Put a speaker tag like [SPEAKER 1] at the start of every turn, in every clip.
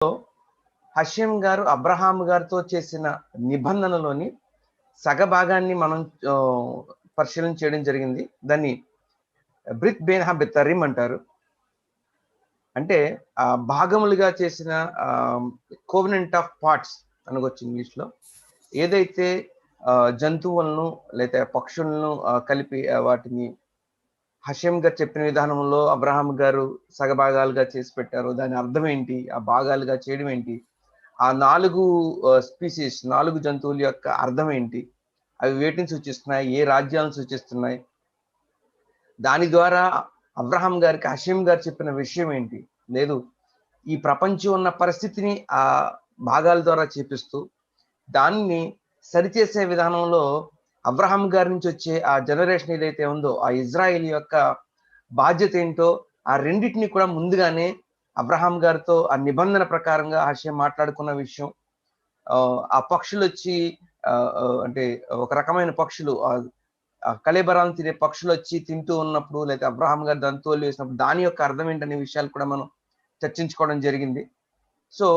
[SPEAKER 1] Hashem గారు Abraham గారితో చేసిన నిబంధనలోని సగభాగాన్ని మనం పరిశీలన చేయడం జరిగింది. దాన్ని బ్రిత్ బేన్హా బెత్తరిం అంటారు. అంటే భాగములుగా చేసిన కోవెనెంట్ ఆఫ్ పార్ట్స్ అనవచ్చు ఇంగ్లీష్లో. ఏదైతే జంతువులను లేదా పక్షులను కలిపి వాటిని హషేం గారు చెప్పిన విధానంలో అబ్రహాం గారు సగభాగాలుగా చేసి పెట్టారు. దాని అర్థం ఏంటి, ఆ భాగాలుగా చేయడం ఏంటి, ఆ 4 స్పీసీస్ 4 జంతువుల యొక్క అర్థం ఏంటి, అవి వేటిని సూచిస్తున్నాయి, ఏ రాజ్యాలను సూచిస్తున్నాయి, దాని ద్వారా అబ్రహాం గారికి హషేం గారు చెప్పిన విషయం ఏంటి, లేదు ఈ ప్రపంచం ఉన్న పరిస్థితిని ఆ భాగాల ద్వారా చూపిస్తూ దాన్ని సరిచేసే విధానంలో అబ్రహాం గారి నుంచి వచ్చే ఆ జనరేషన్ ఏదైతే ఉందో ఆ ఇజ్రాయిల్ యొక్క బాధ్యత ఏంటో ఆ రెండింటిని కూడా ముందుగానే అబ్రహాం గారితో ఆ నిబంధన ప్రకారంగా హషేం మాట్లాడుకున్న విషయం. ఆ పక్షులు వచ్చి అంటే ఒక రకమైన పక్షులు కళేబరాలను తినే పక్షులు వచ్చి తింటూ ఉన్నప్పుడు, లేదా అబ్రహాం గారు దంతోలు వేసినప్పుడు దాని యొక్క అర్థం ఏంటనే విషయాలు కూడా మనం చర్చించుకోవడం జరిగింది. సో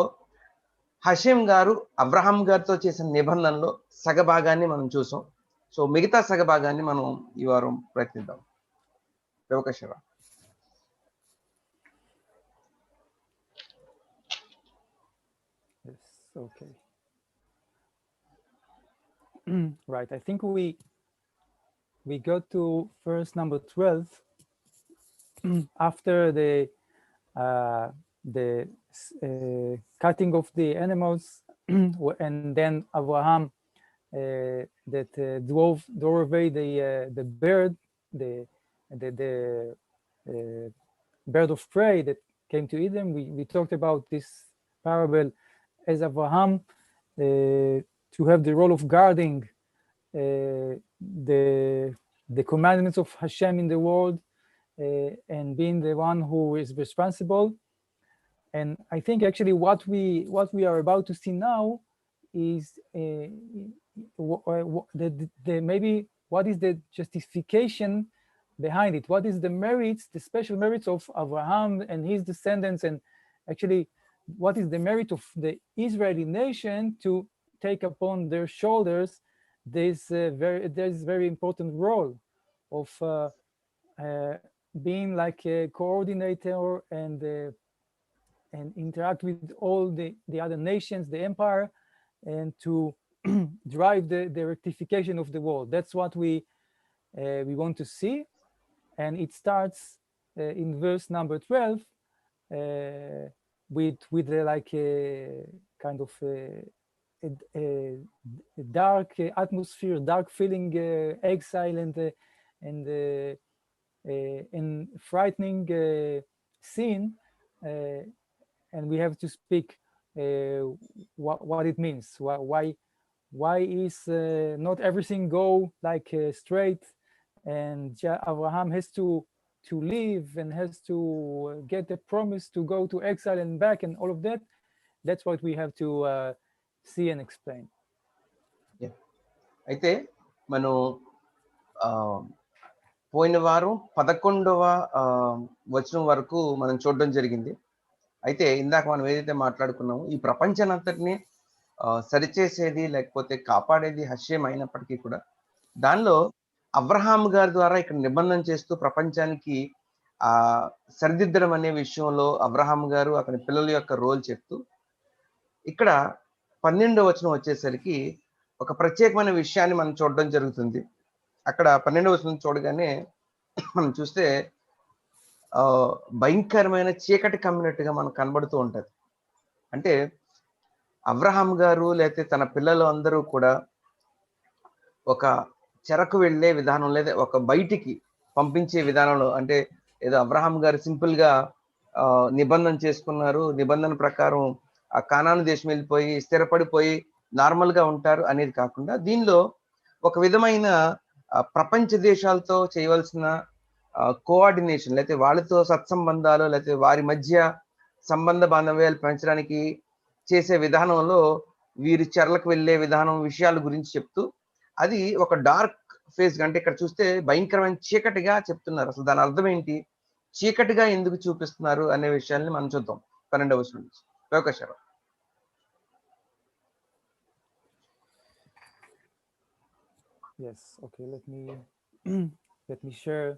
[SPEAKER 1] హషేం గారు అబ్రహాం గారితో చేసిన నిబంధనలో సగభాగాన్ని మనం చూసాం. సో మిగతా సగభాగాన్ని మనం ఈ వారం ప్రయత్నిద్దాం. ప్రవకశివ.
[SPEAKER 2] Yes, okay. Right, I think we go to verse number 12 after the cutting of the animals and then Abraham that drove away the bird, the bird of prey that came to eat them. We talked about this parable as Abraham to have the role of guarding the commandments of Hashem in the world and being the one who is responsible. And I think actually what we are about to see now is maybe what is the justification behind it? What is the merits, the special merits of Abraham and his descendants, and actually what is the merit of the Israeli nation to take upon their shoulders this very important role of being like a coordinator and interact with all the other nations, the empire, and to drive the rectification of the world. That's what we want to see, and it starts in verse number 12 with like a kind of a dark atmosphere, dark feeling, exile and frightening scene, and we have to speak what it means. Why is not everything go like straight, and Abraham has to leave and has to get a promise to go to exile and back and all of that. That's what we have to see and explain.
[SPEAKER 1] అయితే మనం పోయిన వారం 11వ వచనం వరకు మనం చూడడం జరిగింది. అయితే ఇందాక మనం ఏదైతే మాట్లాడుకున్నామో ఈ ప్రపంచానంతటిని సరిచేసేది లేకపోతే కాపాడేది హషేం అయినప్పటికీ కూడా దానిలో అబ్రహాం గారి ద్వారా ఇక్కడ నిబంధన చేస్తూ ప్రపంచానికి సరిదిద్దడం అనే విషయంలో అబ్రహాం గారు అతని పిల్లల యొక్క రోల్ చెప్తూ ఇక్కడ 12వ వచనం వచ్చేసరికి ఒక ప్రత్యేకమైన విషయాన్ని మనం చూడడం జరుగుతుంది. అక్కడ 12వ వచనం చూడగానే మనం చూస్తే భయంకరమైన చీకటి కమ్మినట్టుగా మనకు కనబడుతూ ఉంటుంది. అంటే అబ్రహాం గారు లేకపోతే తన పిల్లలు అందరూ కూడా ఒక చెరకు వెళ్ళే విధానం లేదా ఒక బయటికి పంపించే విధానంలో, అంటే ఏదో అబ్రహాం గారు సింపుల్ గా నిబంధన చేసుకున్నారు, నిబంధన ప్రకారం ఆ కానాను దేశం వెళ్ళిపోయి స్థిరపడిపోయి నార్మల్ గా ఉంటారు అనేది కాకుండా దీనిలో ఒక విధమైన ప్రపంచ దేశాలతో చేయవలసిన కోఆర్డినేషన్ లేకపోతే వాళ్ళతో సత్సంబంధాలు లేకపోతే వారి మధ్య సంబంధ బాంధవ్యాలు పెంచడానికి చేసే విధానంలో వీరి చెరలకు వెళ్ళే విధానం విషయాల గురించి చెప్తూ అది ఒక డార్క్ ఫేజ్, అంటే ఇక్కడ చూస్తే భయంకరమైన చీకటిగా చెప్తున్నారు. అసలు దాని అర్థం ఏంటి, చీకటిగా ఎందుకు చూపిస్తున్నారు అనే విషయాన్ని మనం చూద్దాం 12వ వచనం నుంచి. בבקשה.
[SPEAKER 2] Yes, okay, let me share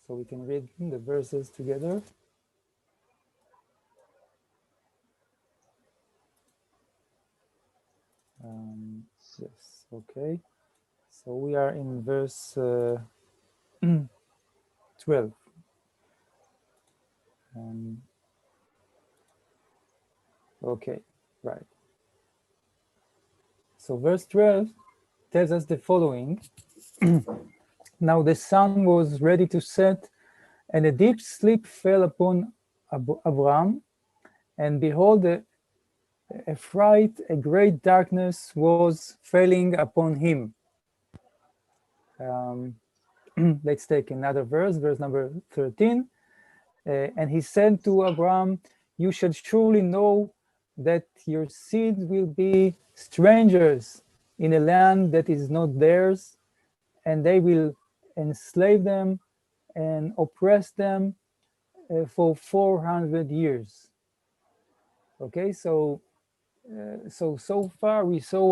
[SPEAKER 2] so we can read the verses together. Yes, okay. So we are in verse 12. Okay, right. So verse 12 tells us the following. Now the sun was ready to set, and a deep sleep fell upon Abram, and behold, a fright, a great darkness was falling upon him. Let's take another verse number 13. And he said to Abram, you shall surely know that your seed will be strangers in a land that is not theirs, and they will enslave them and oppress them for 400 years. Okay, so far we saw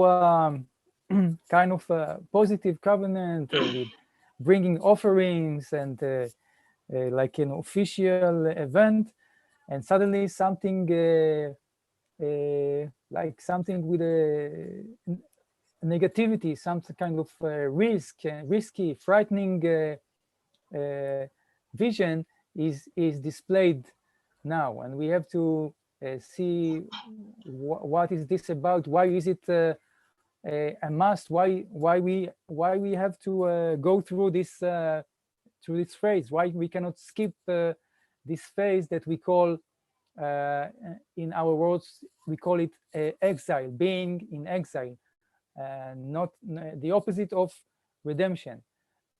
[SPEAKER 2] kind of a positive covenant with bringing offerings and like an official event, and suddenly something like something with a negativity, some kind of risky, frightening vision is displayed now, and we have to see what is this about. Why is it a must? Why we have to go through this phase? Why we cannot skip this phase that we call in our words we call it exile, being in exile, not the opposite of redemption,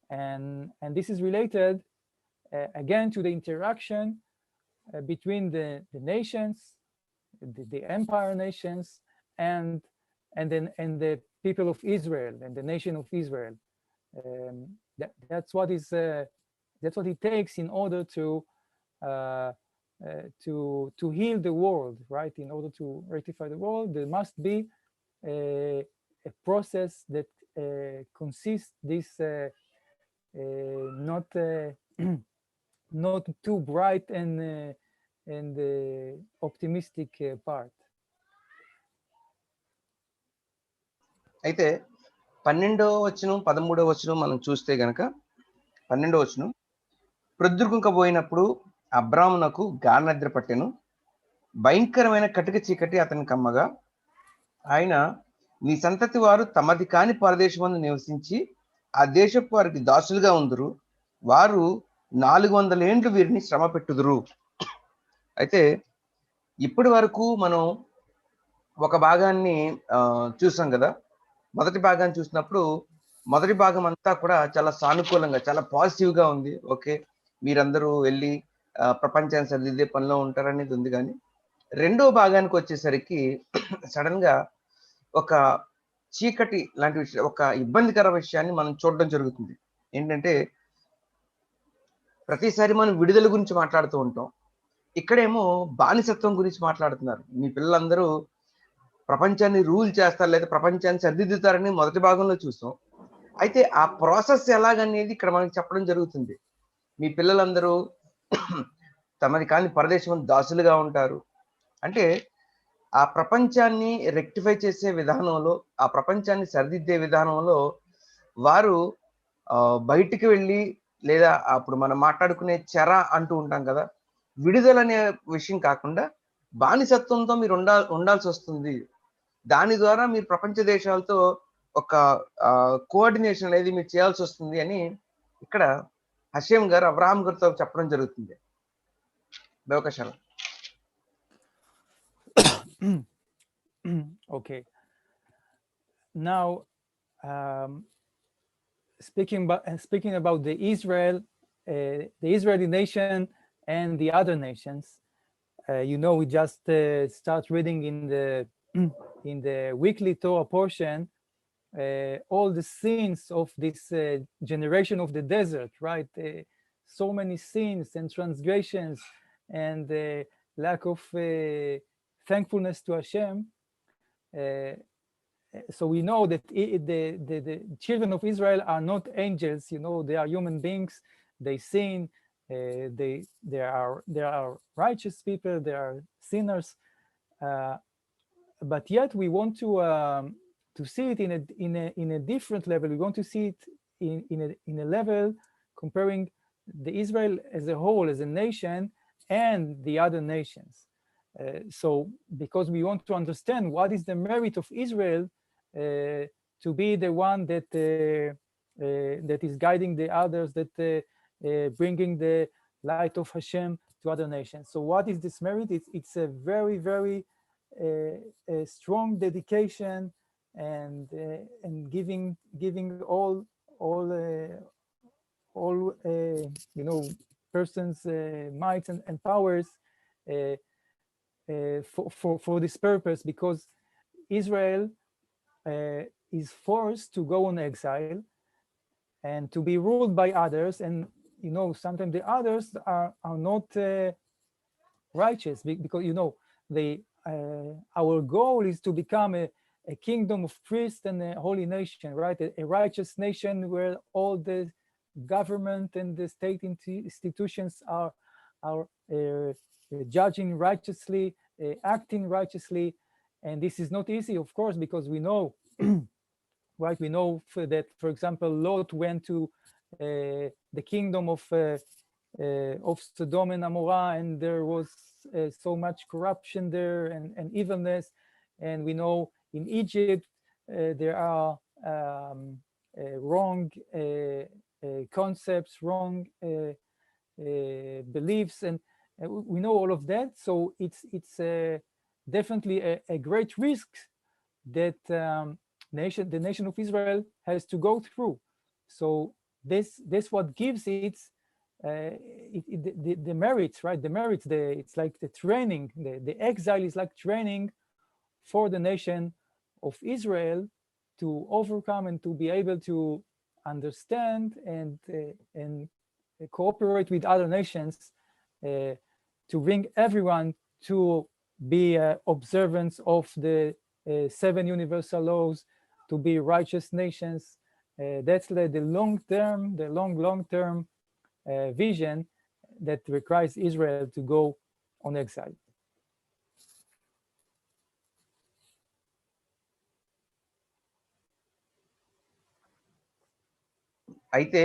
[SPEAKER 2] and this is related again to the interaction between the nations, the empire nations, and the people of Israel and the nation of Israel. That's what it takes in order to heal the world, right? In order to rectify the world, there must be a process that consists this not not too bright and optimistic part.
[SPEAKER 1] అయితే 12వ వచనం 13వ వచనం మనం చూస్తే గనక 12వ వచనం ప్రొద్దుకుంకపోయినప్పుడు అబ్రామునకు గాఢనిద్ర పట్టెను, భయంకరమైన కటిక చీకటి అతని కమ్మగా, ఆయన నీ సంతతి వారు తమది కాని పరదేశమందు నివసించి ఆ దేశపు వారికి దాసులుగా ఉందురు, వారు 400 ఏండ్లు వీరిని శ్రమ పెట్టుదురు. అయితే ఇప్పటి వరకు మనం ఒక భాగాన్ని చూసాం కదా. మొదటి భాగాన్ని చూసినప్పుడు మొదటి భాగం అంతా కూడా చాలా సానుకూలంగా, చాలా పాజిటివ్గా ఉంది. ఓకే, మీరందరూ వెళ్ళి ప్రపంచాన్ని సరిదిద్దే పనిలో ఉంటారనేది ఉంది. కానీ రెండో భాగానికి వచ్చేసరికి సడన్ గా ఒక చీకటి లాంటి విషయం, ఒక ఇబ్బందికర విషయాన్ని మనం చూడడం జరుగుతుంది. ఏంటంటే ప్రతిసారి మనం విడుదల గురించి మాట్లాడుతూ ఉంటాం, ఇక్కడేమో బానిసత్వం గురించి మాట్లాడుతున్నారు. మీ పిల్లలందరూ ప్రపంచాన్ని రూల్ చేస్తారు లేదా ప్రపంచాన్ని సరిదిద్దుతారని మొదటి భాగంలో చూసాం. అయితే ఆ ప్రాసెస్ ఎలాగనేది ఇక్కడ మనకి చెప్పడం జరుగుతుంది. మీ పిల్లలందరూ తమది కాని పరదేశం దాసులుగా ఉంటారు అంటే ఆ ప్రపంచాన్ని రెక్టిఫై చేసే విధానంలో, ఆ ప్రపంచాన్ని సరిదిద్దే విధానంలో వారు బయటికి వెళ్ళి, లేదా అప్పుడు మనం మాట్లాడుకునే చెర అంటూ ఉంటాం కదా, విడుదల అనే విషయం కాకుండా బానిసత్వంతో మీరు ఉండాల్సి వస్తుంది. దాని ద్వారా మీరు ప్రపంచ దేశాలతో ఒక కోఆర్డినేషన్ అనేది మీరు చేయాల్సి వస్తుంది అని ఇక్కడ హషేం గారు అబ్రహాం గారితో చెప్పడం జరుగుతుంది. అవకాశాలు.
[SPEAKER 2] Okay. Now, speaking about the Israeli nation and the other nations, we just start reading in the weekly Torah portion all the sins of this generation of the desert, right? So many sins and transgressions and lack of thankfulness to Hashem. So we know that the children of Israel are not angels. They are human beings. They sin. They are righteous people. They are sinners. But yet we want to see it in a different level. We want to see it in a level comparing the Israel as a whole, as a nation, and the other nations. So because we want to understand what is the merit of Israel to be the one that is guiding the others, that bringing the light of Hashem to other nations. So what is this merit? It's a very, very a strong dedication and giving all persons might and powers for this purpose, because Israel is forced to go on exile and to be ruled by others, and sometimes the others are not righteous, because our goal is to become a kingdom of priests and a holy nation, right? A righteous nation where all the government and the state institutions are judging righteously, acting righteously. And this is not easy, of course, because we know, right? We know that, for example, Lot went to the kingdom of Sodom and Amorah, and there was so much corruption there and evilness. And we know in Egypt there are wrong concepts, wrong beliefs, and we know all of that. So it's definitely a great risk that the nation of Israel has to go through. So this what gives it the merits, right? The merits, it's like the training. The exile is like training for the nation of Israel to overcome and to be able to understand and cooperate with other nations to bring everyone to be observance of the 7 universal laws, to be righteous nations. That's the long-term, the long-term vision that requires Israel to go on exile.
[SPEAKER 1] అయితే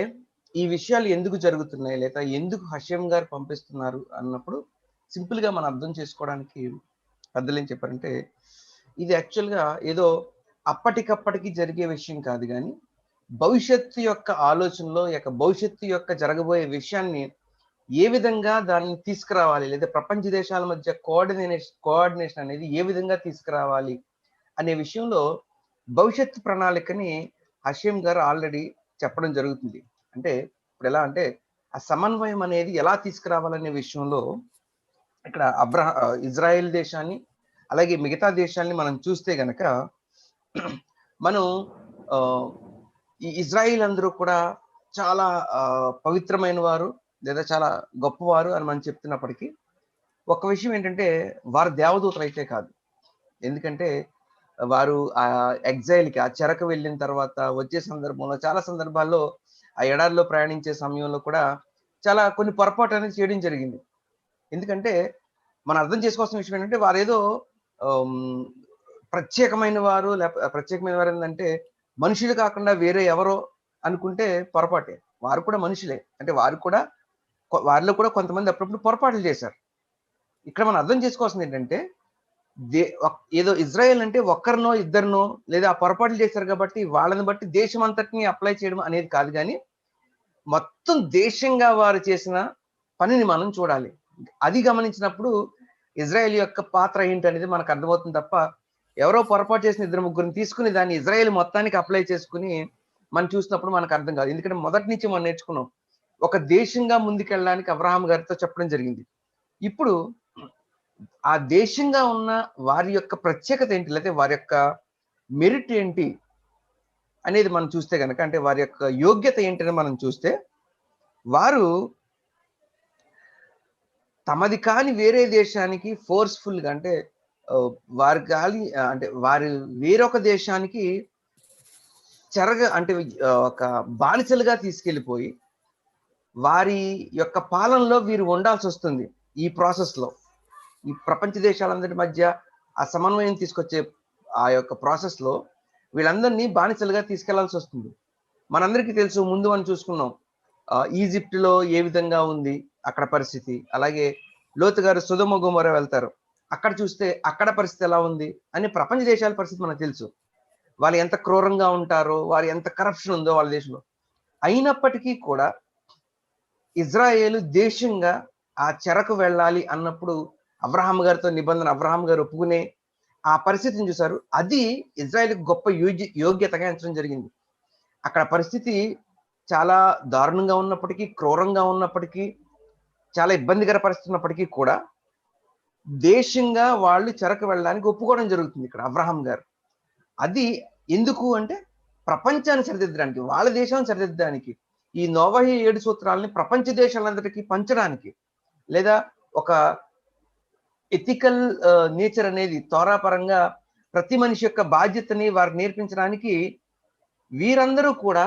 [SPEAKER 1] ఈ విషయాలు ఎందుకు జరుగుతున్నాయి, లేదా ఎందుకు Hashem గారు పంపిస్తున్నారు అన్నప్పుడు సింపుల్ గా మనం అర్థం చేసుకోవడానికి పెద్దలు ఏం చెప్పారంటే, ఇది యాక్చువల్గా ఏదో అప్పటికప్పటికి జరిగే విషయం కాదు, కానీ భవిష్యత్తు యొక్క ఆలోచనలో భవిష్యత్తు యొక్క జరగబోయే విషయాన్ని ఏ విధంగా దాన్ని తీసుకురావాలి, లేదా ప్రపంచ దేశాల మధ్య కోఆర్డినేషన్ అనేది ఏ విధంగా తీసుకురావాలి అనే విషయంలో భవిష్యత్తు ప్రణాళికని హషేం గారు ఆల్రెడీ చెప్పడం జరుగుతుంది. అంటే ఇప్పుడు ఎలా అంటే ఆ సమన్వయం అనేది ఎలా తీసుకురావాలనే విషయంలో ఇక్కడ ఇజ్రాయెల్ దేశాన్ని అలాగే మిగతా దేశాన్ని మనం చూస్తే గనక మనం ఈ ఇజ్రాయిల్ అందరూ కూడా చాలా పవిత్రమైన వారు లేదా చాలా గొప్పవారు అని మనం చెప్తున్నప్పటికీ ఒక విషయం ఏంటంటే వారు దేవదూతలు అయితే కాదు. ఎందుకంటే వారు ఆ ఎగ్జైల్కి, ఆ చెరకు వెళ్ళిన తర్వాత వచ్చే సందర్భంలో చాలా సందర్భాల్లో ఆ ఎడారిలో ప్రయాణించే సమయంలో కూడా చాలా కొన్ని పొరపాటు అనేది చేయడం జరిగింది. ఎందుకంటే మనం అర్థం చేసుకోవాల్సిన విషయం ఏంటంటే వారు ఏదో ప్రత్యేకమైన వారు ఏంటంటే మనుషులు కాకుండా వేరే ఎవరో అనుకుంటే పొరపాటే. వారు కూడా మనుషులే, అంటే వారిలో కూడా కొంతమంది అప్పుడప్పుడు పొరపాట్లు చేశారు. ఇక్కడ మనం అర్థం చేసుకోవాల్సింది ఏంటంటే ఏదో ఇజ్రాయెల్ అంటే ఒక్కరినో ఇద్దరినో లేదా ఆ పొరపాట్లు చేశారు కాబట్టి వాళ్ళని బట్టి దేశం అంతటిని అప్లై చేయడం అనేది కాదు, కానీ మొత్తం దేశంగా వారు చేసిన పనిని మనం చూడాలి. అది గమనించినప్పుడు ఇజ్రాయెల్ యొక్క పాత్ర ఏంటనేది మనకు అర్థమవుతుంది తప్ప ఎవరో పొరపాటు చేసిన 2-3 తీసుకుని దాన్ని ఇజ్రాయెల్ మొత్తానికి అప్లై చేసుకుని మనం చూసినప్పుడు మనకు అర్థం కాదు. ఎందుకంటే మొదటి నుంచి మనం నేర్చుకున్నాం, ఒక దేశంగా ముందుకెళ్ళడానికి అబ్రహాం గారితో చెప్పడం జరిగింది. ఇప్పుడు ఆ దేశంగా ఉన్న వారి యొక్క ప్రత్యేకత ఏంటి, లేకపోతే వారి యొక్క మెరిట్ ఏంటి అనేది మనం చూస్తే కనుక, అంటే వారి యొక్క యోగ్యత ఏంటని మనం చూస్తే, వారు తమది కాని వేరే దేశానికి ఫోర్స్ఫుల్ గా అంటే వారి గాలి అంటే వారి వేరొక దేశానికి అంటే ఒక బానిసలుగా తీసుకెళ్ళిపోయి వారి యొక్క పాలనలో వీరు ఉండాల్సి వస్తుంది. ఈ ప్రాసెస్ లో ఈ ప్రపంచ దేశాలందరి మధ్య ఆ సమన్వయం తీసుకొచ్చే ఆ యొక్క ప్రాసెస్ లో వీళ్ళందరినీ బానిసలుగా తీసుకెళ్లాల్సి వస్తుంది. మనందరికీ తెలుసు, ముందు మనం చూసుకున్నాం ఈజిప్ట్ లో ఏ విధంగా ఉంది అక్కడ పరిస్థితి. అలాగే లోతు గారు సొదొమ గొమొర్రా వెళ్తారు, అక్కడ చూస్తే అక్కడ పరిస్థితి ఎలా ఉంది అని ప్రపంచ దేశాల పరిస్థితి మనకు తెలుసు. వాళ్ళు ఎంత క్రూరంగా ఉంటారో, వారు ఎంత కరప్షన్ ఉందో వాళ్ళ దేశంలో. అయినప్పటికీ కూడా ఇజ్రాయేలు దేశంగా ఆ చెరకు వెళ్ళాలి అన్నప్పుడు అబ్రహాం గారితో నిబంధన అబ్రహాం గారు ఒప్పుకునే ఆ పరిస్థితిని చూశారు. అది ఇజ్రాయేల్కి గొప్ప యోగ్యతగా ఎంచడం జరిగింది. అక్కడ పరిస్థితి చాలా దారుణంగా ఉన్నప్పటికీ, క్రూరంగా ఉన్నప్పటికీ, చాలా ఇబ్బందికర పరిస్థితి ఉన్నప్పటికీ కూడా దేశంగా వాళ్ళు చెరకు వెళ్ళడానికి ఒప్పుకోవడం జరుగుతుంది ఇక్కడ అబ్రహాం గారు. అది ఎందుకు అంటే ప్రపంచాన్ని సరిదిద్దడానికి, వాళ్ళ దేశాన్ని సరిదిద్దడానికి, ఈ నోవహి 7 సూత్రాలని ప్రపంచ దేశాలందరికీ పంచడానికి, లేదా ఒక ఎథికల్ నేచర్ అనేది తోరా పరంగా ప్రతి మనిషి యొక్క బాధ్యతని వారికి నేర్పించడానికి వీరందరూ కూడా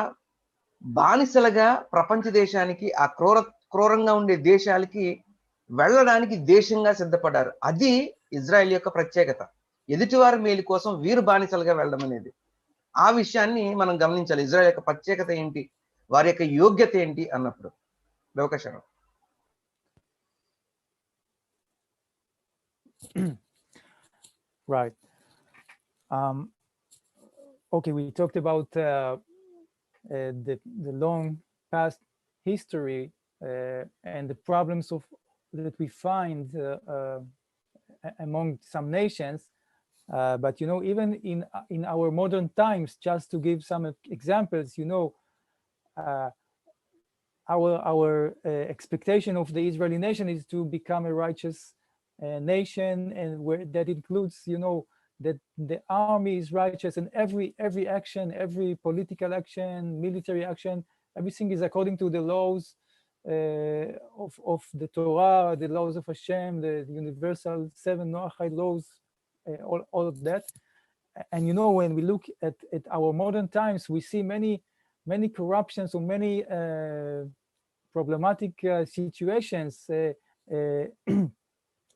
[SPEAKER 1] బానిసలుగా ప్రపంచ దేశానికి, ఆ క్రూరంగా ఉండే దేశాలకి వెళ్ళడానికి దేశంగా సిద్ధపడ్డారు. అది ఇజ్రాయెల్ యొక్క ప్రత్యేకత. ఎదుటివారి మేలు కోసం వీరు బానిసలుగా వెళ్ళడం అనేది, ఆ విషయాన్ని మనం గమనించాలి. ఇజ్రాయెల్ యొక్క ప్రత్యేకత ఏంటి, వారి యొక్క యోగ్యత ఏంటి అన్నప్పుడు. లోకశరం.
[SPEAKER 2] Right. Okay, we talked about the long past history and the problems that we find among some nations. But even in our modern times, just to give some examples, our expectation of the Israeli nation is to become a righteous nation, and that includes, that the army is righteous, and every action, every political action, military action, everything is according to the laws of the Torah, the laws of Hashem, the universal 7 Noahide laws, all of that. And when we look at our modern times, we see many corruptions or many problematic situations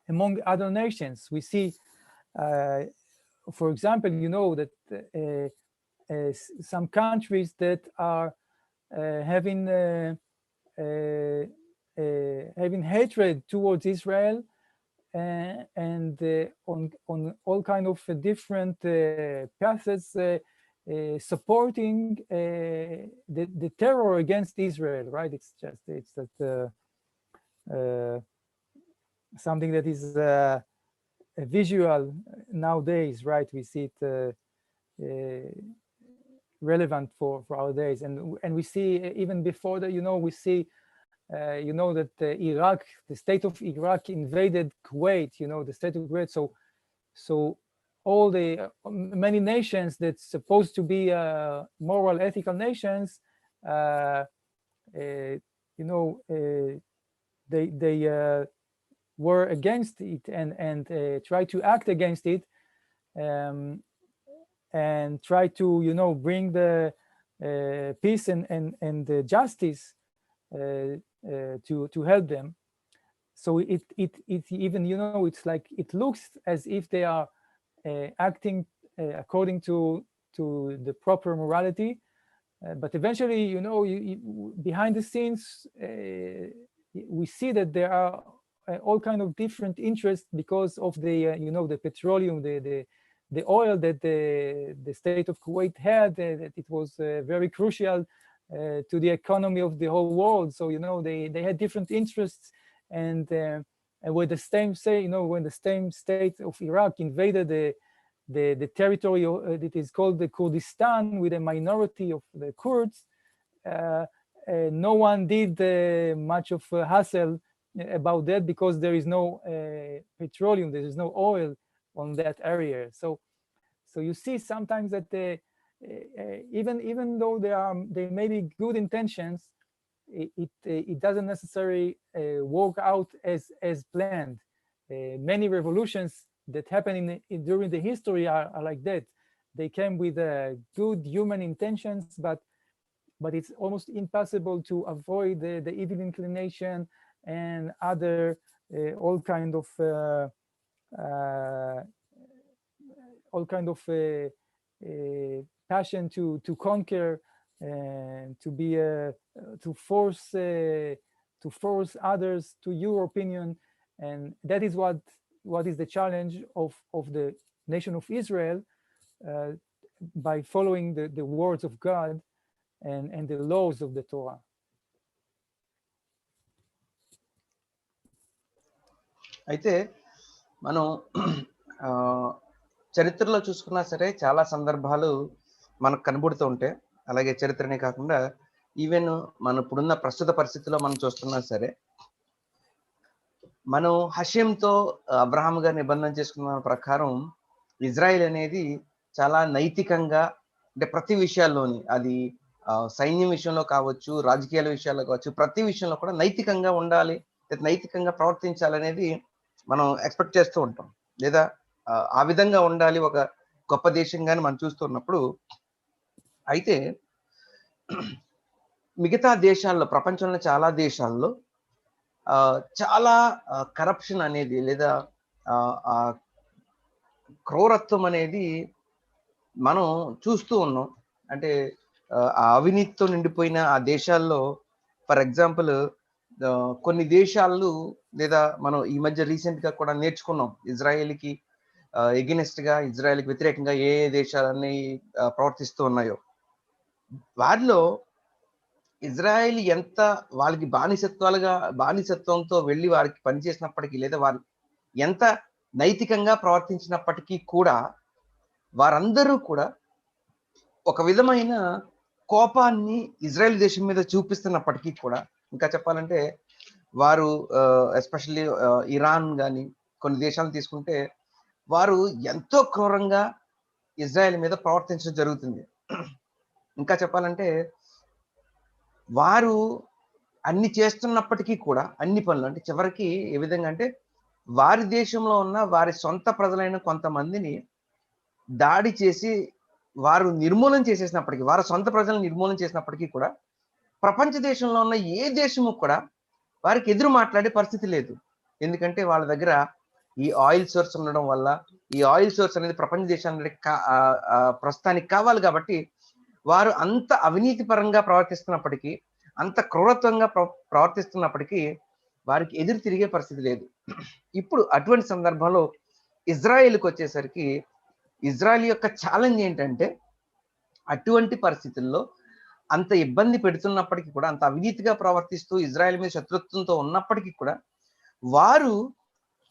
[SPEAKER 2] among other nations. We see, for example, that some countries that are having hatred towards Israel, and on all kind of different paths, supporting the terror against Israel. Right? It's that something that is visual nowadays, right? We see it relevant for our days, and we see even before that, we see that Iraq, the state of Iraq invaded Kuwait, the state of Kuwait. So all the many nations that's supposed to be moral, ethical nations, they were against it and try to act against it, and try to bring the peace and the justice to help them. So it even it's like it looks as if they are acting according to the proper morality, but eventually behind the scenes we see that there are all kind of different interests because of the the petroleum, the oil that the state of Kuwait had, that it was very crucial to the economy of the whole world. So they had different interests, and with the same when the same state of Iraq invaded the territory that is called the Kurdistan with a minority of the Kurds, no one did much of a hassle about that, because there is no petroleum, there is no oil on that area. So you see sometimes that even though they may be good intentions, it doesn't necessarily work out as planned. Many revolutions that happen during the history are like that. They came with good human intentions, but it's almost impossible to avoid the evil inclination and other all kind of passion to conquer and to be to force others to your opinion, and that is what is the challenge of the nation of Israel by following the words of God and the laws of the Torah.
[SPEAKER 1] అయితే మనం చరిత్రలో చూసుకున్నా సరే చాలా సందర్భాలు మనకు కనబడుతూ ఉంటాయి. అలాగే చరిత్రనే కాకుండా ఈవెన్ మన ఇప్పుడున్న ప్రస్తుత పరిస్థితిలో మనం చూస్తున్నా సరే, మనం హషేంతో అబ్రహాం గారు నిబంధన చేసుకున్న ప్రకారం ఇజ్రాయెల్ అనేది చాలా నైతికంగా, అంటే ప్రతి విషయాల్లోని, అది సైన్యం విషయంలో కావచ్చు, రాజకీయాల విషయాల్లో కావచ్చు, ప్రతి విషయంలో కూడా నైతికంగా ఉండాలి, నైతికంగా ప్రవర్తించాలనేది మనం ఎక్స్పెక్ట్ చేస్తూ ఉంటాం, లేదా ఆ విధంగా ఉండాలి ఒక గొప్ప దేశంగాని మనం చూస్తున్నప్పుడు. అయితే మిగతా దేశాల్లో, ప్రపంచంలో చాలా దేశాల్లో చాలా కరప్షన్ అనేది, లేదా క్రూరత్వం అనేది మనం చూస్తూ ఉన్నాం. అంటే ఆ అవినీతితో నిండిపోయిన ఆ దేశాల్లో, ఫర్ ఎగ్జాంపుల్ కొన్ని దేశాలు, లేదా మనం ఈ మధ్య రీసెంట్ గా కూడా నేర్చుకున్నాం, ఇజ్రాయెల్కి ఎగెనిస్ట్ గా, ఇజ్రాయెల్కి వ్యతిరేకంగా ఏ దేశాలన్నీ ప్రవర్తిస్తూ ఉన్నాయో. వారిలో ఇజ్రాయెల్ ఎంత వాళ్ళకి బానిసత్వంతో వెళ్ళి వారికి పనిచేసినప్పటికీ, లేదా వారు ఎంత నైతికంగా ప్రవర్తించినప్పటికీ కూడా, వారందరూ కూడా ఒక విధమైన కోపాన్ని ఇజ్రాయెల్ దేశం మీద చూపిస్తున్నప్పటికీ కూడా, ఇంకా చెప్పాలంటే వారు ఎస్పెషల్లీ ఇరాన్ కానీ కొన్ని దేశాలను తీసుకుంటే, వారు ఎంతో క్రూరంగా ఇజ్రాయెల్ మీద ప్రవర్తించడం జరుగుతుంది. ఇంకా చెప్పాలంటే వారు అన్ని చేస్తున్నప్పటికీ కూడా, అన్ని పనులు, అంటే చివరికి ఏ విధంగా అంటే వారి దేశంలో ఉన్న వారి సొంత ప్రజలైన కొంతమందిని దాడి చేసి వారు నిర్మూలన చేసేసినప్పటికీ, వారి సొంత ప్రజలను నిర్మూలన చేసినప్పటికీ కూడా, ప్రపంచ దేశంలో ఉన్న ఏ దేశము కూడా వారికి ఎదురు మాట్లాడే పరిస్థితి లేదు. ఎందుకంటే వాళ్ళ దగ్గర ఈ ఆయిల్ సోర్స్ ఉండడం వల్ల, ఈ ఆయిల్ సోర్స్ అనేది ప్రపంచ దేశానికి ప్రస్తుతానికి కావాలి కాబట్టి, వారు అంత అవినీతి పరంగా ప్రవర్తిస్తున్నప్పటికీ, అంత క్రూరత్వంగా ప్రవర్తిస్తున్నప్పటికీ వారికి ఎదురు తిరిగే పరిస్థితి లేదు. ఇప్పుడు అటువంటి సందర్భంలో ఇజ్రాయెల్కి వచ్చేసరికి, ఇజ్రాయెల్ యొక్క ఛాలెంజ్ ఏంటంటే, అటువంటి పరిస్థితుల్లో అంత ఇబ్బంది పెడుతున్నప్పటికీ కూడా, అంత అవినీతిగా ప్రవర్తిస్తూ ఇజ్రాయెల్ మీద శత్రుత్వంతో ఉన్నప్పటికీ కూడా, వారు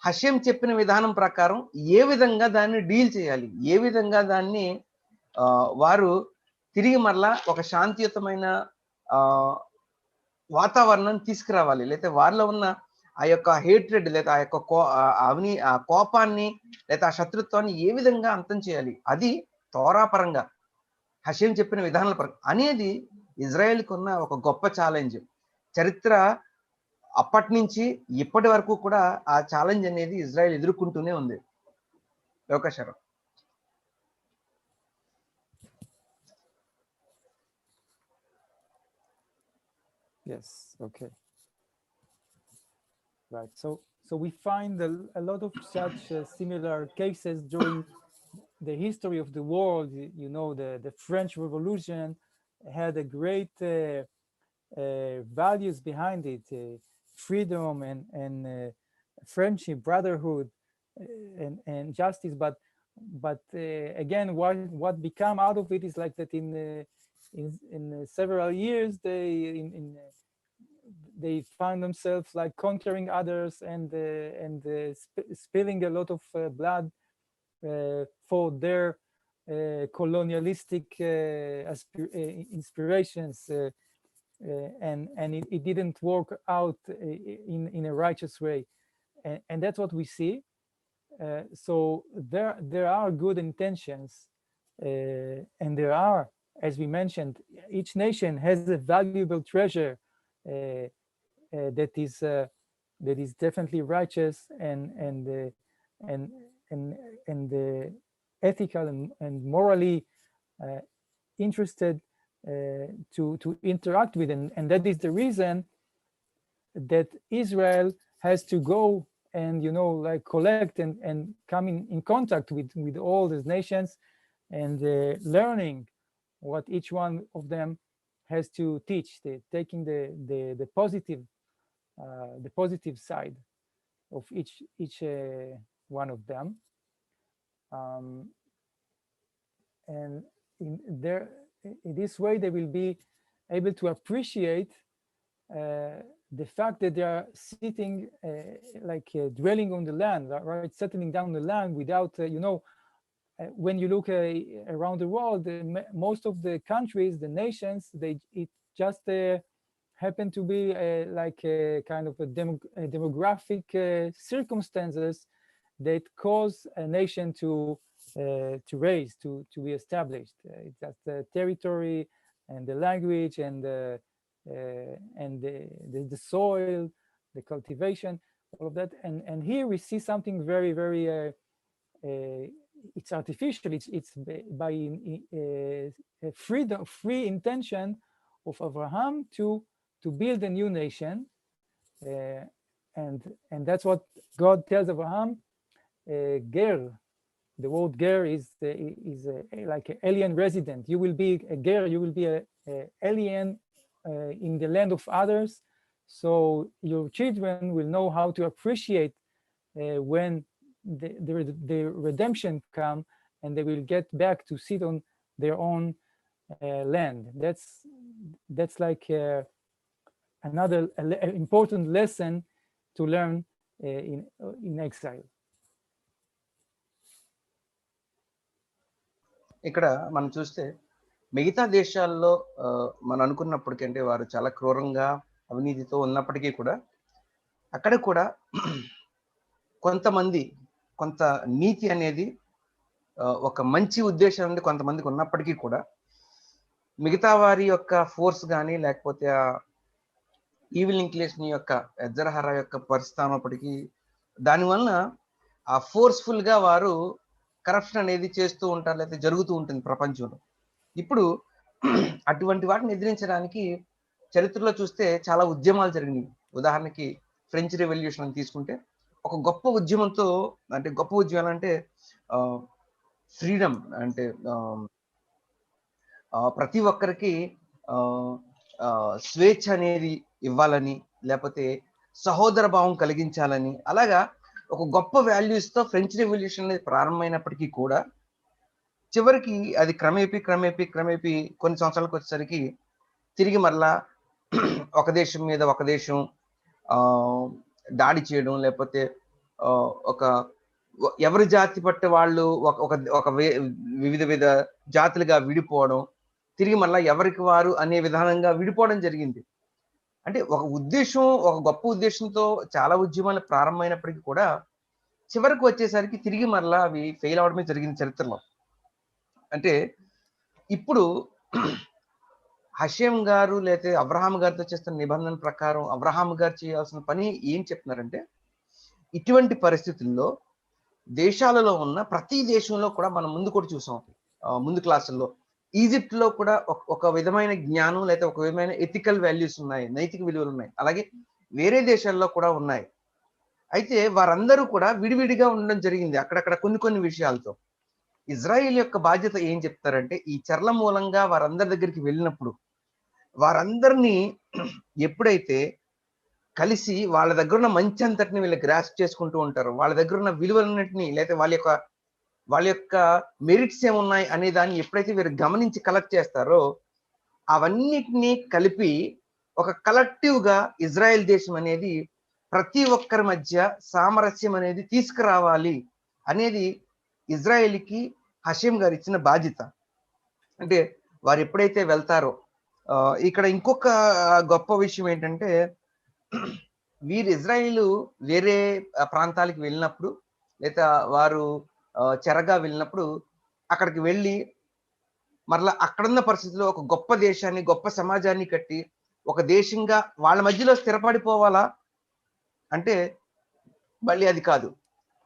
[SPEAKER 1] హషేం చెప్పిన విధానం ప్రకారం ఏ విధంగా దాన్ని డీల్ చేయాలి, ఏ విధంగా దాన్ని వారు తిరిగి మరలా ఒక శాంతియుతమైన వాతావరణాన్ని తీసుకురావాలి, లేదా వారిలో ఉన్న ఆ యొక్క హేట్రెడ్, లేదా ఆ యొక్క కోపాన్ని, లేదా ఆ శత్రుత్వాన్ని ఏ విధంగా అంతం చేయాలి, అది తోరా పరంగా హషేం చెప్పిన విధానాల పరంగా అనేది ఇజ్రాయెల్కి ఉన్న ఒక గొప్ప ఛాలెంజ్. చరిత్ర అప్పటి నుంచి ఇప్పటి వరకు కూడా ఆ ఛాలెంజ్ అనేది ఇజ్రాయెల్ ఎదుర్కొంటూనే ఉంది. Lokeshwaram.
[SPEAKER 2] Yes, okay. Right. So we find a lot of such similar cases during the history of the world. You know, the French Revolution had a great values behind it, freedom and friendship, brotherhood, and justice. But again, what become out of it is like that in several years they find themselves like conquering others and spilling a lot of blood for their colonialistic inspirations, and it didn't work out in a righteous way, and that's what we see. So there are good intentions, and there are, as we mentioned, each nation has a valuable treasure that is definitely righteous and ethical and morally interested to interact with, and that is the reason that Israel has to go and like collect and come in contact with all these nations and learning what each one of them has to teach, taking the positive side of each one of them, and in this way they will be able to appreciate the fact that they are sitting dwelling on the land, right, settling down the land without when you look around the world, most of the countries, the nations, it just happen to be like a kind of a demographic circumstances that cause a nation to raise, to be established. It's just the territory and the language and the soil, the cultivation, all of that. And here we see something very, very it's artificial. It's by free intention of Abraham to build a new nation, and that's what God tells Abraham. Ger, the word ger is like an alien resident. You will be a ger. You will be a alien in the land of others. So your children will know how to appreciate when the redemption come, and they will get back to sit on their own land. That's like another important lesson to learn in exile.
[SPEAKER 1] ఇక్కడ మనం చూస్తే మిగతా దేశాల్లో మనం అనుకున్నప్పటికంటే వారు చాలా క్రూరంగా అవినీతితో ఉన్నప్పటికీ కూడా అక్కడ కూడా కొంత నీతి అనేది ఒక మంచి ఉద్దేశం నుండి కొంతమందికి ఉన్నప్పటికీ కూడా మిగతా వారి యొక్క ఫోర్స్ కానీ లేకపోతే ఆ ఈవిల్ ఇంక్లేషన్ యొక్క ఎజ్జరహర యొక్క పరిస్థితి దానివల్ల ఆ ఫోర్స్ఫుల్గా వారు కరప్షన్ అనేది చేస్తూ ఉంటారు, లేకపోతే జరుగుతూ ఉంటుంది ప్రపంచంలో. ఇప్పుడు అటువంటి వాటిని ఎదిరించడానికి చరిత్రలో చూస్తే చాలా ఉద్యమాలు జరిగినాయి. ఉదాహరణకి ఫ్రెంచ్ రెవల్యూషన్ అని తీసుకుంటే ఒక గొప్ప ఉద్యమంతో, అంటే గొప్ప ఉద్యమాలు అంటే ఫ్రీడమ్, అంటే ప్రతి ఒక్కరికి స్వేచ్ఛ అనేది ఇవ్వాలని, లేకపోతే సహోదర భావం కలిగించాలని, అలాగా ఒక గొప్ప వాల్యూస్తో ఫ్రెంచ్ రెవల్యూషన్ అనేది ప్రారంభమైనప్పటికీ కూడా చివరికి అది క్రమేపీ కొన్ని సంవత్సరాలకు వచ్చేసరికి తిరిగి మరలా ఒక దేశం మీద ఒక దేశం దాడి చేయడం, లేకపోతే ఎవరి జాతి పట్టే వాళ్ళు ఒక వివిధ జాతులుగా విడిపోవడం, తిరిగి మళ్ళీ ఎవరికి వారు అనే విధానంగా విడిపోవడం జరిగింది. అంటే ఒక గొప్ప ఉద్దేశంతో చాలా ఉద్యమాలు ప్రారంభమైనప్పటికీ కూడా చివరికి వచ్చేసరికి తిరిగి మరలా అవి ఫెయిల్ అవడమే జరిగింది చరిత్రలో. అంటే ఇప్పుడు హషేం గారు లేకపోతే అబ్రహాం గారితో చేస్తున్న నిబంధన ప్రకారం అబ్రహాం గారు చేయాల్సిన పని ఏం చెప్తున్నారంటే, ఇటువంటి పరిస్థితుల్లో దేశాలలో ఉన్న ప్రతి దేశంలో కూడా మనం ముందు కూడా చూసాం, ముందు క్లాసుల్లో ఈజిప్ట్ లో కూడా ఒక విధమైన జ్ఞానం లేదా ఒక విధమైన ఎథికల్ వాల్యూస్ ఉన్నాయి, నైతిక విలువలు ఉన్నాయి. అలాగే వేరే దేశాల్లో కూడా ఉన్నాయి. అయితే వారందరూ కూడా విడివిడిగా ఉండడం జరిగింది అక్కడక్కడ కొన్ని విషయాలతో. ఇజ్రాయిల్ యొక్క బాధ్యత ఏం చెప్తారంటే, ఈ చర్ల మూలంగా వారందరి దగ్గరికి వెళ్ళినప్పుడు వారందరినీ ఎప్పుడైతే కలిసి వాళ్ళ దగ్గర ఉన్న మంచి అంతటిని వీళ్ళు గ్రాస్ప్ చేసుకుంటూ ఉంటారు, వాళ్ళ దగ్గర ఉన్న విలువలన్నింటినీ లేదా వాళ్ళ యొక్క మెరిట్స్ ఏమున్నాయి అనే దాన్ని ఎప్పుడైతే వీరు గమనించి కలెక్ట్ చేస్తారో అవన్నిటినీ కలిపి ఒక కలెక్టివ్ గా ఇజ్రాయెల్ దేశం అనేది ప్రతి ఒక్కరి మధ్య సామరస్యం అనేది తీసుకురావాలి అనేది ఇజ్రాయెల్కి హషేం గారు ఇచ్చిన బాధ్యత. అంటే వారు ఎప్పుడైతే వెళ్తారో, ఇక్కడ ఇంకొక గొప్ప విషయం ఏంటంటే, వీరు ఇజ్రాయిల్ వేరే ప్రాంతాలకు వెళ్ళినప్పుడు లేదా వారు చెరగా వెళ్ళినప్పుడు అక్కడికి వెళ్ళి మరలా అక్కడున్న పరిస్థితుల్లో ఒక గొప్ప దేశాన్ని, గొప్ప సమాజాన్ని కట్టి ఒక దేశంగా వాళ్ళ మధ్యలో స్థిరపడిపోవాలా అంటే మళ్ళీ అది కాదు.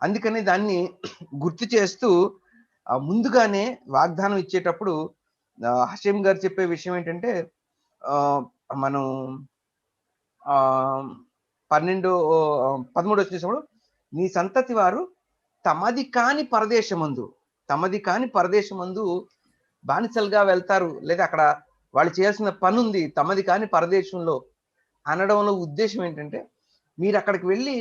[SPEAKER 1] అందుకని దాన్ని గుర్తు చేస్తూ ముందుగానే వాగ్దానం ఇచ్చేటప్పుడు హషీం గారు చెప్పే విషయం ఏంటంటే మనం 13 వచ్చేసినప్పుడు నీ సంతతి వారు తమది కాని పరదేశమందు బానిసలుగా వెళ్తారు, లేదా అక్కడ వాళ్ళు చేయాల్సిన పని ఉంది తమది కాని పరదేశంలో అనడంలో ఉద్దేశం ఏంటంటే, మీరు అక్కడికి వెళ్ళి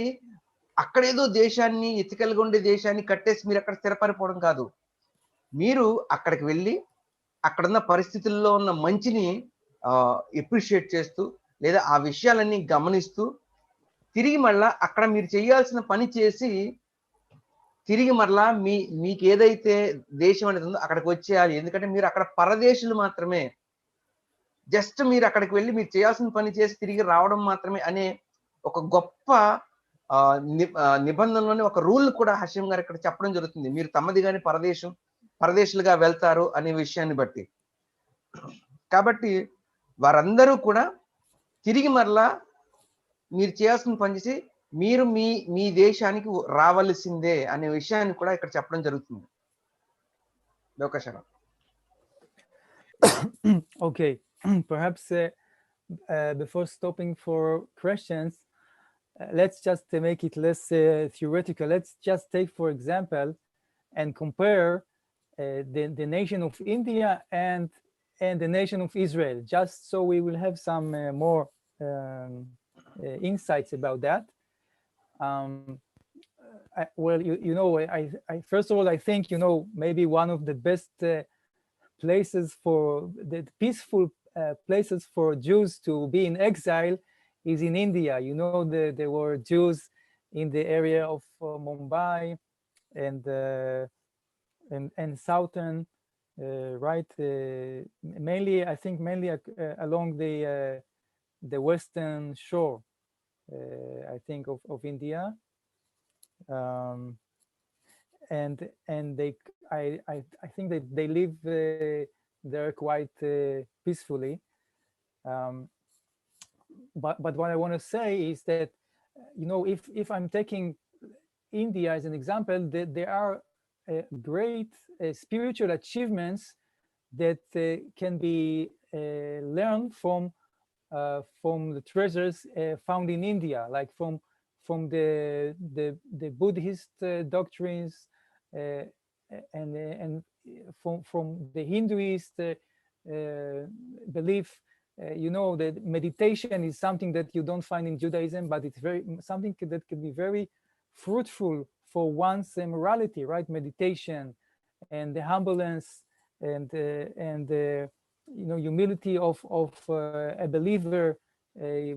[SPEAKER 1] అక్కడేదో దేశాన్ని ఎత్తికలుగా ఉండే దేశాన్ని కట్టేసి మీరు అక్కడ స్థిరపడిపోవడం కాదు. మీరు అక్కడికి వెళ్ళి అక్కడున్న పరిస్థితుల్లో ఉన్న మంచిని ఎప్రిషియేట్ చేస్తూ, లేదా ఆ విషయాలన్నీ గమనిస్తూ తిరిగి మళ్ళా అక్కడ మీరు చేయాల్సిన పని చేసి తిరిగి మరలా మీకు ఏదైతే దేశం అనేది ఉందో అక్కడికి వచ్చేయాలి. ఎందుకంటే మీరు అక్కడ పరదేశులు మాత్రమే. జస్ట్ మీరు అక్కడికి వెళ్ళి మీరు చేయాల్సిన పని చేసి తిరిగి రావడం మాత్రమే అనే ఒక గొప్ప నిబంధనలోని ఒక రూల్ కూడా హషీం గారు ఇక్కడ చెప్పడం జరుగుతుంది. మీరు తమది గాని పరదేశులుగా వెళ్తారు అనే విషయాన్ని బట్టి. కాబట్టి వారందరూ కూడా తిరిగి మరలా మీరు చేయాల్సిన పని చేసి మీరు మీ దేశానికి రావాల్సిందే అనే విషయాన్ని కూడా ఇక్కడ చెప్పడం జరుగుతుంది.
[SPEAKER 2] Okay, perhaps before stopping for questions, let's just make it less theoretical. Let's just take, for example, and compare the nation of India and the nation of Israel, just so we will have some more insights about that. Well, you know, I first of all, I think, you know, maybe one of the best places for the peaceful places for Jews to be in exile is in India. You know, there were Jews in the area of Mumbai and southern, right? Mainly, I think, along the western shore, I think, of India. And I think that they live there quite peacefully. But what I want to say is that, you know, if I'm taking India as an example, that there are great spiritual achievements that can be learned from the treasures found in India, like from the Buddhist doctrines and from the Hinduist belief. You know, that meditation is something that you don't find in Judaism, but it's something that can be very fruitful for one's morality, right? Meditation and the humbleness and you know, humility of a believer,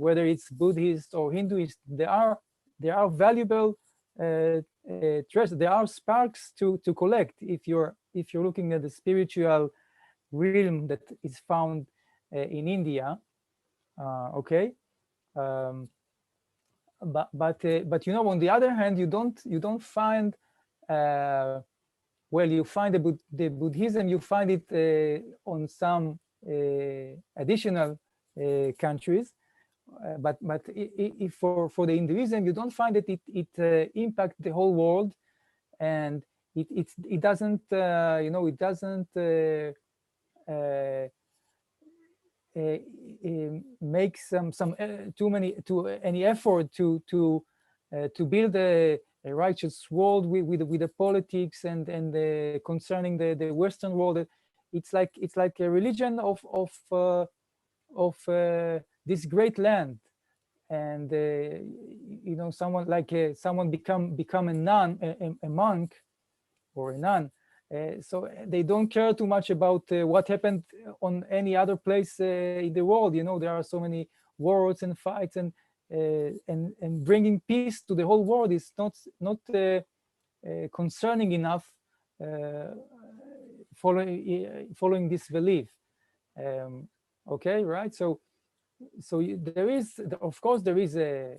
[SPEAKER 2] whether it's Buddhist or Hinduist. There are valuable treasures. There are sparks to collect if you're looking at the spiritual realm that is found in India. Okay, but you know, on the other hand, you don't find well, you find the Buddhism, you find it on some additional countries, but if for the Hinduism, you don't find that it impacts the whole world, and it doesn't you know, it doesn't make any effort to build a righteous world with the politics and concerning the Western world. It's like a religion of this great land, and you know, someone become a monk or a nun. So they don't care too much about what happened on any other place in the world. You know, there are so many wars and fights, and bringing peace to the whole world is not concerning enough following this belief. Okay, right? So there is, of course, there is a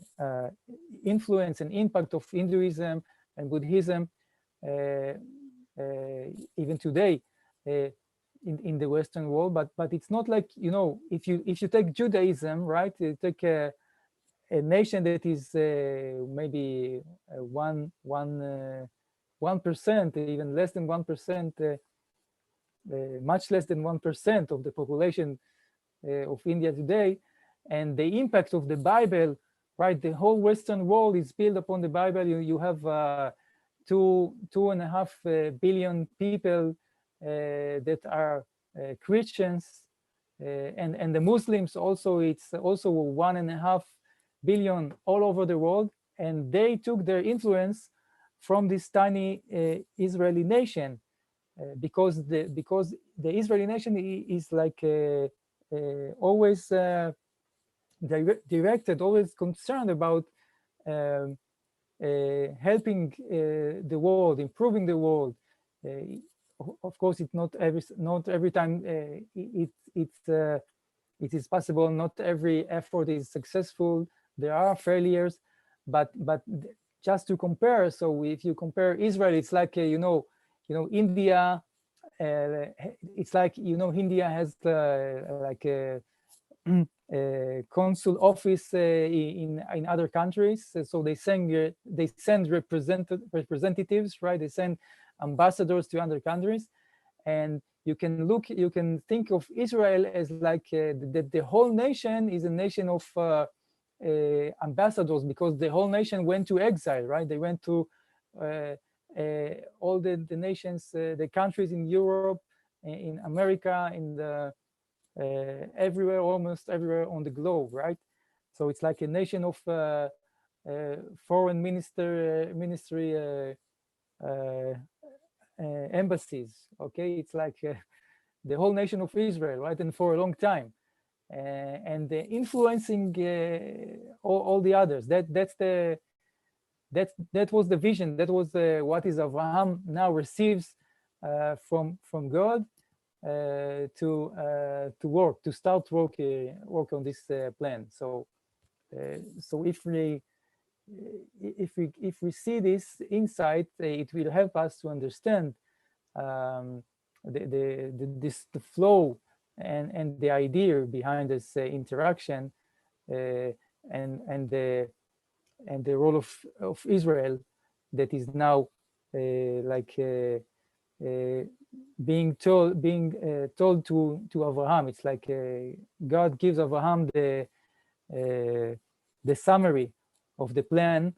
[SPEAKER 2] influence and impact of Hinduism and Buddhism even today, in the Western world, but it's not like, you know, if you take Judaism, right, you take a nation that is maybe 1%, even less than 1%, much less than 1% of the population of India today, and the impact of the Bible, right? The whole Western world is built upon the Bible. You have 2.5 billion people that are Christians, and the Muslims also. It's also 1.5 billion all over the world, and they took their influence from this tiny Israeli nation, because the Israeli nation is like always directed, always concerned about helping the world, improving the world. Of course, it's not every time it is possible. Not every effort is successful. There are failures, but just to compare. So if you compare Israel, it's like India. It's like India has like a consul office in other countries. So they send representatives, right? They send ambassadors to other countries, and you can think of Israel as like the whole nation is a nation of ambassadors, because the whole nation went to exile, right? They went to all the nations, the countries in Europe, in America, in the everywhere, almost everywhere on the globe, right? So it's like a nation of foreign ministry embassies. Okay, it's like the whole nation of Israel, right? And for a long time, and influencing all the others. That was the vision. That was what is Abraham now receives from God to start work on this plan. So if we see this insight, it will help us to understand the flow and the idea behind this interaction, and the role of Israel, that is now being told to Abraham. It's like God gives Abraham the summary of the plan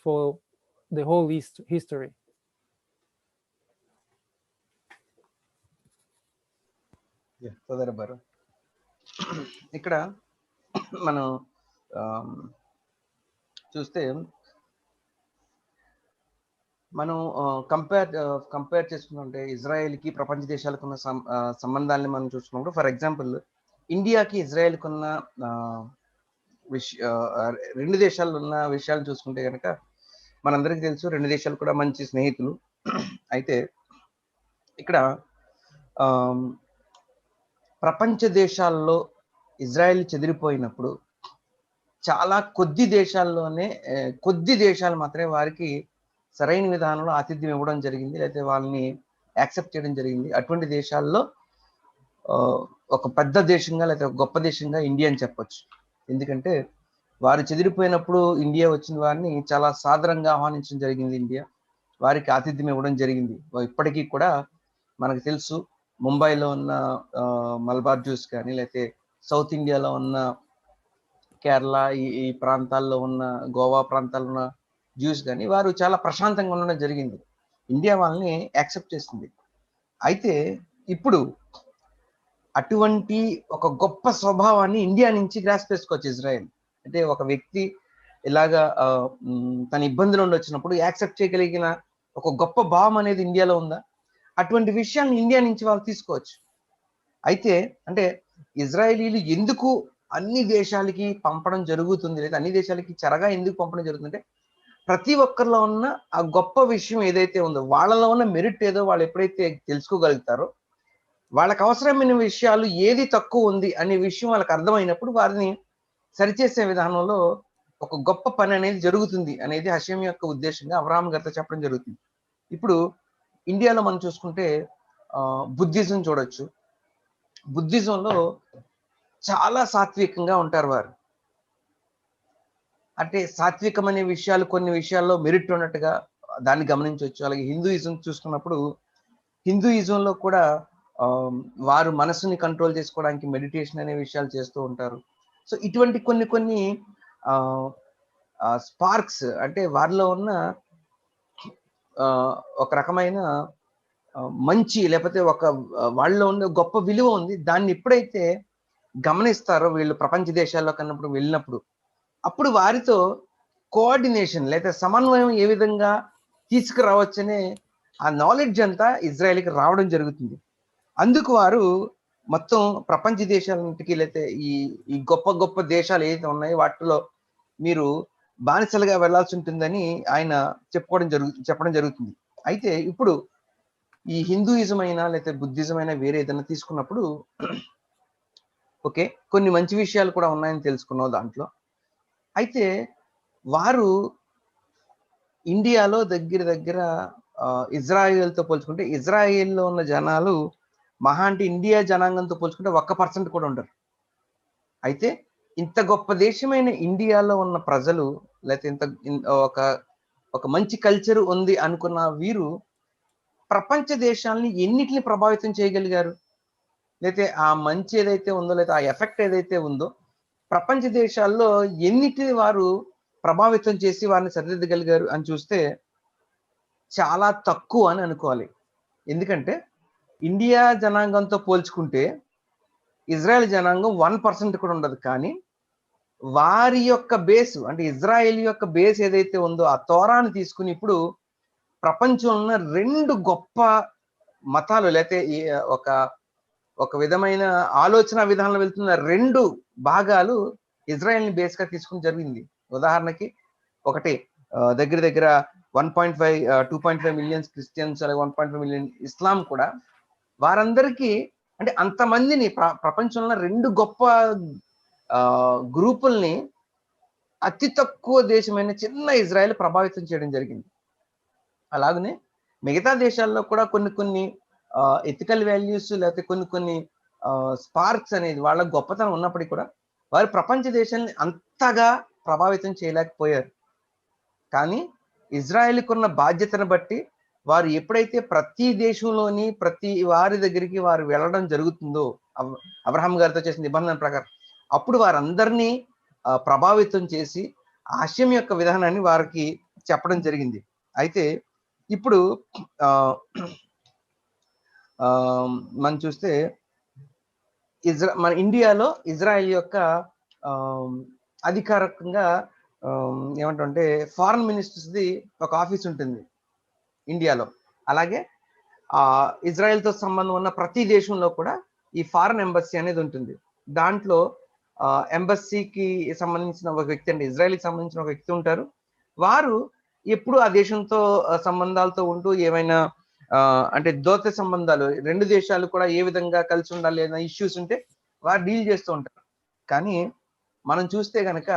[SPEAKER 2] for the whole history.
[SPEAKER 1] సోదరబారు, ఇక్కడ మనం చూస్తే మనం compare చేసుకుంటే ఇజ్రాయెల్కి ప్రపంచ దేశాలకు ఉన్న సంబంధాలని మనం చూసుకున్నప్పుడు, ఫర్ ఎగ్జాంపుల్ ఇండియాకి ఇజ్రాయెల్కి ఉన్న రెండు దేశాల్లో ఉన్న విషయాలు చూసుకుంటే కనుక మనందరికీ తెలుసు, రెండు దేశాలు కూడా మంచి స్నేహితులు. అయితే ఇక్కడ ప్రపంచ దేశాల్లో ఇజ్రాయెల్ చెదిరిపోయినప్పుడు చాలా కొద్ది దేశాలు మాత్రమే వారికి సరైన విధానంలో ఆతిథ్యం ఇవ్వడం జరిగింది, లేకపోతే వాళ్ళని యాక్సెప్ట్ చేయడం జరిగింది. అటువంటి దేశాల్లో ఒక పెద్ద దేశంగా లేకపోతే ఒక గొప్ప దేశంగా ఇండియా అని చెప్పొచ్చు. ఎందుకంటే వారు చెదిరిపోయినప్పుడు ఇండియా వచ్చిన వారిని చాలా సాదరంగా ఆహ్వానించడం జరిగింది. ఇండియా వారికి ఆతిథ్యం ఇవ్వడం జరిగింది. ఇప్పటికీ కూడా మనకు తెలుసు, ముంబైలో ఉన్న మలబార్ జ్యూస్ కానీ, లేకపోతే సౌత్ ఇండియాలో ఉన్న కేరళ ఈ ప్రాంతాల్లో ఉన్న, గోవా ప్రాంతాల్లో ఉన్న జ్యూస్ కానీ వారు చాలా ప్రశాంతంగా ఉండడం జరిగింది. ఇండియా వాళ్ళని యాక్సెప్ట్ చేసింది. అయితే ఇప్పుడు అటువంటి ఒక గొప్ప స్వభావాన్ని ఇండియా నుంచి గ్రాస్ప్ చేసుకోవచ్చు ఇజ్రాయెల్. అంటే ఒక వ్యక్తి ఇలాగా తన ఇబ్బందులు వచ్చినప్పుడు యాక్సెప్ట్ చేయగలిగిన ఒక గొప్ప భావం అనేది ఇండియాలో ఉందా? అటువంటి విషయాన్ని ఇండియా నుంచి వాళ్ళు తీసుకోవచ్చు. అయితే అంటే ఇజ్రాయేలీలు ఎందుకు అన్ని దేశాలకి పంపడం జరుగుతుంది, లేదా అన్ని దేశాలకి చెరగా ఎందుకు పంపడం జరుగుతుందంటే, ప్రతి ఒక్కరిలో ఉన్న ఆ గొప్ప విషయం ఏదైతే ఉందో, వాళ్ళలో ఉన్న మెరిట్ ఏదో వాళ్ళు ఎప్పుడైతే తెలుసుకోగలుగుతారో, వాళ్ళకి అవసరమైన విషయాలు ఏది తక్కువ ఉంది అనే విషయం వాళ్ళకి అర్థమైనప్పుడు వారిని సరిచేసే విధానంలో ఒక గొప్ప పని అనేది జరుగుతుంది అనేది హషేం యొక్క ఉద్దేశంగా అబ్రహాం గారితో చెప్పడం జరుగుతుంది. ఇప్పుడు ఇండియాలో మనం చూసుకుంటే బుద్ధిజం చూడొచ్చు, బుద్ధిజంలో చాలా సాత్వికంగా ఉంటారు వారు. అంటే సాత్వికం అనే విషయాలు కొన్ని విషయాల్లో మెరిట్ ఉన్నట్టుగా దాన్ని గమనించవచ్చు. అలాగే హిందూయిజం చూసుకున్నప్పుడు హిందూయిజంలో కూడా వారు మనసుని కంట్రోల్ చేసుకోవడానికి మెడిటేషన్ అనే విషయాలు చేస్తూ ఉంటారు. సో ఇటువంటి కొన్ని కొన్ని స్పార్క్స్ అంటే వారిలో ఉన్న ఒక రకమైన మంచి లేకపోతే ఒక వాళ్ళలో ఉన్న గొప్ప విలువ ఉంది. దాన్ని ఎప్పుడైతే గమనిస్తారో వీళ్ళు ప్రపంచ దేశాల్లో కన్నప్పుడు వెళ్ళినప్పుడు, అప్పుడు వారితో కోఆర్డినేషన్ లేదా సమన్వయం ఏ విధంగా తీసుకురావచ్చనే ఆ నాలెడ్జ్ అంతా ఇజ్రాయెల్కి రావడం జరుగుతుంది. అందుకు వారు మొత్తం ప్రపంచ దేశాలన్నిటికీ లేకపోతే ఈ గొప్ప గొప్ప దేశాలు ఏదైతే ఉన్నాయో వాటిలో మీరు బానిసలుగా వెళ్లాల్సి ఉంటుందని ఆయన చెప్పడం జరుగుతుంది. అయితే ఇప్పుడు ఈ హిందూయిజం అయినా లేకపోతే బుద్ధిజం అయినా వేరే ఏదైనా తీసుకున్నప్పుడు ఓకే కొన్ని మంచి విషయాలు కూడా ఉన్నాయని తెలుసుకున్నాం దాంట్లో. అయితే వారు ఇండియాలో దగ్గర ఇజ్రాయెల్తో పోల్చుకుంటే ఇజ్రాయెల్లో ఉన్న జనాలు మహా అంటే ఇండియా జనాంగంతో పోల్చుకుంటే 1% కూడా ఉండరు. అయితే ఇంత గొప్ప దేశమైన ఇండియాలో ఉన్న ప్రజలు లేకపోతే ఒక మంచి కల్చర్ ఉంది అనుకున్న వీరు ప్రపంచ దేశాలని ఎన్నిటిని ప్రభావితం చేయగలిగారు? లేకపోతే ఆ మంచి ఏదైతే ఉందో లేదా ఆ ఎఫెక్ట్ ఏదైతే ఉందో ప్రపంచ దేశాల్లో ఎన్నిటిని వారు ప్రభావితం చేసి వారిని సరిదిద్దగలిగారు అని చూస్తే చాలా తక్కువ అని అనుకోవాలి. ఎందుకంటే ఇండియా జనాంగంతో పోల్చుకుంటే ఇజ్రాయెల్ జనాంగం 1% కూడా ఉండదు. కానీ వారి యొక్క బేస్ అంటే ఇజ్రాయెల్ యొక్క బేస్ ఏదైతే ఉందో ఆ తోరాను తీసుకుని ఇప్పుడు ప్రపంచంలో ఉన్న 2 గొప్ప మతాలు లేకపోతే ఒక విధమైన ఆలోచన విధానంలో వెళ్తున్న 2 భాగాలు ఇజ్రాయెల్ని బేస్గా తీసుకుని జరిగింది. ఉదాహరణకి ఒకటి దగ్గర 2.5 మిలియన్స్ క్రిస్టియన్స్ అలాగే 1.5 మిలియన్ ఇస్లాం కూడా వారందరికీ అంటే అంతమందిని ప్రపంచంలో 2 గొప్ప గ్రూపుల్ని అతి తక్కువ దేశమైన చిన్న ఇజ్రాయెల్ ప్రభావితం చేయడం జరిగింది. అలాగనే మిగతా దేశాల్లో కూడా కొన్ని ఎథికల్ వాల్యూస్ లేకపోతే కొన్ని స్పార్క్స్ అనేది వాళ్ళ గొప్పతనం ఉన్నప్పటికీ కూడా వారు ప్రపంచ దేశాన్ని అంతగా ప్రభావితం చేయలేకపోయారు. కానీ ఇజ్రాయెల్కి ఉన్న బాధ్యతను బట్టి వారు ఎప్పుడైతే ప్రతి దేశంలోని ప్రతి వారి దగ్గరికి వారు వెళ్ళడం జరుగుతుందో అబ్రహాం గారితో చేసిన నిబంధన ప్రకారం అప్పుడు వారందరినీ ప్రభావితం చేసి ఆశయం యొక్క విధానాన్ని వారికి చెప్పడం జరిగింది. అయితే ఇప్పుడు మనం చూస్తే మన ఇండియాలో ఇజ్రాయెల్ యొక్క అధికారికంగా ఏమంటే ఫారెన్ మినిస్టర్స్ది ఒక ఆఫీస్ ఉంటుంది ఇండియాలో. అలాగే ఇజ్రాయెల్తో సంబంధం ఉన్న ప్రతి దేశంలో కూడా ఈ ఫారెన్ ఎంబసీ అనేది ఉంటుంది. దాంట్లో ఎంబసీకి సంబంధించిన ఒక వ్యక్తి అంటే ఇజ్రాయెల్కి సంబంధించిన ఒక వ్యక్తి ఉంటారు. వారు ఎప్పుడు ఆ దేశంతో సంబంధాలతో ఉంటూ ఏమైనా అంటే దౌత్య సంబంధాలు 2 దేశాలు కూడా ఏ విధంగా కలిసి ఉండాలి అనే ఇష్యూస్ ఉంటే వారు డీల్ చేస్తూ ఉంటారు. కానీ మనం చూస్తే గనక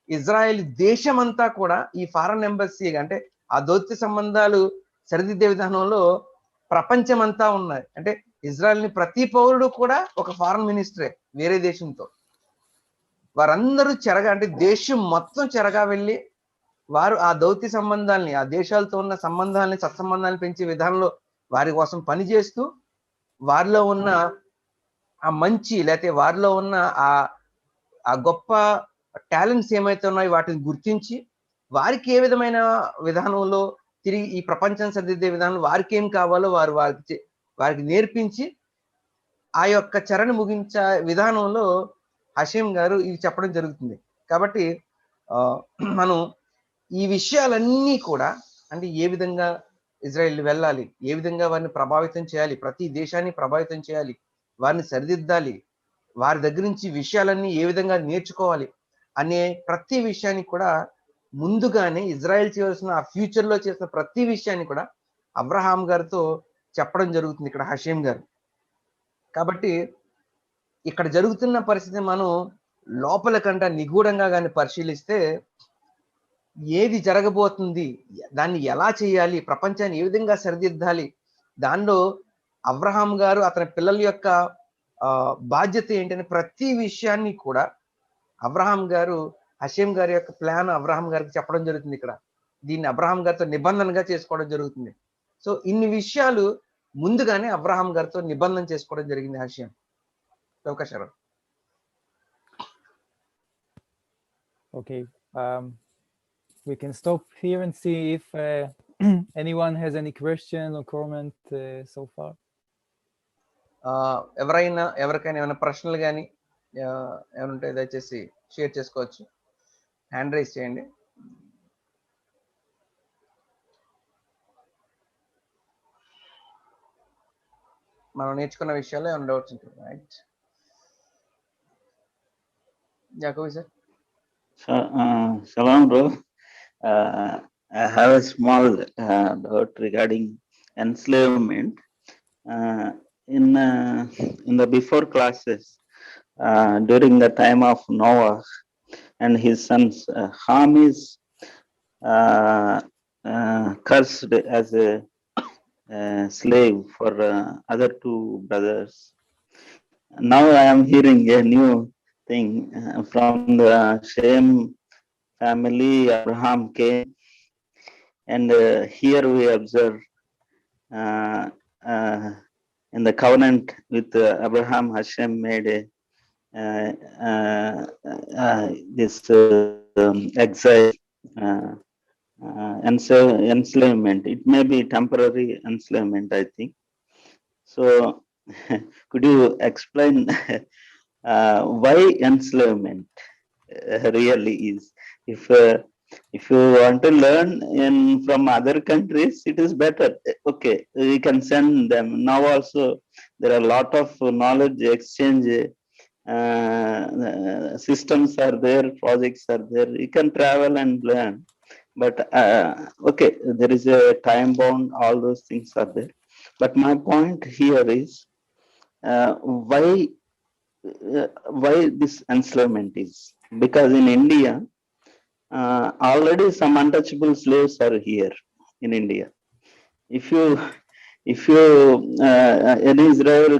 [SPEAKER 1] ఇజ్రాయెల్ దేశమంతా కూడా ఈ ఫారెన్ ఎంబసీ అంటే ఆ దౌత్య సంబంధాలు సరిదిద్దే విధానంలో ప్రపంచమంతా ఉన్నాయి. అంటే ఇజ్రాయెల్ని ప్రతి పౌరుడు కూడా ఒక ఫారెన్ మినిస్టరే వేరే దేశంతో. వారందరూ అంటే దేశం మొత్తం చెరగా వెళ్ళి వారు ఆ దౌత్య సంబంధాలని ఆ దేశాలతో ఉన్న సంబంధాలని సత్సంబంధాలను పెంచే విధానంలో వారి కోసం పనిచేస్తూ వారిలో ఉన్న ఆ మంచి లేకపోతే వారిలో ఉన్న ఆ గొప్ప టాలెంట్స్ ఏమైతే ఉన్నాయో వాటిని గుర్తించి వారికి ఏ విధమైన విధానంలో తిరిగి ఈ ప్రపంచాన్ని సరిదిద్దే విధానంలో వారికి ఏం కావాలో వారికి నేర్పించి ఆ యొక్క చరణ ముగించే విధానంలో హషీం గారు ఇవి చెప్పడం జరుగుతుంది. కాబట్టి మనం ఈ విషయాలన్నీ కూడా అంటే ఏ విధంగా ఇజ్రాయెల్ వెళ్ళాలి, ఏ విధంగా వారిని ప్రభావితం చేయాలి, ప్రతి దేశాన్ని ప్రభావితం చేయాలి, వారిని సరిదిద్దాలి, వారి దగ్గర నుంచి విషయాలన్నీ ఏ విధంగా నేర్చుకోవాలి అనే ప్రతి విషయాన్ని కూడా ముందుగానే ఇజ్రాయెల్ చేయాల్సిన ఆ ఫ్యూచర్లో చేసిన ప్రతి విషయాన్ని కూడా అబ్రహాం గారితో చెప్పడం జరుగుతుంది ఇక్కడ హషీం గారు. కాబట్టి ఇక్కడ జరుగుతున్న పరిస్థితి మనం లోపల కంట నిగూఢంగా కానీ పరిశీలిస్తే ఏది జరగబోతుంది, దాన్ని ఎలా చేయాలి, ప్రపంచాన్ని ఏ విధంగా సరిదిద్దాలి, దానిలో అబ్రహాం గారు అతని పిల్లల యొక్క బాధ్యత ఏంటని ప్రతి విషయాన్ని కూడా అబ్రహాం గారు హషేం గారి యొక్క ప్లాన్ అబ్రహాం గారికి చెప్పడం జరుగుతుంది. ఇక్కడ దీన్ని అబ్రహాం గారితో నిబంధనగా చేసుకోవడం జరుగుతుంది. సో ఇన్ని విషయాలు ముందుగానే అబ్రహాం గారితో నిబంధన చేసుకోవడం జరిగింది హషేం. అవకాశం.
[SPEAKER 2] Okay, we can stop here and see if anyone has any question or comment so far.
[SPEAKER 1] ఎవరికైనా ఏమైనా ప్రశ్నలు కానీ ఏమైనా ఉంటే దయచేసి షేర్ చేసుకోవచ్చు. హ్యాండ్ రైజ్ చేయండి. మనం నేర్చుకున్న విషయాలు ఏమైనా డౌట్స్ ఉంటుంది. Right, Jacobi sir.
[SPEAKER 3] Shalom, bro. I have a small doubt regarding enslavement. In the before classes, during the time of Noah and his sons, Ham is cursed as a slave for other two brothers. Now I am hearing a new thing from the same family. Abraham came, and here we observe in the covenant with Abraham, Hashem made this exile, enslavement. It may be temporary enslavement, I think. So, could you explain why enslavement really is? If you want to learn from other countries, it is better. Okay, we can send them. Now also there are a lot of knowledge exchange systems are there, projects are there. You can travel and learn. But okay, there is a time bound. All those things are there. But my point here is why this enslavement is, because in India already some untouchable slaves are here in India. If you in Israel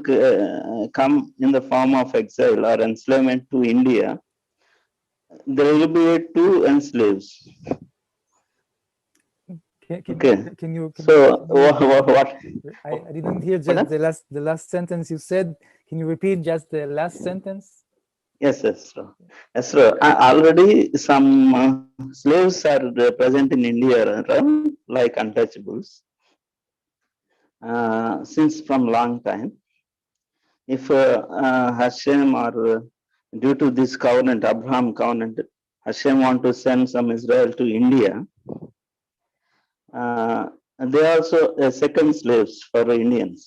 [SPEAKER 3] come in the form of exile or enslavement to India, there will be two enslaves.
[SPEAKER 2] Can you
[SPEAKER 3] so what
[SPEAKER 2] I didn't hear just the last sentence you said. Can you repeat just the last sentence?
[SPEAKER 3] Yes, sir. Already some slaves are present in India, like untouchables, since from long time. If Hashem or due to this covenant, Abraham covenant, Hashem want to send some Israel to India, they are also second slaves for Indians.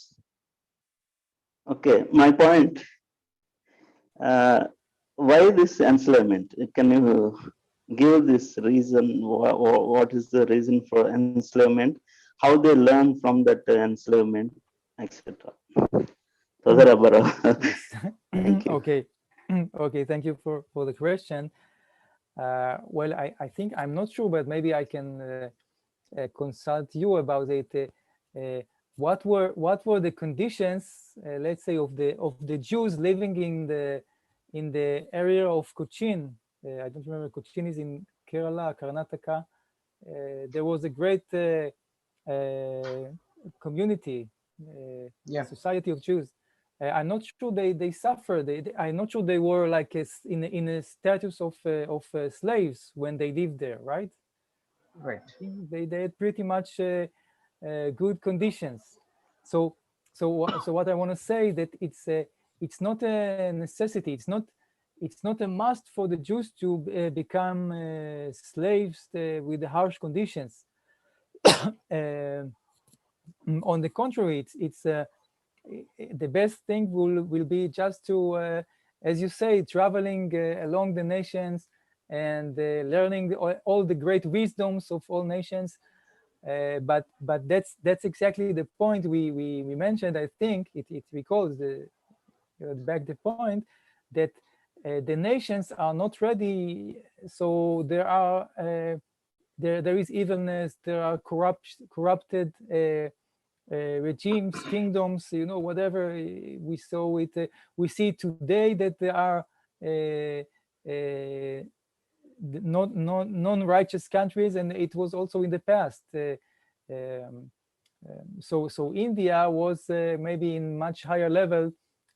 [SPEAKER 3] Okay, my point. Why this enslavement? Can you give this reason? What is the reason for enslavement? How they learn from that enslavement, etc.
[SPEAKER 2] Thank you. Okay. Thank you for the question. Well, I think I'm not sure, but maybe I can consult you about it. What were the conditions, let's say, of the Jews living in the area of Cochin? I don't remember. Cochin is in Kerala, Karnataka. There was a great community, society of Jews. I'm not sure they suffered. I'm not sure they were like in a status of slaves when they lived there, right?
[SPEAKER 1] Right.
[SPEAKER 2] They had pretty much good conditions. So what I want to say that it's not a necessity. It's not a must for the Jews to become slaves with the harsh conditions. On the contrary, it's the best thing will be just to, as you say, traveling along the nations and learning all the great wisdoms of all nations. But that's exactly the point we mentioned. I think it recalls back the point that the nations are not ready. So there is evilness. There are corrupted regimes, kingdoms, whatever we saw it. We see today that there are non-righteous countries, and it was also in the past. So India was maybe in much higher level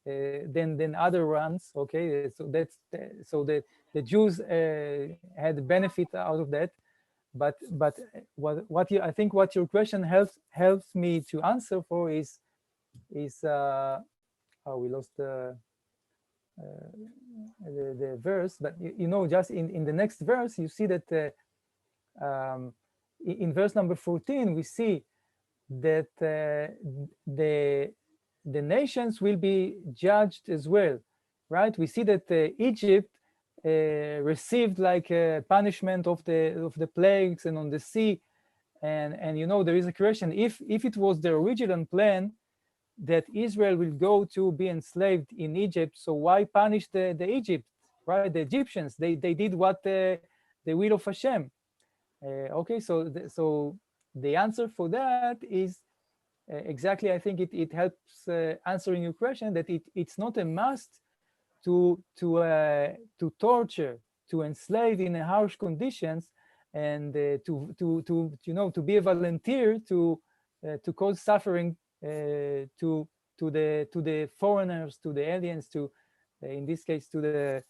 [SPEAKER 2] than other ones. Okay, so the Jews had the benefit out of that. But I think what your question helps me to answer for is we lost the verse, but just in the next verse you see that in verse number 14 we see that the nations will be judged as well, right? We see that Egypt received like a punishment of the plagues and on the sea, and there is a question, if it was the original plan that Israel will go to be enslaved in Egypt, so why punish the Egypt, right? The Egyptians, they did what the will of Hashem. Okay, so the answer for that is exactly, I think it helps answering your question, that it's not a must to torture, to enslave in harsh conditions, and to be a volunteer to cause suffering to the foreigners, to the aliens, to in this case to the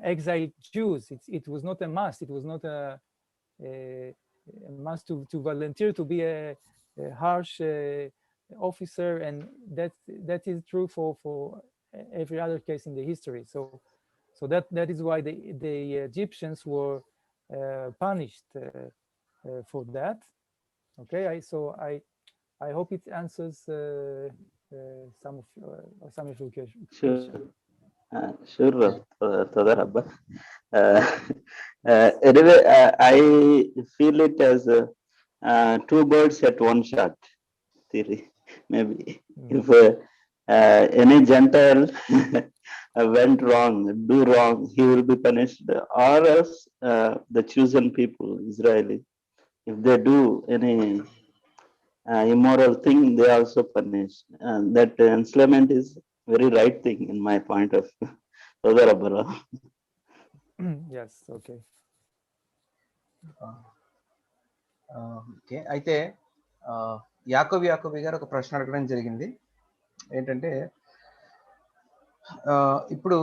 [SPEAKER 2] exiled Jews. It was not a must. It was not a must to volunteer to be a harsh officer, and that is true for every other case in the history. So that is why the Egyptians were punished for that. Okay, I hope it answers some of your questions.
[SPEAKER 3] Sure, Rabbi. Anyway, I feel it as two birds at one shot theory. Maybe if any Gentile went wrong, do wrong, he will be punished, or else the chosen people, Israeli, if they do any immoral thing, they also punished. And that enslavement is very right thing in my point of view.
[SPEAKER 2] Yes, okay.
[SPEAKER 1] Okay, అయితే యాకోబి గారు ఒక ప్రశ్న అడగడం జరిగింది. ఏంటంటే ఇప్పుడు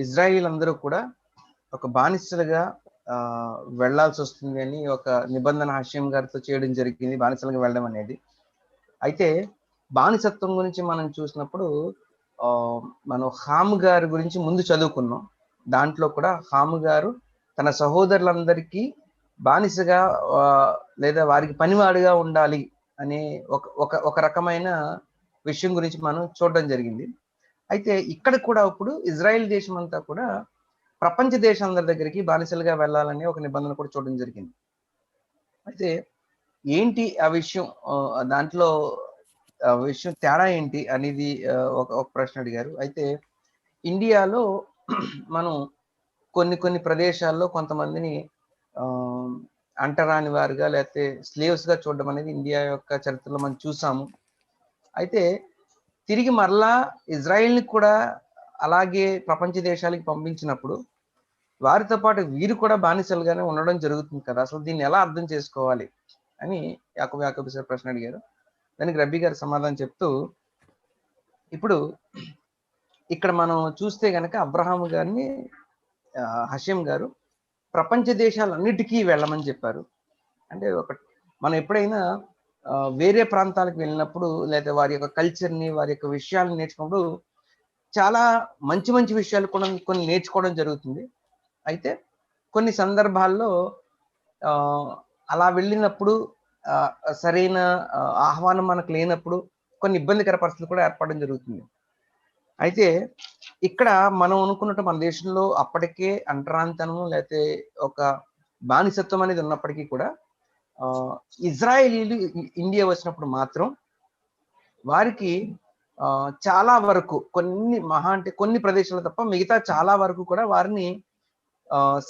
[SPEAKER 1] Israel అందరూ కూడా ఒక బానిసలుగా వెళ్లాల్సి వస్తుంది అని ఒక నిబంధన హాష్యం గారితో చేయడం జరిగింది, బానిసలుగా వెళ్ళడం అనేది. అయితే బానిసత్వం గురించి మనం చూసినప్పుడు మనం హాము గారి గురించి ముందు చదువుకున్నాం. దాంట్లో కూడా హాము గారు తన సహోదరులందరికీ బానిసగా లేదా వారికి పనివాడిగా ఉండాలి అనే ఒక రకమైన విషయం గురించి మనం చూడడం జరిగింది. అయితే ఇక్కడ కూడా ఇప్పుడు ఇజ్రాయెల్ దేశం అంతా కూడా ప్రపంచ దేశాలందరి దగ్గరికి బానిసలుగా వెళ్ళాలని ఒక నిబంధన కూడా చూడడం జరిగింది. అయితే ఏంటి ఆ విషయం, దాంట్లో విషయం తేడా ఏంటి అనేది ఒక ప్రశ్న అడిగారు. అయితే ఇండియాలో మనం కొన్ని ప్రదేశాల్లో కొంతమందిని అంటరాని వారుగా లేకపోతే స్లేవ్స్ గా చూడడం అనేది ఇండియా యొక్క చరిత్రలో మనం చూసాము. అయితే తిరిగి మరలా ఇజ్రాయెల్ని కూడా అలాగే ప్రపంచ దేశాలకి పంపించినప్పుడు వారితో పాటు వీరు కూడా బానిసలుగానే ఉండడం జరుగుతుంది కదా, అసలు దీన్ని ఎలా అర్థం చేసుకోవాలి అని యాకోబి సార్ ప్రశ్న అడిగారు. దానికి రబ్బీ గారు సమాధానం చెప్తూ, ఇప్పుడు ఇక్కడ మనం చూస్తే గనక అబ్రహాము గారిని హషేం గారు ప్రపంచ దేశాలన్నిటికీ వెళ్ళమని చెప్పారు. అంటే మనం ఎప్పుడైనా వేరే ప్రాంతాలకు వెళ్ళినప్పుడు లేదా వారి యొక్క కల్చర్ని, వారి యొక్క విషయాలను నేర్చుకున్నప్పుడు చాలా మంచి విషయాలు కూడా కొన్ని నేర్చుకోవడం జరుగుతుంది. అయితే కొన్ని సందర్భాల్లో అలా వెళ్ళినప్పుడు సరైన ఆహ్వానం మనకు లేనప్పుడు కొన్ని ఇబ్బందికర పరిస్థితులు కూడా ఏర్పడడం జరుగుతుంది. అయితే ఇక్కడ మనం అనుకున్నట్టు మన దేశంలో అప్పటికే అంటరాంతనము లేకపోతే ఒక బానిసత్వం అనేది ఉన్నప్పటికీ కూడా ఇజ్రాయేలీలు ఇండియా వచ్చినప్పుడు మాత్రం వారికి చాలా వరకు కొన్ని ప్రదేశాలు తప్ప మిగతా చాలా వరకు కూడా వారిని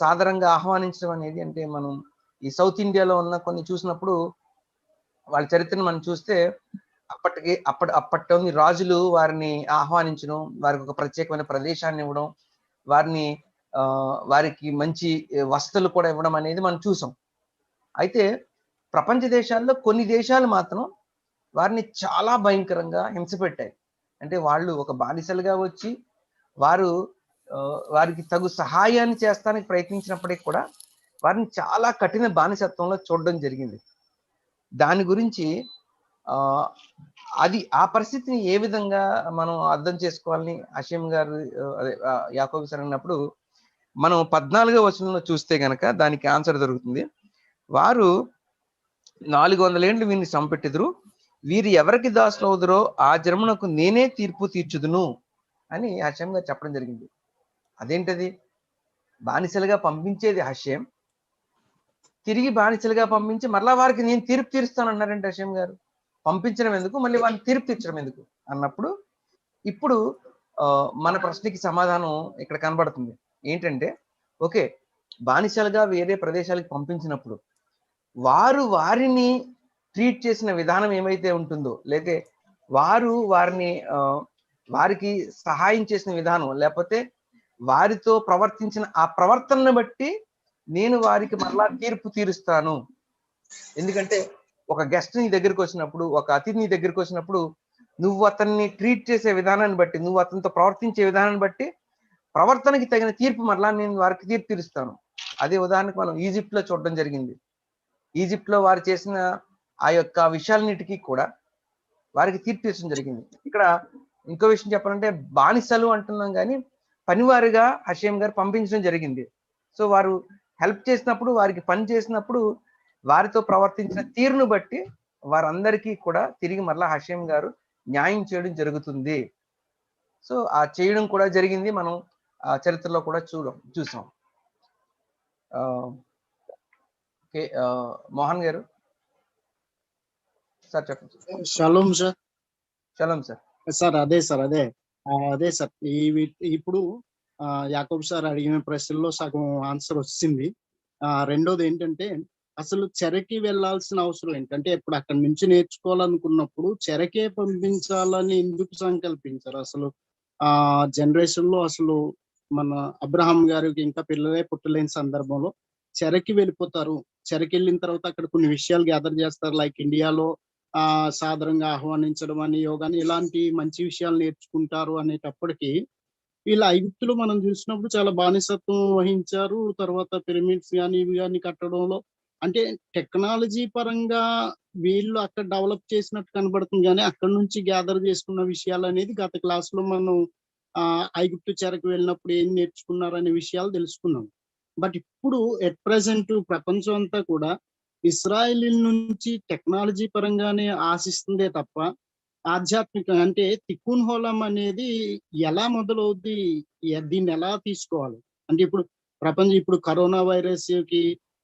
[SPEAKER 1] సాధారణంగా ఆహ్వానించడం అనేది, అంటే మనం ఈ సౌత్ ఇండియాలో ఉన్న కొన్ని చూసినప్పుడు వాళ్ళ చరిత్రను మనం చూస్తే అప్పటి రాజులు వారిని ఆహ్వానించడం, వారికి ఒక ప్రత్యేకమైన ప్రదేశాన్ని ఇవ్వడం, వారికి మంచి వసతులు కూడా ఇవ్వడం అనేది మనం చూసాం. అయితే ప్రపంచ దేశాల్లో కొన్ని దేశాలు మాత్రం వారిని చాలా భయంకరంగా హింస పెట్టాయి. అంటే వాళ్ళు ఒక బానిసలుగా వచ్చి వారికి తగు సహాయాన్ని చేస్తానికి ప్రయత్నించినప్పటికీ కూడా వారిని చాలా కఠిన బానిసత్వంలో చూడడం జరిగింది. దాని గురించి ఆ పరిస్థితిని ఏ విధంగా మనం అర్థం చేసుకోవాలని హషీం గారు యాకోబు సార్ అన్నప్పుడు మనం 14వ వచనంలో చూస్తే గనక దానికి ఆన్సర్ దొరుకుతుంది. వారు 400 ఏండ్లు వీరిని చంపెట్టుదురు, వీరు ఎవరికి దాసులవుదురో ఆ జన్మనకు నేనే తీర్పు తీర్చుదును అని హషీం గారు చెప్పడం జరిగింది. అదేంటది? బానిసలుగా పంపించేది హషీం, తిరిగి బానిసలుగా పంపించి మరలా వారికి నేను తీర్పు తీరుస్తాను అన్నారంటే హషీం గారు. పంపించడం ఎందుకు, మళ్ళీ వారిని తీర్పు తీర్చడం ఎందుకు అన్నప్పుడు ఇప్పుడు మన ప్రశ్నకి సమాధానం ఇక్కడ కనబడుతుంది. ఏంటంటే, ఓకే, బానిసలుగా వేరే ప్రదేశాలకు పంపించినప్పుడు వారిని ట్రీట్ చేసిన విధానం ఏమైతే ఉంటుందో, లేకపోతే వారికి సహాయం చేసిన విధానం, లేకపోతే వారితో ప్రవర్తించిన ఆ ప్రవర్తనను బట్టి నేను వారికి మరలా తీర్పు తీరుస్తాను. ఎందుకంటే ఒక గెస్ట్ నీ దగ్గరికి వచ్చినప్పుడు, ఒక అతిథి నీ దగ్గరికి వచ్చినప్పుడు నువ్వు అతన్ని ట్రీట్ చేసే విధానాన్ని బట్టి, నువ్వు అతనితో ప్రవర్తించే విధానాన్ని బట్టి ప్రవర్తనకి తగిన తీర్పు మరలా నేను వారికి తీర్పు తీరుస్తాను. అదే ఉదాహరణకు మనం ఈజిప్ట్ లో చూడడం జరిగింది. ఈజిప్ట్ లో వారు చేసిన ఆ యొక్క విషయాలన్నిటికీ కూడా వారికి తీర్పు తీర్చడం జరిగింది. ఇక్కడ ఇంకో విషయం చెప్పాలంటే, బానిసలు అంటున్నాం కానీ పనివారుగా హషీం గారు పంపించడం జరిగింది. సో వారు హెల్ప్ చేసినప్పుడు, వారికి పని చేసినప్పుడు వారితో ప్రవర్తించిన తీరును బట్టి వారందరికీ కూడా తిరిగి మరలా హషీం గారు న్యాయం చేయడం జరుగుతుంది. సో ఆ చేయడం కూడా జరిగింది. మనం ఆ చరిత్రలో కూడా చూసాం. ఓకే, మోహన్ గారు సార్ చెప్పండి.
[SPEAKER 4] Shalom sir.
[SPEAKER 1] Shalom sir.
[SPEAKER 4] Sir అదే సార్ ఇప్పుడు యాకోబు సార్ అడిగిన ప్రశ్నలో సగం ఆన్సర్ వచ్చింది. రెండోది ఏంటంటే, అసలు చెరకి వెళ్ళాల్సిన అవసరం ఏంటంటే, ఇప్పుడు అక్కడి నుంచి నేర్చుకోవాలనుకున్నప్పుడు చెరకే పంపించాలని ఎందుకు సంకల్పించారు? అసలు జనరేషన్ లో అసలు మన అబ్రహాం గారికి ఇంకా పిల్లలే పుట్టలేని సందర్భంలో చెరకి వెళ్ళిపోతారు. చెరకి వెళ్ళిన తర్వాత అక్కడ కొన్ని విషయాలు గ్యాదర్ చేస్తారు. లైక్ ఇండియాలో సాధారణంగా ఆహ్వానించడం అని, యోగాని, ఇలాంటి మంచి విషయాలు నేర్చుకుంటారు అనేటప్పటికీ వీళ్ళ ఐగుప్తులు మనం చూసినప్పుడు చాలా బానిసత్వం వహించారు. తర్వాత పిరమిడ్స్ కానీ ఇవి కానీ కట్టడంలో అంటే టెక్నాలజీ పరంగా వీళ్ళు అక్కడ డెవలప్ చేసినట్టు కనబడుతుంది. కానీ అక్కడ నుంచి గ్యాదర్ చేసుకున్న విషయాలు అనేది గత క్లాస్ లో మనం ఐగుప్తు చెరకు వెళ్ళినప్పుడు ఏం నేర్చుకున్నారు అనే విషయాలు తెలుసుకున్నాం. బట్ ఇప్పుడు ఎట్ ప్రెసెంట్ ప్రపంచం అంతా కూడా ఇస్రాయేల్ నుంచి టెక్నాలజీ పరంగానే ఆశిస్తుందే తప్ప ఆధ్యాత్మిక అంటే తిక్కున్ హోలం అనేది ఎలా మొదలవుద్ది, దీన్ని ఎలా తీసుకోవాలి అంటే, ఇప్పుడు కరోనా వైరస్ కి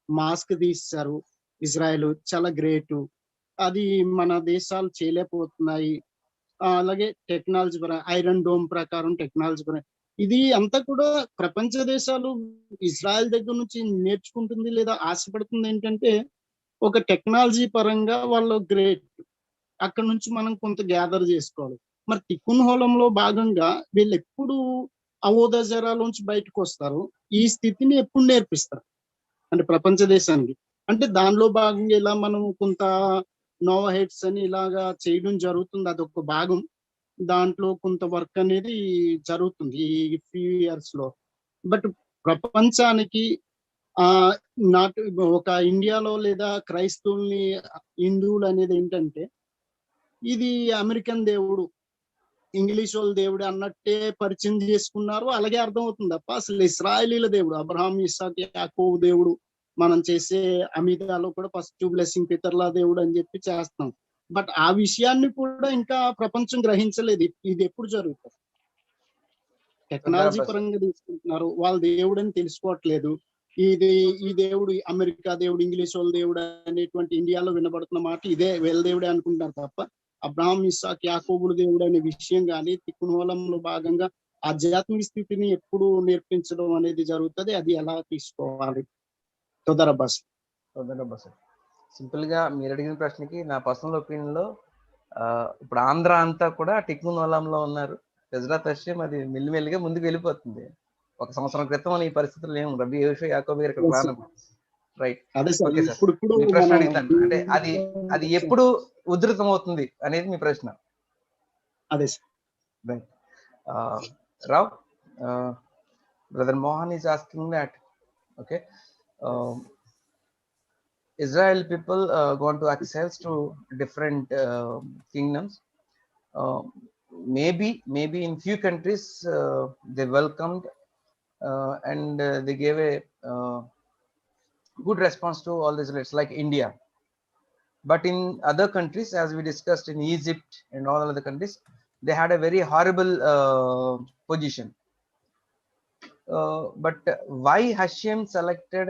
[SPEAKER 4] మాస్క్ తీస్తారు ఇజ్రాయెల్, చాలా గ్రేట్. అది మన దేశాలు చేయలేకపోతున్నాయి. అలాగే టెక్నాలజీ పరంగా ఐరన్ డోమ్ ప్రకారం టెక్నాలజీ పరంగా ఇది అంతా కూడా ప్రపంచ దేశాలు ఇజ్రాయెల్ దగ్గర నుంచి నేర్చుకుంటుంది లేదా ఆశపడుతుంది. ఏంటంటే, ఒక టెక్నాలజీ పరంగా వాళ్ళు గ్రేట్, అక్కడ నుంచి మనం కొంత గ్యాదర్ చేసుకోవాలి. మరి తిక్కున్ హోలంలో భాగంగా వీళ్ళు ఎప్పుడు అవోదజరాలోంచి బయటకు వస్తారు, ఈ స్థితిని ఎప్పుడు నేర్పిస్తారు అంటే ప్రపంచ దేశానికి? అంటే దానిలో భాగంగా ఇలా మనం కొంత నోవా హెడ్స్ అని ఇలాగా చేయడం జరుగుతుంది. అదొక భాగం. దాంట్లో కొంత వర్క్ అనేది జరుగుతుంది ఈ ఫ్యూ ఇయర్స్ లో. బట్ ప్రపంచానికి నాట్ ఒక ఇండియాలో లేదా క్రైస్తవుల్ని, హిందువులు అనేది ఏంటంటే, ఇది అమెరికన్ దేవుడు, ఇంగ్లీష్ వాళ్ళ దేవుడు అన్నట్టే పరిచయం చేసుకున్నారు. అలాగే అర్థం అవుతుంది తప్ప అసలు ఇశ్రాయేలీల దేవుడు అబ్రహాం, ఇస్సాకు, యాకోబు దేవుడు, మనం చేసే అమిదాలో కూడా ఫస్ట్ బ్లెస్సింగ్ పితర్ల దేవుడు అని చెప్పి చేస్తాం. బట్ ఆ విషయాన్ని కూడా ఇంకా ప్రపంచం గ్రహించలేదు. ఇది ఎప్పుడు జరుగుతుంది? టెక్నాలజీ పరంగా తీసుకుంటున్నారు, వాళ్ళ దేవుడు అని తెలుసుకోవట్లేదు. ఈ దేవుడు అమెరికా దేవుడు, ఇంగ్లీష్ వాళ్ళ దేవుడు అనేటువంటి ఇండియాలో వినబడుతున్న మాట ఇదే వీళ్ళ దేవుడే అనుకుంటారు తప్ప అబ్రహాం, ఇస్సాకు, యాకోబుల దేవుడు అనే విషయం కానీ తిక్కునోలంలో భాగంగా ఆధ్యాత్మిక స్థితిని ఎప్పుడు నేర్పించడం అనేది జరుగుతుంది. అది ఎలా తీసుకోవాలి? తొదరబస్
[SPEAKER 1] సింపుల్ గా మీరు అడిగిన ప్రశ్నకి నా పర్సనల్ ఒపీనియన్ లో ఇప్పుడు ఆంధ్ర అంతా కూడా టిక్కున్ వలంలో ఉన్నారు. గుజరాత్ హషీం అది మెల్లిమెల్లిగా ముందుకు వెళ్ళిపోతుంది. ఒక సంవత్సరం క్రితం ఈ పరిస్థితులు ఏమి రబీ యోషు యాకోబు గారు ఇక్కడ ప్రారంభం. రైట్,
[SPEAKER 4] అదే సార్
[SPEAKER 1] ఓకే సార్.
[SPEAKER 4] ఇప్పుడు
[SPEAKER 1] మీ ప్రశ్న
[SPEAKER 4] మనం
[SPEAKER 1] అడిగిందండి, అంటే అది ఎప్పుడు ఉధృతం అవుతుంది అనేది మీ ప్రశ్న.
[SPEAKER 4] అదే sir.
[SPEAKER 1] Right. Rao, brother Mohan is asking that, okay, Israel people gone to exile to different kingdoms. Maybe in few countries they welcomed and they gave a good response to all these Israelites, like India. But in other countries, as we discussed in Egypt and all other countries, they had a very horrible position. But why Hashem selected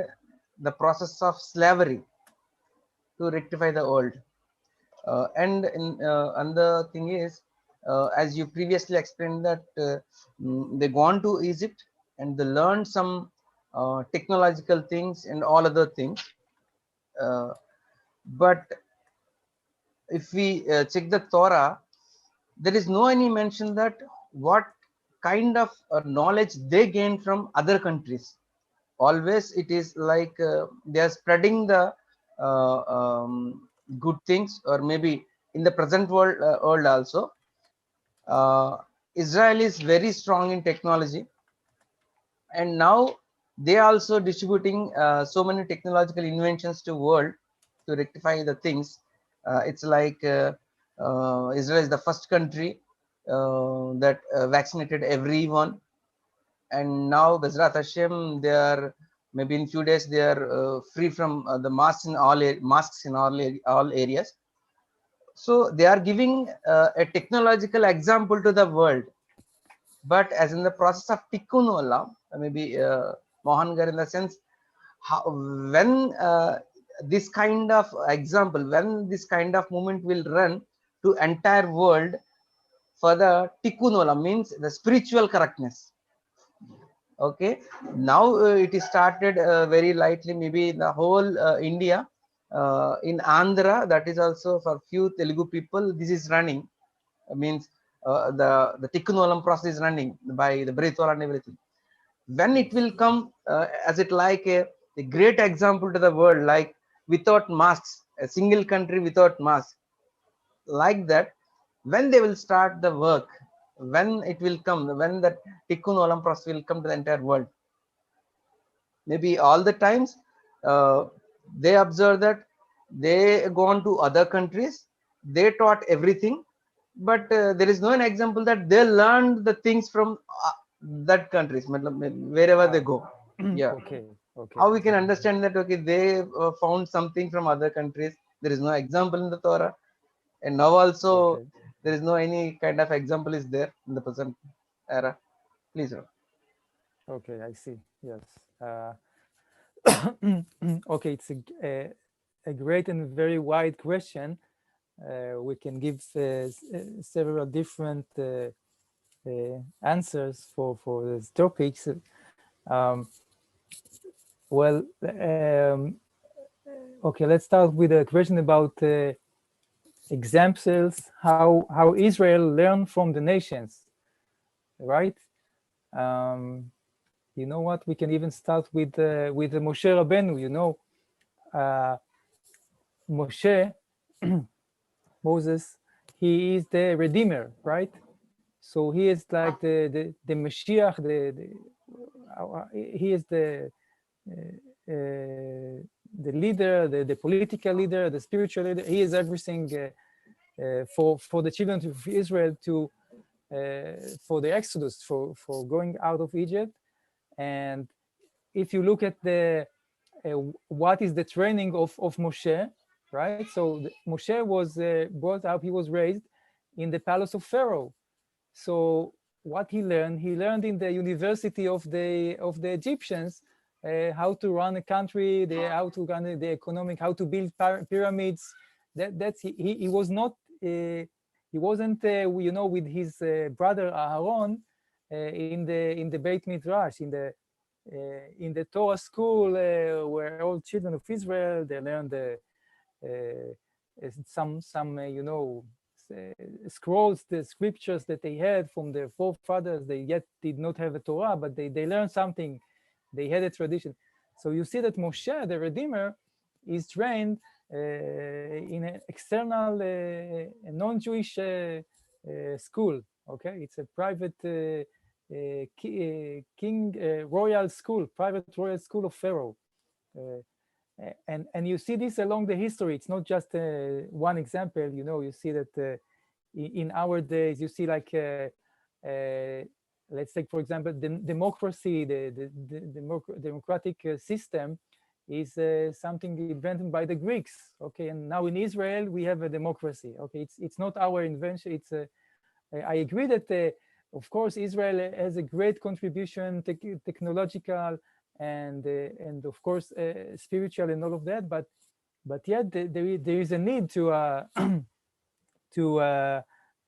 [SPEAKER 1] the process of slavery to rectify the world? And the thing is, as you previously explained, that they gone to Egypt and they learned some technological things and all other things. But if we check the Torah, there is no any mention that what kind of knowledge they gain from other countries. Always it is like they are spreading the good things, or maybe in the present world also. Israel is very strong in technology, and now they also distributing so many technological inventions to world to rectify the things. It's like Israel is the first country that vaccinated everyone, and now Bezrat Hashem, they are maybe in few days they are free from the masks in all areas. So they are giving a technological example to the world. But as in the process of tikkun olam, maybe Mohan gar, in the sense, when this kind of example, when this kind of movement will run to entire world for the tikkun olam, means the spiritual correctness. Okay, now it is started very lightly, maybe the whole India, in Andhra, that is also for few Telugu people this is running, means the tikkun olam process is running by the Brithwala and everything. When it will come as it like a great example to the world, like without masks, a single country without masks, like that, when they will start the work, when it will come, when the tikkun olam process will come to the entire world, maybe all the times they observe that they gone to other countries, they taught everything, but there is no an example that they learned the things from that countries, wherever they go. Yeah.
[SPEAKER 2] Okay.
[SPEAKER 1] How we can understand that? Okay, they found something from other countries. There is no example in the Torah, and now also there is no any kind of example is there in the present era. Please.
[SPEAKER 2] Okay, I see. Yes. Okay, it's a great and very wide question. We can give several different answers for these topics. Well, okay, let's start with a question about examples, how Israel learned from the nations, right? You know what? We can even start with the Moshe Rabbeinu. You know, Moshe, Moses, he is the Redeemer, right? So he is like the Mashiach. He is the leader, the political leader, the spiritual leader. He is everything for the children of Israel for the Exodus, for going out of Egypt. And if you look at what is the training of Moshe, right? So Moshe was brought up, he was raised in the palace of Pharaoh. So what he learned in the university of the Egyptians, how to run a country, how to run the economic, how to build pyramids. That's he was not he wasn't you know, with his brother Aaron in the Beit Midrash, in the Torah school where all children of Israel, they learned some you know, scrolls, the scriptures that they had from their forefathers. They yet did not have a Torah, but they learned something. They had a tradition. So you see that Moshe, the Redeemer, is trained in an external non-Jewish school. Okay, it's a private royal school, private royal school of Pharaoh. And you see this along the history. It's not just one example. You know, you see that in our days, you see like, let's take, for example, the democracy, the democratic system is something invented by the Greeks. Okay, and now in Israel, we have a democracy. Okay, it's not our invention. It's I agree that, of course, Israel has a great contribution, technological, and of course spiritual and all of that, but yet there is a need to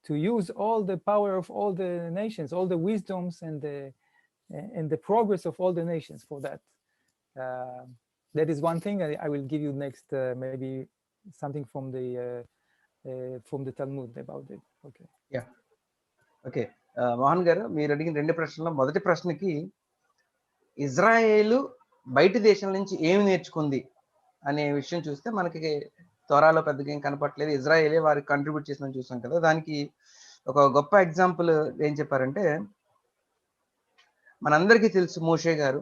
[SPEAKER 2] to use all the power of all the nations, all the wisdoms and the progress of all the nations for that. That is one thing. I will give you next maybe something from the Talmud about it. Okay.
[SPEAKER 1] Yeah. Okay. Mohan గారు మీరు అడిగిన రెండు ప్రశ్నల్లో మొదటి ప్రశ్నకి ఇజ్రాయేలు బయటి దేశం నుంచి ఏమి నేర్చుకుంది అనే విషయం చూస్తే మనకి తోరాలో పెద్దగా ఏం కనపట్లేదు. ఇజ్రాయేలే వారికి కంట్రిబ్యూట్ చేసిన చూసాం కదా. దానికి ఒక గొప్ప ఎగ్జాంపుల్ ఏం చెప్పారంటే, మనందరికీ తెలుసు మోషే గారు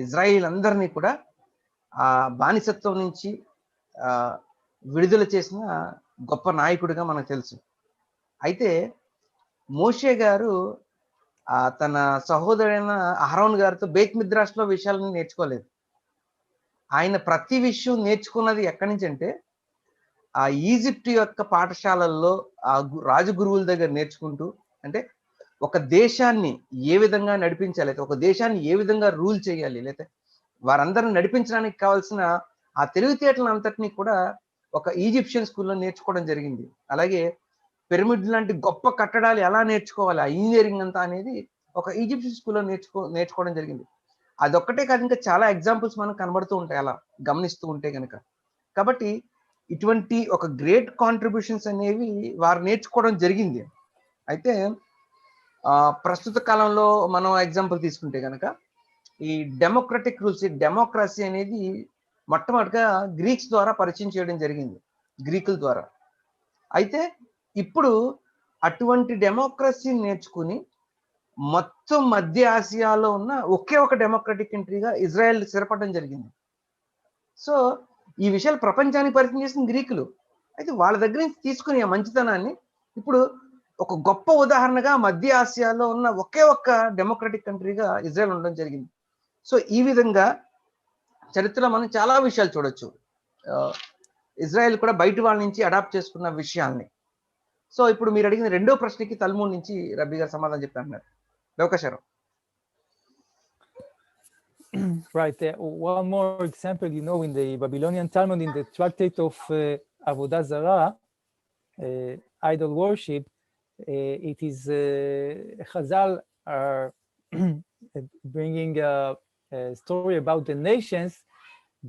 [SPEAKER 1] ఇజ్రాయేల్ అందరినీ కూడా ఆ బానిసత్వం నుంచి విడుదల చేసిన గొప్ప నాయకుడిగా మనకు తెలుసు. అయితే మోషే గారు తన సహోదరైన అహరోన్ గారితో బేత్ మిద్రాష్లో విషయాలను నేర్చుకోలేదు. ఆయన ప్రతి విషయం నేర్చుకున్నది ఎక్కడి నుంచి అంటే ఆ ఈజిప్ట్ యొక్క పాఠశాలల్లో ఆ రాజగురువుల దగ్గర నేర్చుకుంటూ, అంటే ఒక దేశాన్ని ఏ విధంగా నడిపించాలి, అయితే ఒక దేశాన్ని ఏ విధంగా రూల్ చేయాలి, లేకపోతే వారందరిని నడిపించడానికి కావాల్సిన ఆ తెలివితేటలను అంతటినీ కూడా ఒక ఈజిప్షియన్ స్కూల్లో నేర్చుకోవడం జరిగింది. అలాగే పిరమిడ్ లాంటి గొప్ప కట్టడాలు ఎలా నేర్చుకోవాలి, ఆ ఇంజనీరింగ్ అంతా అనేది ఒక ఈజిప్షియన్ స్కూల్లో నేర్చుకోవడం జరిగింది. అదొక్కటే కాదు, ఇంకా చాలా ఎగ్జాంపుల్స్ మనకు కనబడుతూ ఉంటాయి అలా గమనిస్తూ ఉంటే కనుక. కాబట్టి ఇటువంటి ఒక గ్రేట్ కాంట్రిబ్యూషన్స్ అనేవి వారు నేర్చుకోవడం జరిగింది. అయితే ప్రస్తుత కాలంలో మనం ఎగ్జాంపుల్ తీసుకుంటే కనుక ఈ డెమోక్రటిక్ రూల్స్, డెమోక్రసీ అనేది మొట్టమొదటిగా గ్రీక్స్ ద్వారా పరిచయం చేయడం జరిగింది, గ్రీకుల ద్వారా. అయితే ఇప్పుడు అటువంటి డెమోక్రసీ నేర్చుకుని మొత్తం మధ్య ఆసియాలో ఉన్న ఒకే ఒక డెమోక్రటిక్ కంట్రీగా ఇజ్రాయెల్ స్థిరపడడం జరిగింది. సో ఈ విషయాలు ప్రపంచానికి పరిచయం చేసిన గ్రీకులు. అయితే వాళ్ళ దగ్గర నుంచి తీసుకుని ఆ మంచితనాన్ని ఇప్పుడు ఒక గొప్ప ఉదాహరణగా మధ్య ఆసియాలో ఉన్న ఒకే ఒక్క డెమోక్రటిక్ కంట్రీగా ఇజ్రాయెల్ ఉండడం జరిగింది. సో ఈ విధంగా చరిత్రలో మనం చాలా విషయాలు చూడొచ్చు, ఇజ్రాయెల్ కూడా బయట వాళ్ళ నుంచి అడాప్ట్ చేసుకున్న విషయాల్ని. సో ఇప్పుడు మీరు అడిగిన రెండో ప్రశ్నకి తల్మూడ్ నుంచి రబ్బీ గారు సమాధానం చెప్తున్నారు. లవకాశారు.
[SPEAKER 2] Right. One more example, you know, in the Babylonian Talmud, in the tractate of Avodah Zarah, idol worship, it is Chazal are bringing a story about the nations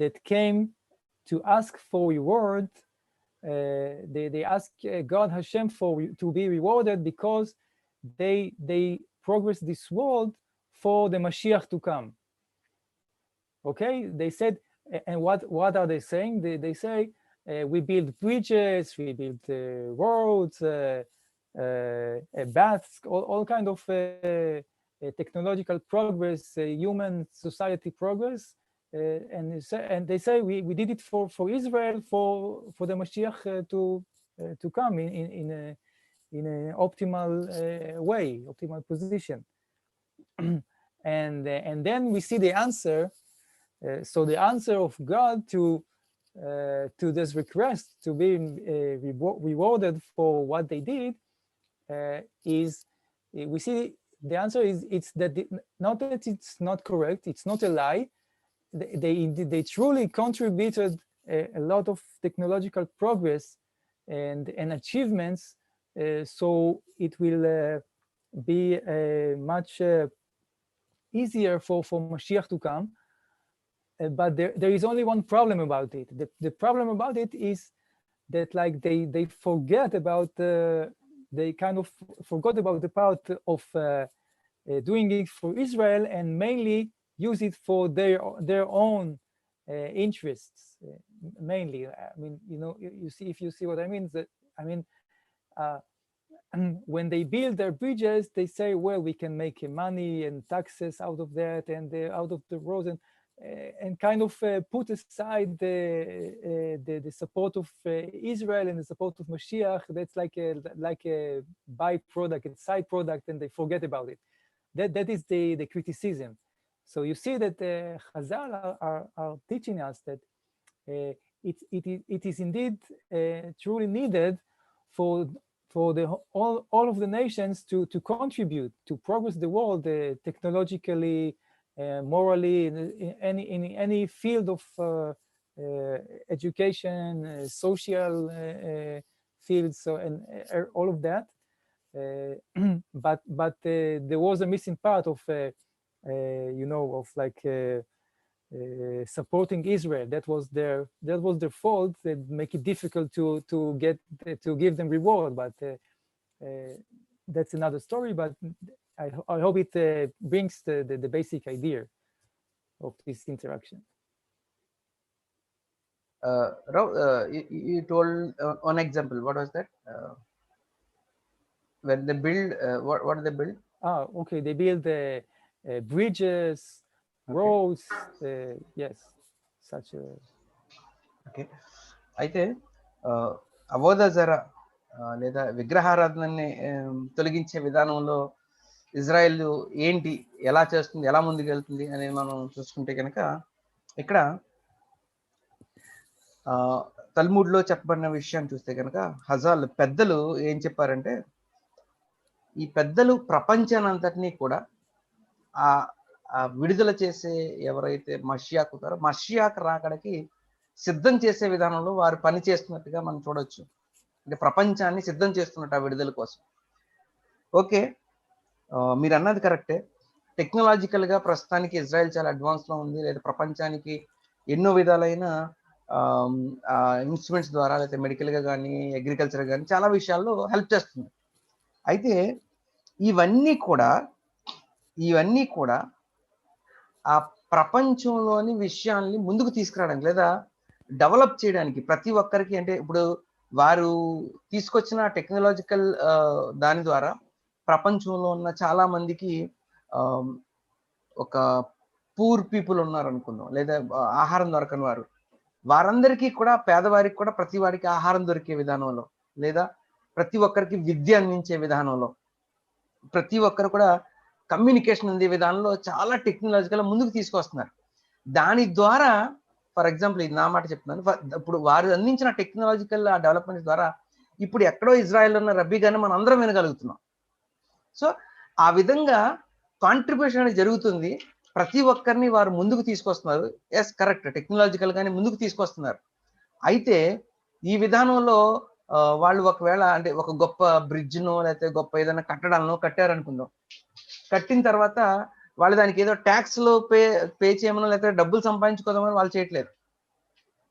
[SPEAKER 2] that came to ask for reward. They ask God Hashem to be rewarded because they progress this world for the Mashiach to come. Okay, they said, and what are they saying? They say we build bridges, we build roads, baths, all kind of technological progress, human society progress, and they say we did it for Israel, for the Mashiach to come in an optimal way, optimal position. And then we see the answer. So the answer of God to this request to be rewarded for what they did is, we see the answer is it's that not that it's not correct, it's not a lie. They truly contributed a lot of technological progress and achievements, so it will be much easier for Mashiach to come. But there is only one problem about it. The problem about it is that like they forget about they kind of forgot about the part of doing it for Israel and mainly use it for their own interests mainly. I mean, you know, you see, if you see what I mean, that I mean, when they build their bridges, they say, well, we can make money and taxes out of that and out of the roads, and kind of put aside the support of Israel and the support of Mashiach. That's like a byproduct, a side product, and they forget about it. That is the criticism. So you see that Chazal are teaching us that it is indeed truly needed for all of the nations to contribute to progress the world technologically, morally, in any field of education, social fields, so and all of that. But there was a missing part of you know, of like supporting Israel. That was their fault, that make it difficult to give them reward. But that's another story. But I hope it brings the basic idea of this interaction.
[SPEAKER 1] You told one example. What was that? When they build, what do they build?
[SPEAKER 2] Okay, they build bridges, roads. Yes, such a.
[SPEAKER 1] Okay. అయితే అవోధజర లేదా విగ్రహారాధనని తొలగించే విధానంలో Israel ఏంటి, ఎలా చేస్తుంది, ఎలా ముందుకు వెళ్తుంది అనేది మనం చూసుకుంటే కనుక ఇక్కడ తల్ముడ్లో చెప్పబడిన విషయాన్ని చూస్తే కనుక హజాల్ పెద్దలు ఏం చెప్పారంటే, ఈ పెద్దలు ప్రపంచానంతటినీ కూడా విడుదల చేసే ఎవరైతే మషియాకు ఉంటారో మషియాకు రాకడికి సిద్ధం చేసే విధానంలో వారు పని చేస్తున్నట్టుగా మనం చూడవచ్చు. అంటే ప్రపంచాన్ని సిద్ధం చేస్తున్నట్టు ఆ విడుదల కోసం. ఓకే, మీరు అన్నది కరెక్టే. టెక్నాలజికల్గా ప్రస్తుతానికి ఇజ్రాయెల్ చాలా అడ్వాన్స్లో ఉంది, లేదా ప్రపంచానికి ఎన్నో విధాలైన ఇన్స్ట్రుమెంట్స్ ద్వారా, లేదా మెడికల్గా కానీ అగ్రికల్చర్ కానీ చాలా విషయాల్లో హెల్ప్ చేస్తుంది. అయితే ఇవన్నీ కూడా ఆ ప్రపంచంలోని విషయాల్ని ముందుకు తీసుకురావడానికి లేదా డెవలప్ చేయడానికి ప్రతి ఒక్కరికి, అంటే ఇప్పుడు వారు తీసుకొచ్చిన టెక్నాలజికల్ దాని ద్వారా ప్రపంచంలో ఉన్న చాలా మందికి ఒక పూర్ పీపుల్ ఉన్నారు అనుకుందాం, లేదా ఆహారం దొరకని వారందరికీ కూడా, పేదవారికి కూడా ప్రతి వారికి ఆహారం దొరికే విధానంలో, లేదా ప్రతి ఒక్కరికి విద్య అందించే విధానంలో, ప్రతి ఒక్కరు కూడా కమ్యూనికేషన్ అందే విధానంలో చాలా టెక్నాలజికల్ ముందుకు తీసుకొస్తున్నారు. దాని ద్వారా, ఫర్ ఎగ్జాంపుల్ ఇది నా మాట చెప్తున్నాను, ఇప్పుడు వారు అందించిన టెక్నాలజికల్ డెవలప్మెంట్ ద్వారా ఇప్పుడు ఎక్కడో ఇజ్రాయెల్ ఉన్న రబ్బీ గాని మనం అందరం వినగలుగుతున్నాం. సో ఆ విధంగా కాంట్రిబ్యూషన్ అనేది జరుగుతుంది. ప్రతి ఒక్కరిని వారు ముందుకు తీసుకొస్తున్నారు. ఎస్, కరెక్ట్, టెక్నాలజికల్ గానే ముందుకు తీసుకొస్తున్నారు. అయితే ఈ విధానంలో వాళ్ళు ఒకవేళ అంటే ఒక గొప్ప బ్రిడ్జ్నో లేకపోతే గొప్ప ఏదైనా కట్టడాలను కట్టారనుకుందాం. కట్టిన తర్వాత వాళ్ళు దానికి ఏదో ట్యాక్స్లో పే చేయమనో లేకపోతే డబ్బులు సంపాదించుకోదామని వాళ్ళు చేయట్లేదు.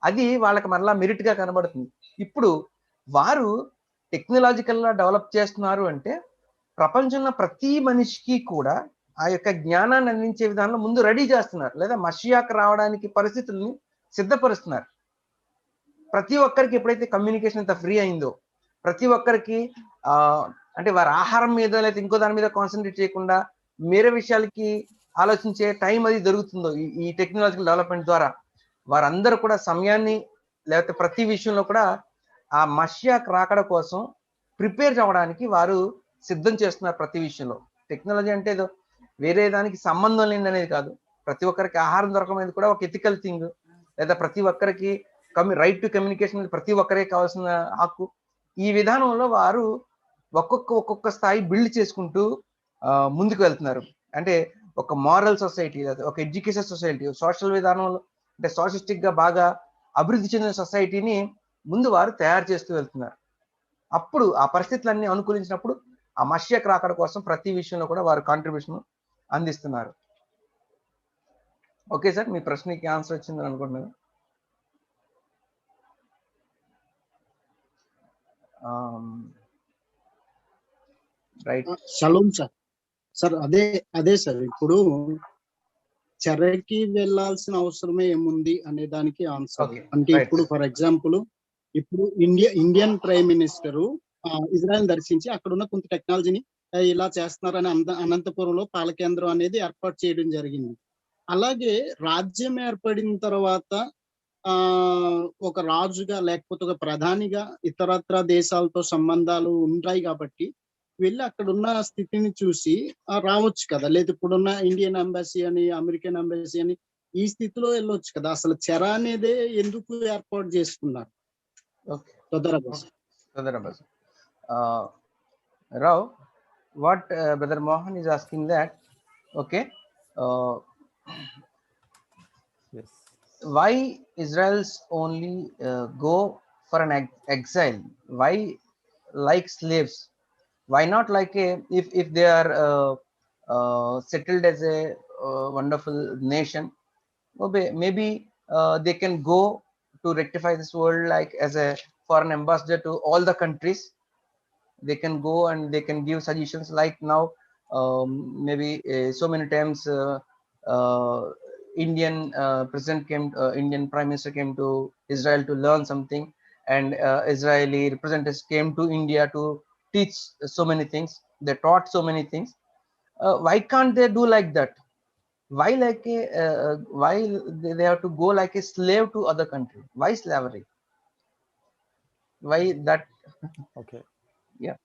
[SPEAKER 1] అది వాళ్ళకి మరలా మెరిట్గా కనబడుతుంది. ఇప్పుడు వారు టెక్నాలజికల్గా డెవలప్ చేస్తున్నారు అంటే ప్రపంచంలో ప్రతి మనిషికి కూడా ఆ యొక్క జ్ఞానాన్ని అందించే విధానంలో ముందు రెడీ చేస్తున్నారు, లేదా మషియాకు రావడానికి పరిస్థితుల్ని సిద్ధపరుస్తున్నారు. ప్రతి ఒక్కరికి ఎప్పుడైతే కమ్యూనికేషన్ అంత ఫ్రీ అయిందో, ప్రతి ఒక్కరికి అంటే వారి ఆహారం మీద లేదా ఇంకో దాని మీద కాన్సన్ట్రేట్ చేయకుండా వేరే విషయాలకి ఆలోచించే టైం అది దొరుకుతుందో ఈ టెక్నాలజికల్ డెవలప్మెంట్ ద్వారా, వారందరూ కూడా సమయాన్ని లేకపోతే ప్రతి విషయంలో కూడా ఆ మషియాకు రాకడ కోసం ప్రిపేర్ అవ్వడానికి వారు సిద్ధం చేస్తున్నారు. ప్రతి విషయంలో టెక్నాలజీ అంటే ఏదో వేరే దానికి సంబంధం లేని అనేది కాదు. ప్రతి ఒక్కరికి ఆహారం దొరకమనేది కూడా ఒక ఎథికల్ థింగ్, లేదా ప్రతి ఒక్కరికి రైట్ టు కమ్యూనికేషన్ ప్రతి ఒక్కరికి కావాల్సిన హక్కు. ఈ విధానంలో వారు ఒక్కొక్క స్థాయి బిల్డ్ చేసుకుంటూ ముందుకు వెళ్తున్నారు. అంటే ఒక మారల్ సొసైటీ, ఒక ఎడ్యుకేషన్ సొసైటీ, సోషల్ విధానంలో అంటే సోషలిస్టిక్ గా బాగా అభివృద్ధి చెందిన సొసైటీని ముందు వారు తయారు చేస్తూ వెళ్తున్నారు. అప్పుడు ఆ పరిస్థితులన్నీ అనుకూలించినప్పుడు ఆ మషియాకు రాకడ కోసం ప్రతి విషయంలో కూడా వారు కాంట్రిబ్యూషన్ అందిస్తున్నారు. ఓకే సార్, మీ ప్రశ్నకి ఆన్సర్ వచ్చిందని అనుకుంటున్నాను. రైట్.
[SPEAKER 4] Shalom sir. సార్ అదే సార్, ఇప్పుడు చెరకి వెళ్ళాల్సిన అవసరమే ఏముంది అనే దానికి ఆన్సర్.
[SPEAKER 1] Okay,
[SPEAKER 4] అంటే
[SPEAKER 1] right.
[SPEAKER 4] ఇప్పుడు ఫర్ ఎగ్జాంపుల్ ఇప్పుడు ఇండియన్ ప్రైమ్ మినిస్టరు ఇజ్రాయెల్ దర్శించి అక్కడ ఉన్న కొంత టెక్నాలజీని ఇలా చేస్తున్నారని అనంతపురంలో పాలకేంద్రం అనేది ఏర్పాటు చేయడం జరిగింది. అలాగే రాజ్యం ఏర్పడిన తర్వాత ఒక రాజుగా లేకపోతే ఒక ప్రధానిగా ఇతరత్ర దేశాలతో సంబంధాలు ఉంటాయి కాబట్టి వెళ్ళి అక్కడ ఉన్న స్థితిని చూసి రావచ్చు కదా. లేదు ఇప్పుడున్న ఇండియన్ ఎంబసీ అని, అమెరికన్ ఎంబసీ అని ఈ స్థితిలో వెళ్ళొచ్చు కదా. అసలు చెర అనేదే ఎందుకు ఏర్పాటు చేసుకున్నారు?
[SPEAKER 1] ఓకే,
[SPEAKER 4] తొందరగా
[SPEAKER 1] Rao, what Brother Mohan is asking that, okay,
[SPEAKER 2] Yes.
[SPEAKER 1] why Israel's only go for an exile? Why like slaves? Why not like if they are settled as a wonderful nation? Maybe they can go to rectify this world like as a foreign ambassador to all the countries. They can go and they can give suggestions like now. Maybe so many times Indian Indian Prime Minister came to Israel to learn something, and Israeli representatives came to India to teach so many things. They taught so many things. Why can't they do like that? Why like why they have to go like a slave to other country? Why slavery? Why that?
[SPEAKER 2] Okay.
[SPEAKER 1] Yeah.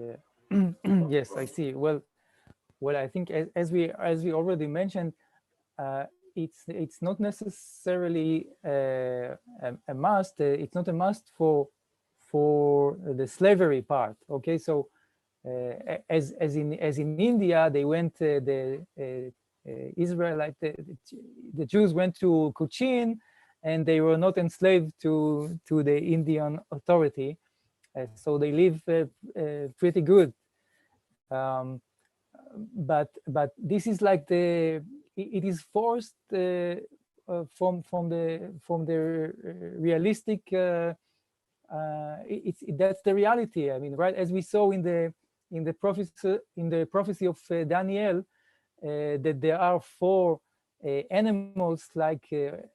[SPEAKER 2] Yeah. Yes, I see. Well, I think as we already mentioned, it's not necessarily a must. It's not a must for the slavery part. Okay, so as in India, they went the Israelite the Jews went to Cochin, and they were not enslaved to the Indian authority, so they live pretty good. But this is like it is forced from the realistic. That's the reality. I mean, right, as we saw in the prophecy of Daniel, that there are four animals, like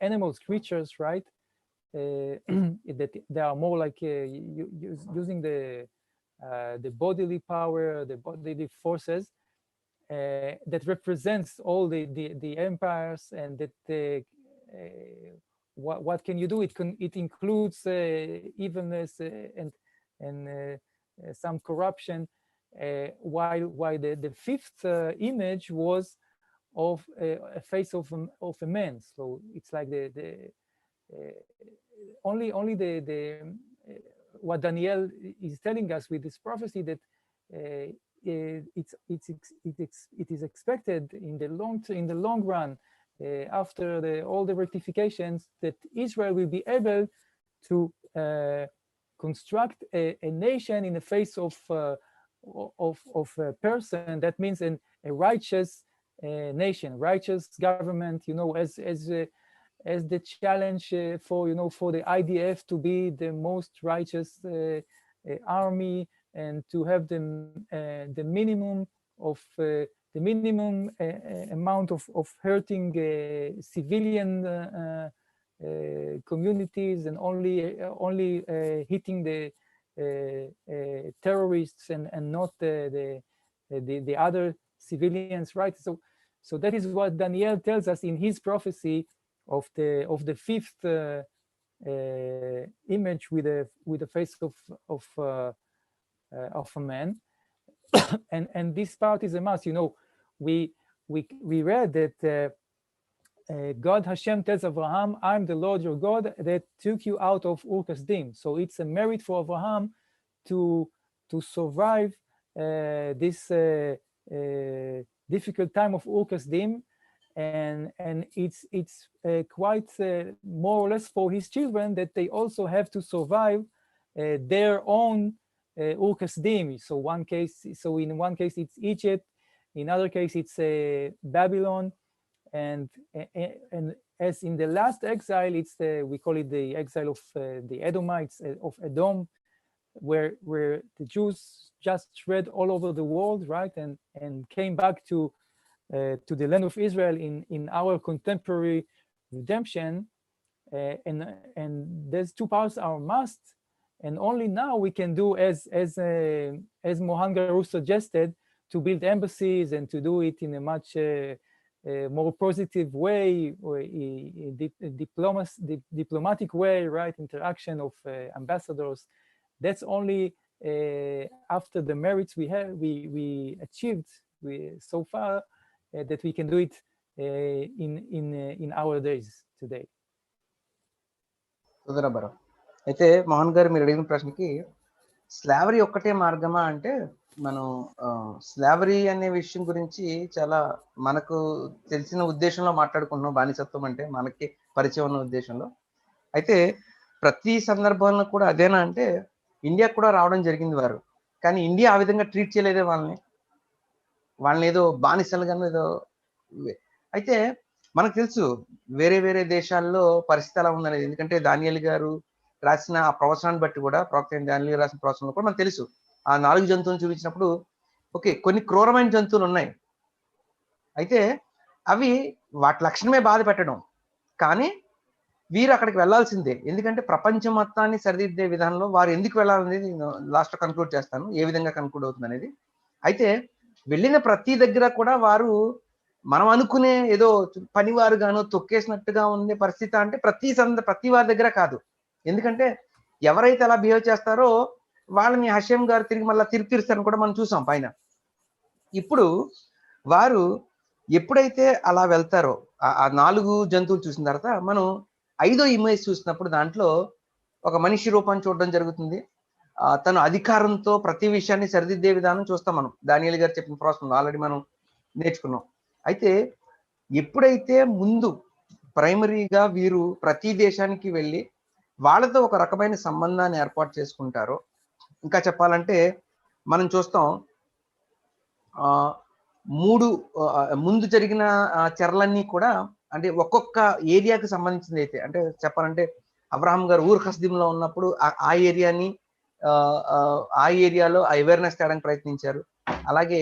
[SPEAKER 2] animals, creatures, right? That they are more like using the bodily power, the bodily forces that represents all the empires, and that what can you do? It includes evilness and some corruption. While the fifth image was of a face of a man. So it's like only the what Daniel is telling us with this prophecy, that it is expected in the long run, after all the rectifications, that Israel will be able to construct a nation in the face of a person. That means a righteous nation, righteous government. You know, as the challenge for the IDF to be the most righteous army, and to have the minimum amount of hurting civilian communities, and only hitting the terrorists and not the other civilians, right? So that is what Daniel tells us in his prophecy of the fifth image with the face of a man. and this part is a must. You know, we read that God Hashem tells Abraham, "I'm the Lord your God that took you out of Ur Kasdim." So it's a merit for Abraham to survive this difficult time of Ur Kasdim, and it's quite more or less for his children, that they also have to survive their own Ur Kasdim. So in one case it's Egypt, in other case it's Babylon, and as in the last exile, it's we call it the exile of the Edomites, of Edom, where the Jews just spread all over the world, right, and came back to the land of Israel in our contemporary redemption, and these two parts are must, and only now we can do as Mohan Garu suggested, to build embassies and to do it in a much more positive way, or diplomatic way, right? Interaction of ambassadors. That's only after the merits we achieved so far that we can do it in our days today.
[SPEAKER 1] కుదరబరం అయితే మోహన్ గారు మీరు అడిగిన ప్రశ్నకి slavery ఒక్కటే మార్గమా అంటే, మనం slavery అనే విషయం గురించి చాలా మనకు తెలిసిన ఉద్దేశంలో మాట్లాడుకుంటున్నాం. బానిసత్వం అంటే మనకి పరిచయం ఉన్న ఉద్దేశంలో. అయితే ప్రతి సందర్భంలో కూడా అదేనా అంటే, ఇండియా కూడా రావడం జరిగింది వారు, కానీ ఇండియా ఆ విధంగా ట్రీట్ చేయలేదే వాళ్ళని ఏదో బానిసలుగాను ఏదో. అయితే మనకు తెలుసు వేరే వేరే దేశాల్లో పరిస్థితి ఎలా ఉందనేది. ఎందుకంటే దానియేలు గారు రాసిన ఆ ప్రవచనాన్ని బట్టి కూడా, ప్రవక్త దానియేలు గారు రాసిన ప్రవచనంలో కూడా మనకు తెలుసు, ఆ 4 జంతువులను చూపించినప్పుడు ఓకే కొన్ని క్రూరమైన జంతువులు ఉన్నాయి, అయితే అవి వాటి లక్షణమే బాధ పెట్టడం, కానీ వీరు అక్కడికి వెళ్లాల్సిందే. ఎందుకంటే ప్రపంచం మొత్తాన్ని సరిదిద్దే విధానంలో వారు ఎందుకు వెళ్ళాలనేది నేను లాస్ట్లో కన్క్లూడ్ చేస్తాను, ఏ విధంగా కన్క్లూడ్ అవుతుంది అనేది. అయితే వెళ్ళిన ప్రతి దగ్గర కూడా వారు మనం అనుకునే ఏదో పనివారుగానో తొక్కేసినట్టుగా ఉండే పరిస్థితి అంటే ప్రతి వారి దగ్గర కాదు. ఎందుకంటే ఎవరైతే అలా బిహేవ్ చేస్తారో వాళ్ళని హషేం గారు తిరిగి మళ్ళీ తీరుస్తారని కూడా మనం చూసాం పైన. ఇప్పుడు వారు ఎప్పుడైతే అలా వెళ్తారో ఆ 4 జంతువులు చూసిన తర్వాత మనం 5వ ఇమేజ్ చూసినప్పుడు దాంట్లో ఒక మనిషి రూపాన్ని చూడడం జరుగుతుంది. తను అధికారంతో ప్రతి విషయాన్ని సరిదిద్దే విధానం చూస్తాం మనం. దానియేలు గారు చెప్పిన ప్రాసెస్ ఆల్రెడీ మనం నేర్చుకున్నాం. అయితే ఎప్పుడైతే ముందు ప్రైమరీగా వీరు ప్రతి దేశానికి వెళ్ళి వాళ్ళతో ఒక రకమైన సంబంధాన్ని ఏర్పాటు చేసుకుంటారో, ఇంకా చెప్పాలంటే మనం చూస్తాం 3 ముందు జరిగిన చర్యలన్నీ కూడా అంటే ఒక్కొక్క ఏరియాకి సంబంధించింది. అయితే అంటే చెప్పాలంటే అబ్రహాం గారు ఊర్ ఖస్దీంలో ఉన్నప్పుడు ఆ ఏరియాని ఆ ఏరియాలో అవేర్నెస్ తేడానికి ప్రయత్నించారు. అలాగే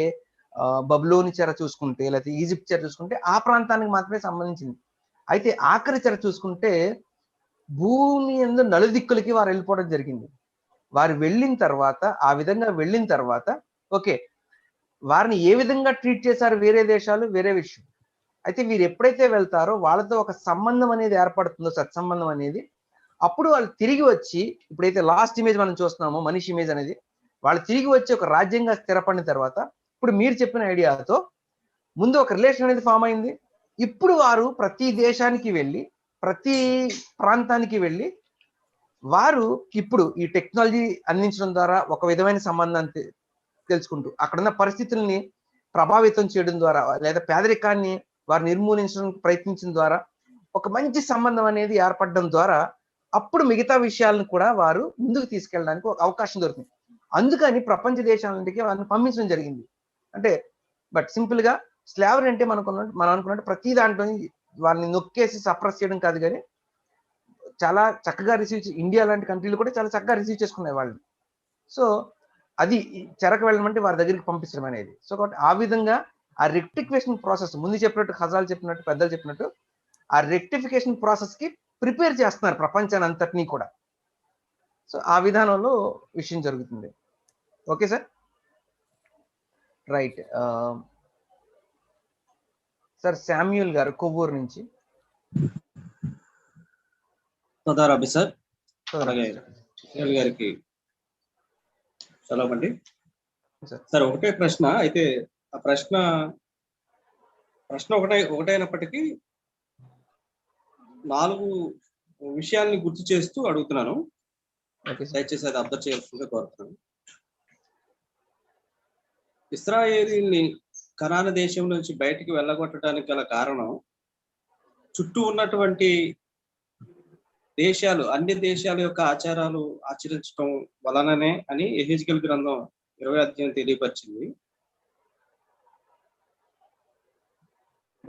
[SPEAKER 1] బబులోని చెర చూసుకుంటే, లేకపోతే ఈజిప్ట్ చెర చూసుకుంటే ఆ ప్రాంతానికి మాత్రమే సంబంధించింది. అయితే ఆఖరి చెర చూసుకుంటే భూమి యందు నలుదిక్కులకి వారు వెళ్ళిపోవడం జరిగింది. వారు వెళ్ళిన తర్వాత ఆ విధంగా వెళ్ళిన తర్వాత ఓకే వారిని ఏ విధంగా ట్రీట్ చేశారు వేరే దేశాలు వేరే విషయం. అయితే వీరు ఎప్పుడైతే వెళ్తారో వాళ్ళతో ఒక సంబంధం అనేది ఏర్పడుతుందో, సత్సంబంధం అనేది, అప్పుడు వాళ్ళు తిరిగి వచ్చి, ఇప్పుడైతే లాస్ట్ ఇమేజ్ మనం చూస్తున్నామో మనిషి ఇమేజ్ అనేది, వాళ్ళు తిరిగి వచ్చి ఒక రాజ్యంగా స్థిరపడిన తర్వాత ఇప్పుడు మీరు చెప్పిన ఐడియాతో ముందు ఒక రిలేషన్ అనేది ఫామ్ అయింది. ఇప్పుడు వారు ప్రతి దేశానికి వెళ్ళి ప్రతి ప్రాంతానికి వెళ్ళి వారు ఇప్పుడు ఈ టెక్నాలజీ అందించడం ద్వారా ఒక విధమైన సంబంధాన్ని తెలుసుకుంటూ అక్కడున్న పరిస్థితుల్ని ప్రభావితం చేయడం ద్వారా, లేదా పేదరికాన్ని వారు నిర్మూలించడానికి ప్రయత్నించడం ద్వారా ఒక మంచి సంబంధం అనేది ఏర్పడడం ద్వారా అప్పుడు మిగతా విషయాలను కూడా వారు ముందుకు తీసుకెళ్ళడానికి ఒక అవకాశం దొరుకుతుంది. అందుకని ప్రపంచ దేశాలకి వారిని పంపించడం జరిగింది. అంటే బట్ సింపుల్ గా స్లావరీ అంటే మనం అనుకున్నట్టు ప్రతి దాంట్లో వారిని నొక్కేసి సప్రెస్ చేయడం కాదు, కానీ చాలా చక్కగా ఇండియా లాంటి కంట్రీలు కూడా చాలా చక్కగా రిసీవ్ చేసుకున్నాయి వాళ్ళని. సో అది చెరకు వెళ్ళడం అంటే వారి దగ్గరికి పంపించడం అనేది. సో కాబట్టి ఆ విధంగా ఆ రెక్టిఫికేషన్ ప్రాసెస్ ముందు చెప్పినట్టు, హజాలు చెప్పినట్టు, పెద్దలు చెప్పినట్టు ఆ రెక్టిఫికేషన్ ప్రాసెస్ కి ప్రిపేర్ చేస్తున్నారు ప్రపంచాన్ని అంతటినీ కూడా. సో ఆ విధానంలో విషయం జరుగుతుంది. Okay sir, right. Sir Samuel గారు కొవ్వూరు నుంచి.
[SPEAKER 5] రబి సార్, గారికి సెలవు అండి. సార్ ఒకటే ప్రశ్న, అయితే ఆ ప్రశ్న ఒకటైనప్పటికీ 4 విషయాల్ని గుర్తు చేస్తూ అడుగుతున్నాను, దయచేసి అది అబ్జర్వ్ చేయాల్సిందిగా కోరుతున్నాను. ఇశ్రాయేలీల్ని కనాను దేశం నుంచి బయటికి వెళ్ళగొట్టడానికి గల కారణం చుట్టూ ఉన్నటువంటి దేశాలు, అన్ని దేశాల యొక్క ఆచారాలు ఆచరించడం వలననే అని యెహెజ్కేలు గ్రంథం 20వ అధ్యాయం తెలియపరిచింది.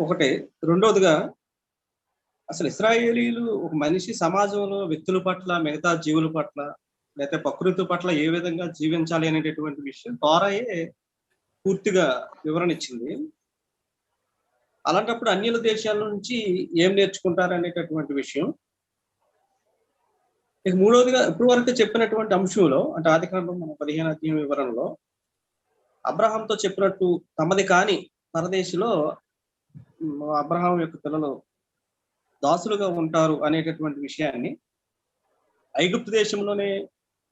[SPEAKER 5] ఒకటి. రెండోదిగా అసలు ఇశ్రాయేలీలు ఒక మనిషి సమాజంలో వ్యక్తుల పట్ల, మిగతా జీవుల పట్ల లేకపోతే ప్రకృతి పట్ల ఏ విధంగా జీవించాలి అనేటటువంటి విషయం తోరాయే పూర్తిగా వివరణ ఇచ్చింది. అలాంటప్పుడు అన్యుల దేశాల నుంచి ఏం నేర్చుకుంటారు అనేటటువంటి విషయం. ఇక మూడవదిగా ఇప్పుడు వరకు చెప్పినటువంటి అంశంలో అంటే ఆదికాండం 15వ అధ్యాయం వివరణలో అబ్రహాంతో చెప్పినట్టు తమది కాని పరదేశిలో అబ్రహాం యొక్క పిల్లలు దాసులుగా ఉంటారు అనేటటువంటి విషయాన్ని ఐగుప్తు దేశంలోనే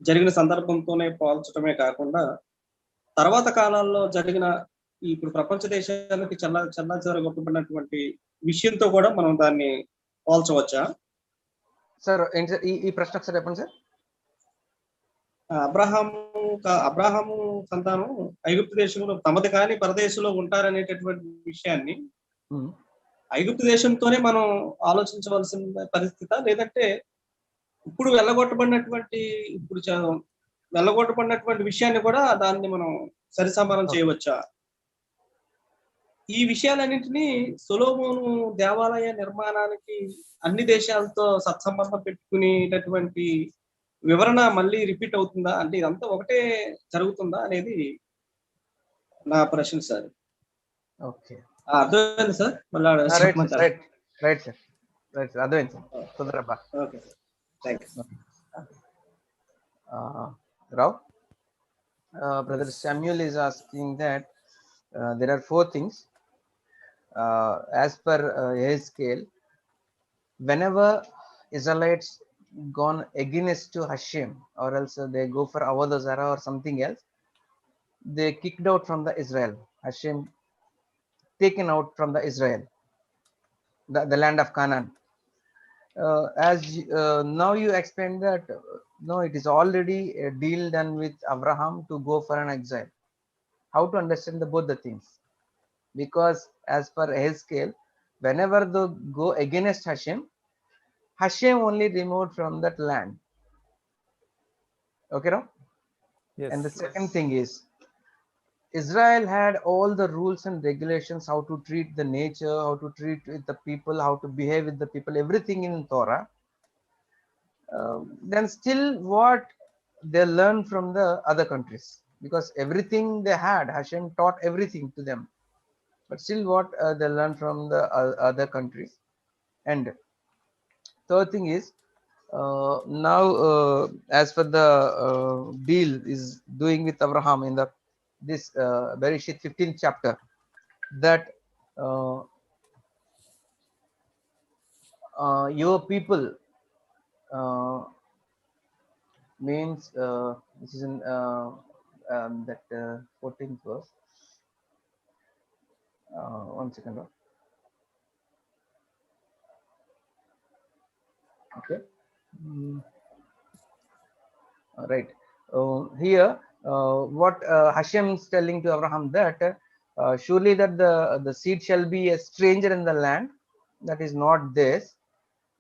[SPEAKER 5] జరిగిన సందర్భంతోనే పోల్చడమే కాకుండా తర్వాత కాలాల్లో జరిగిన ఇప్పుడు ప్రపంచ దేశాలకి చెల్లాచెదరగొట్టబడినటువంటి విషయంతో కూడా మనం దాన్ని పోల్చవచ్చా?
[SPEAKER 1] సార్ ఏంటి సార్ ఈ ప్రశ్న ఒకసారి చెప్పండి సార్.
[SPEAKER 5] అబ్రహాము సంతానం ఐగుప్తు దేశంలో తమది కాని పరదేశంలో ఉంటారనేటటువంటి విషయాన్ని ఐగుప్తు దేశంతోనే మనం ఆలోచించవలసిన పరిస్థితి, లేదంటే ఇప్పుడు వెళ్ళగొట్టబడినటువంటి విషయాన్ని కూడా దాన్ని మనం సరిసమానం చేయవచ్చా? ఈ విషయాలన్నింటినీ సొలొమోను దేవాలయ నిర్మాణానికి అన్ని దేశాలతో సత్సంబంధం పెట్టుకునేటటువంటి వివరణ మళ్ళీ రిపీట్ అవుతుందా, అంటే ఇదంతా ఒకటే జరుగుతుందా అనేది నా ప్రశ్న సార్.
[SPEAKER 1] ఓకే,
[SPEAKER 5] అర్థమైంది సార్. మళ్ళీ
[SPEAKER 1] రైట్ సార్, అర్థమైంది సార్. తొందరబ్బా.
[SPEAKER 5] Okay, thank you.
[SPEAKER 1] Rao, Brother Samuel is asking that there are 4 things as per his scale. Whenever Israelites gone against to Hashem, or else they go for Avodah Zarah or something else, they kicked out from the Israel. Hashem taken out from the Israel, the land of Canaan. As now you explained that no, it is already a deal done with Abraham to go for an exile. How to understand both the things? Because as per his scale, whenever they go against Hashem only removed from that land. Okay, no?
[SPEAKER 2] Yes.
[SPEAKER 1] And the second thing is, Israel had all the rules and regulations, how to treat the nature, how to treat with the people, how to behave with the people, everything in Torah. Then still what they learn from the other countries, because everything they had, Hashem taught everything to them, but still what they learn from the other countries. And third thing is, now as for the deal is doing with Abraham in this Bereshith 15th chapter, that your people means this is in that 14th verse. One second. Okay. Right. Here, what Hashem is telling to Abraham, that surely that the seed shall be a stranger in the land that is not theirs,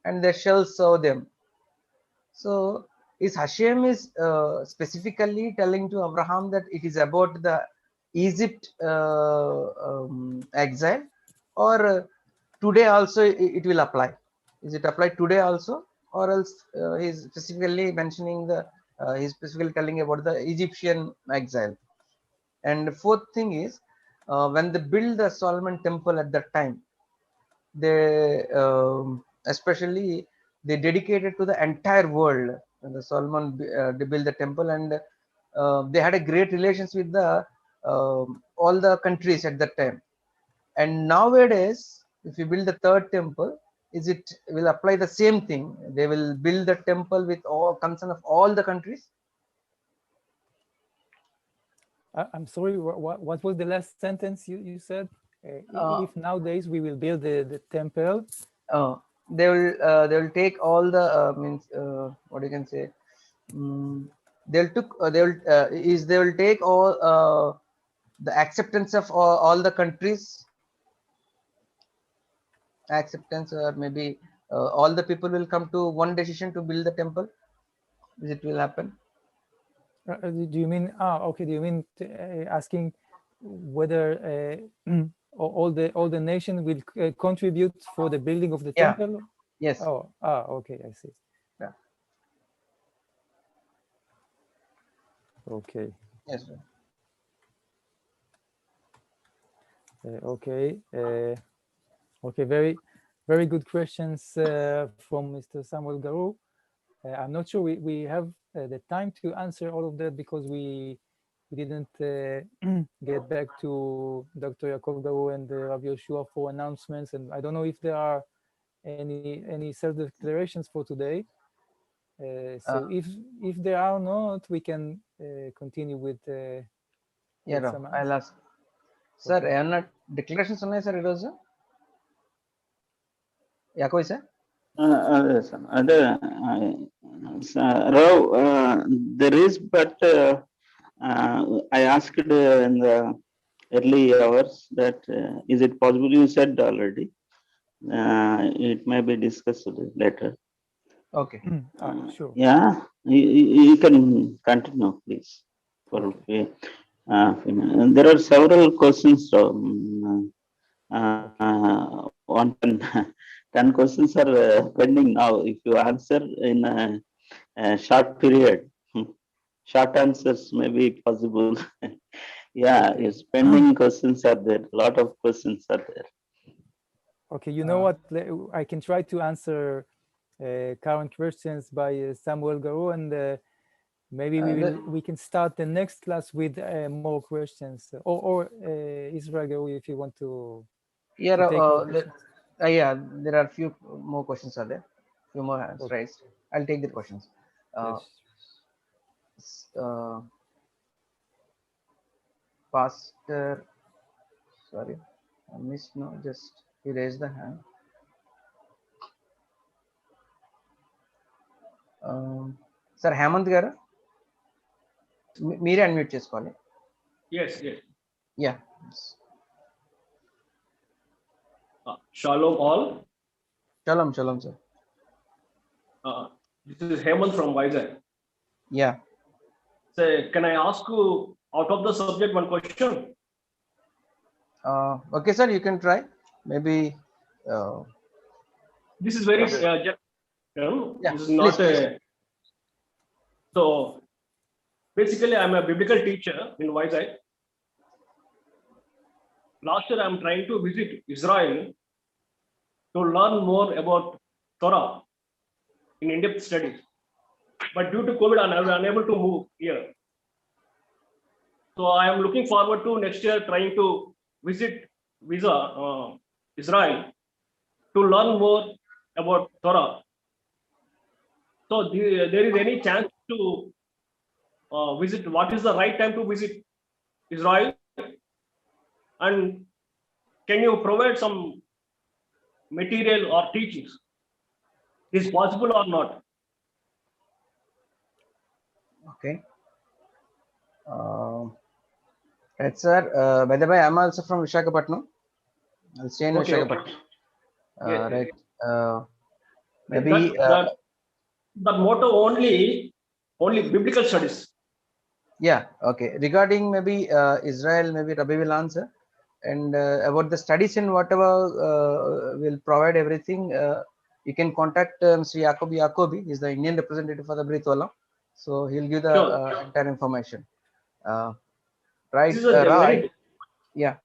[SPEAKER 1] and they shall serve them. So is Hashem is specifically telling to Abraham that it is about the Egypt exile, or today also it will apply? Is it applied today also, or else he is specifically mentioning he is specifically telling about the Egyptian exile? And the fourth thing is, when they build the Solomon temple at that time, they especially they dedicated to the entire world. And the Solomon they built the temple, and they had a great relations with the all the countries at that time. And nowadays, if you build the third temple, it will apply the same thing? They will build the temple with all concern of all the countries?
[SPEAKER 2] I'm sorry, what was the last sentence you said? If nowadays we will build the temple,
[SPEAKER 1] they will take all the means what you can say, they will take all the acceptance of all the countries, acceptance, or maybe all the people will come to one decision to build the temple. Is it will happen?
[SPEAKER 2] Do you mean okay, do you mean asking whether all the nation will contribute for the building of the temple?
[SPEAKER 1] Yes.
[SPEAKER 2] Okay, I see.
[SPEAKER 1] Yeah.
[SPEAKER 2] Okay.
[SPEAKER 1] Yes, sir.
[SPEAKER 2] Okay. Okay. Very good questions from Mr. Samuel Garou. I'm not sure we have the time to answer all of that because we didn't get back to Dr. Yaakov Garou and Rabbi Yoshua for announcements, and I don't know if there are any self-declarations for today. So if there are not, we can continue with
[SPEAKER 1] Yeah, no,
[SPEAKER 2] some
[SPEAKER 1] I'll ask. Sir,
[SPEAKER 2] Okay.
[SPEAKER 1] ఏమన్నా declarations ఉన్నాయి sir ఈరోజు యాకోబ్ sir
[SPEAKER 3] Rav, there is, but I asked in the early hours that is it possible? You said already. It may be discussed later.
[SPEAKER 1] Okay
[SPEAKER 2] Sure.
[SPEAKER 3] Yeah, you can continue, please.
[SPEAKER 2] Okay.
[SPEAKER 3] There are several questions. One 10 questions are pending now. If you answer in a short period, short answers may be possible. Yeah,
[SPEAKER 2] Okay.
[SPEAKER 3] yes, pending questions are there. A lot of questions are there.
[SPEAKER 2] Okay, you know what? I can try to answer current questions by Samuel Garou, and maybe we can start the next class with more questions, or Israel Garou, if you want to.
[SPEAKER 1] Yeah,
[SPEAKER 2] take more questions.
[SPEAKER 1] yeah, there are few more questions are there. Few more hands
[SPEAKER 2] Okay.
[SPEAKER 1] raised. I'll take the questions.
[SPEAKER 2] Yes.
[SPEAKER 1] Pastor, sorry, I missed. No, just he raised the hand. Sir Hemant గారు మీరే unmute చేసుకోవాలి.
[SPEAKER 6] Yes.
[SPEAKER 1] Yeah
[SPEAKER 6] Shalom all.
[SPEAKER 1] Shalom sir.
[SPEAKER 6] This is Hemant from Exile.
[SPEAKER 1] Yeah
[SPEAKER 6] So, can I ask you out of the subject one question?
[SPEAKER 1] Okay sir, you can try maybe.
[SPEAKER 6] This is very
[SPEAKER 1] Yeah,
[SPEAKER 6] this is not
[SPEAKER 1] please.
[SPEAKER 6] So basically I'm a biblical teacher in Exile. Last year I'm trying to visit Israel to learn more about Torah in in-depth studies, but due to COVID I was unable to move here. So I am looking forward to next year trying to visit Israel to learn more about Torah. So there is any chance to visit? What is the right time to visit Israel? And can you provide some material or teachings? Is possible or not?
[SPEAKER 1] Okay. Right, sir. By the way, I'm also from Visakhapatnam. I'll stay in
[SPEAKER 6] Okay.
[SPEAKER 1] Visakhapatnam.
[SPEAKER 6] Yes.
[SPEAKER 1] Right. Maybe.
[SPEAKER 6] That motto only biblical studies.
[SPEAKER 1] Yeah. Okay. Regarding maybe Israel, maybe Rabbi will answer. And about the studies and whatever will provide everything, you can contact Mr. Yacobi. He's the Indian representative for the Brit Olam. So he'll give the entire information. Right.
[SPEAKER 6] This is
[SPEAKER 1] right. Yeah.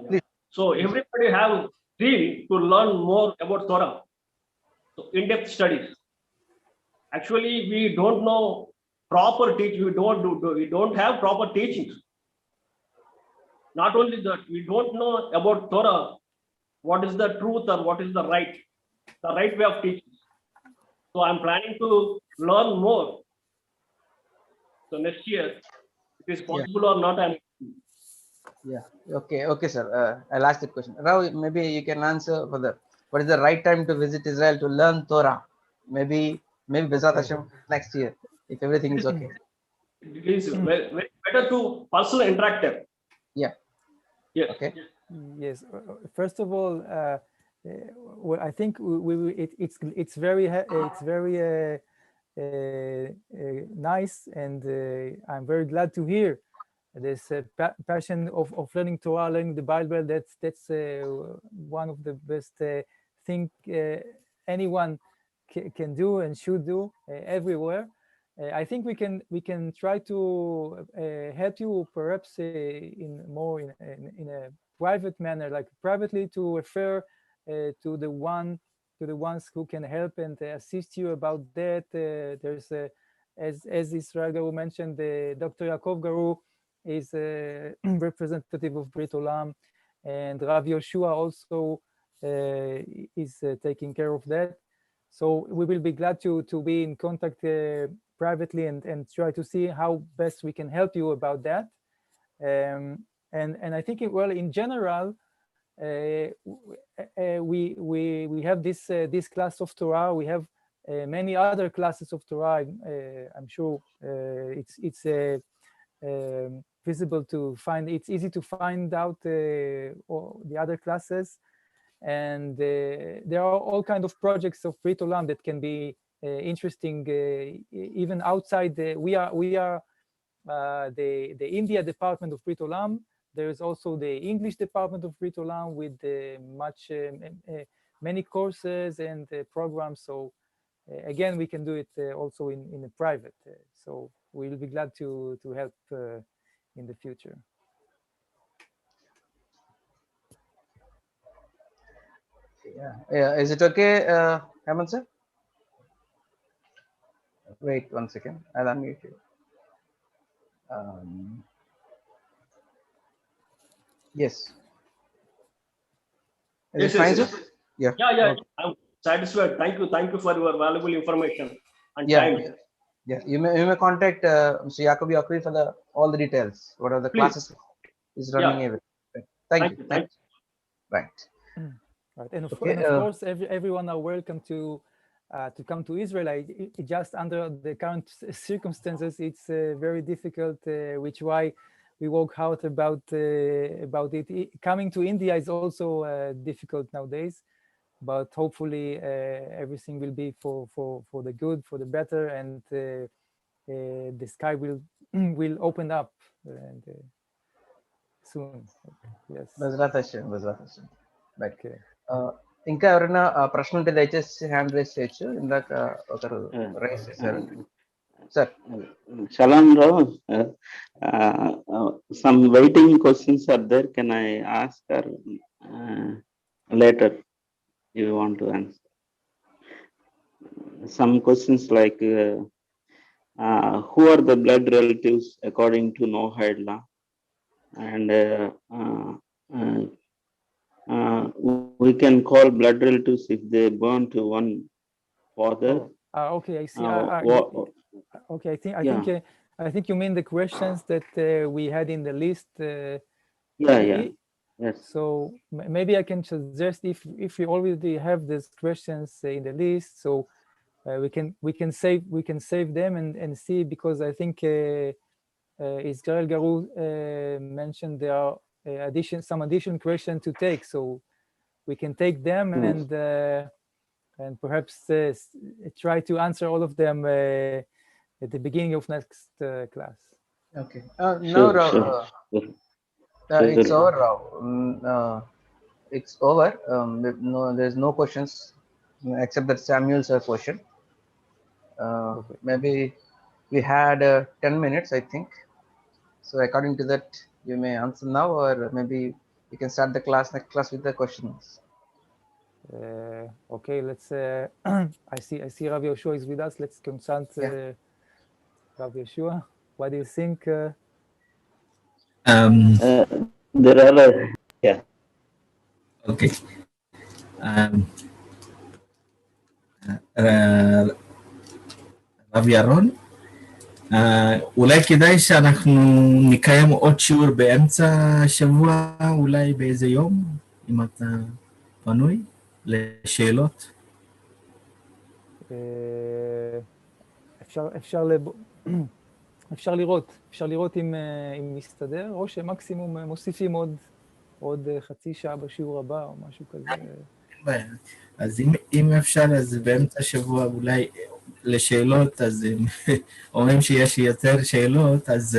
[SPEAKER 6] Please. So everybody have zeal to learn more about Torah. So in-depth studies. Actually, we don't know proper teaching. We don't have proper teachings. Not only that, we don't know about Torah, what is the truth or what is the right way of teaching. So I'm planning to learn more. So next year, it is possible or not.
[SPEAKER 1] Yeah. Okay, sir. I'll ask the question. Rao, maybe you can answer for what is the right time to visit Israel to learn Torah? Maybe Bezat Hashem next year, if everything is okay.
[SPEAKER 6] It is very better to personal interactive.
[SPEAKER 1] Yeah.
[SPEAKER 6] Yes.
[SPEAKER 1] Okay.
[SPEAKER 2] Yes. First of all, well, I think it's very nice, and I'm very glad to hear this passion of learning Torah, learning the Bible. That's one of the best thing anyone can do and should do everywhere. I think we can try to help you perhaps in a private manner, like privately, to refer to the ones who can help and assist you about that. There's as Israel Garu mentioned, Dr. Yaakov Garu is a representative of Brit Olam, and Rav Yoshua also is taking care of that. So we will be glad to be in contact privately and try to see how best we can help you about that. And I think, well, in general, we have this class of Torah. We have many other classes of Torah. I'm sure it's visible to find. It's easy to find out the other classes, and there are all kinds of projects of Brit Olam that can be interesting even outside. We are the India department of Brit Olam. There is also the English department of Brit Olam with many courses and programs. So again, we can do it also in a private. So we'll be glad to help in the future.
[SPEAKER 1] Yeah. Is it okay, Hemant sir? Wait 1 second. I'll unmute you. Yes. Is it fine, sir? Yeah.
[SPEAKER 6] Yeah. I'm satisfied. Thank you for your valuable information and time.
[SPEAKER 1] Yeah. You may contact Mr. Yaakov Yakri for all the details. What are the classes is running every. Thank you. Right.
[SPEAKER 2] Right. And of course, everyone are welcome to come to Israel. Just under the current circumstances, it's very difficult, which why we work hard about it. Coming to India is also difficult nowadays, but hopefully everything will be for the good, for the better, and the sky will open up and soon. Yes.
[SPEAKER 1] Bezrat Hashem. Right. Okay. ఇంకా ఎవరైనా ప్రశ్న ఉంటే దయచేసి hand raise చేయొచ్చు. ఇందాక ఒకరు rice చేశారు sir.
[SPEAKER 3] Shalom Rao, some waiting questions are there. Can I ask or later you want to answer? Some questions like who are the blood relatives according to Noahide law, and we can call blood relatives if they burn to one father.
[SPEAKER 2] Okay, I see. Okay, I think you mean the questions that we had in the list.
[SPEAKER 3] Yes.
[SPEAKER 2] So maybe I can suggest if we already have these questions in the list, so we can save them and see, because I think Israel Garu mentioned there are some additional questions to take, so we can take them and perhaps try to answer all of them at the beginning of next class.
[SPEAKER 1] Okay. No, it's over, Rao. It's over. No, there's no questions except that Samuel's question. Okay. Maybe we had 10 minutes, I think. So according to that, you may answer now, or maybe you can start the next class with the questions.
[SPEAKER 2] Okay, let's. I see Rabbi Yoshua is with us. Let's consult Rabbi Yoshua. What do you think?
[SPEAKER 3] There are
[SPEAKER 7] Okay. רב ירון, אולי כדאי שאנחנו נקיים עוד שיעור באמצע השבוע, אולי באיזה יום, אם אתה פנוי לשאלות.
[SPEAKER 2] אפשר לראות אם מסתדר, או שמקסימום מוסיפים עוד חצי שעה בשיעור הבא או משהו כזה.
[SPEAKER 7] אז אם אפשר, אז באמצע השבוע אולי לשאלות, אז אומרים שיש יותר שאלות, אז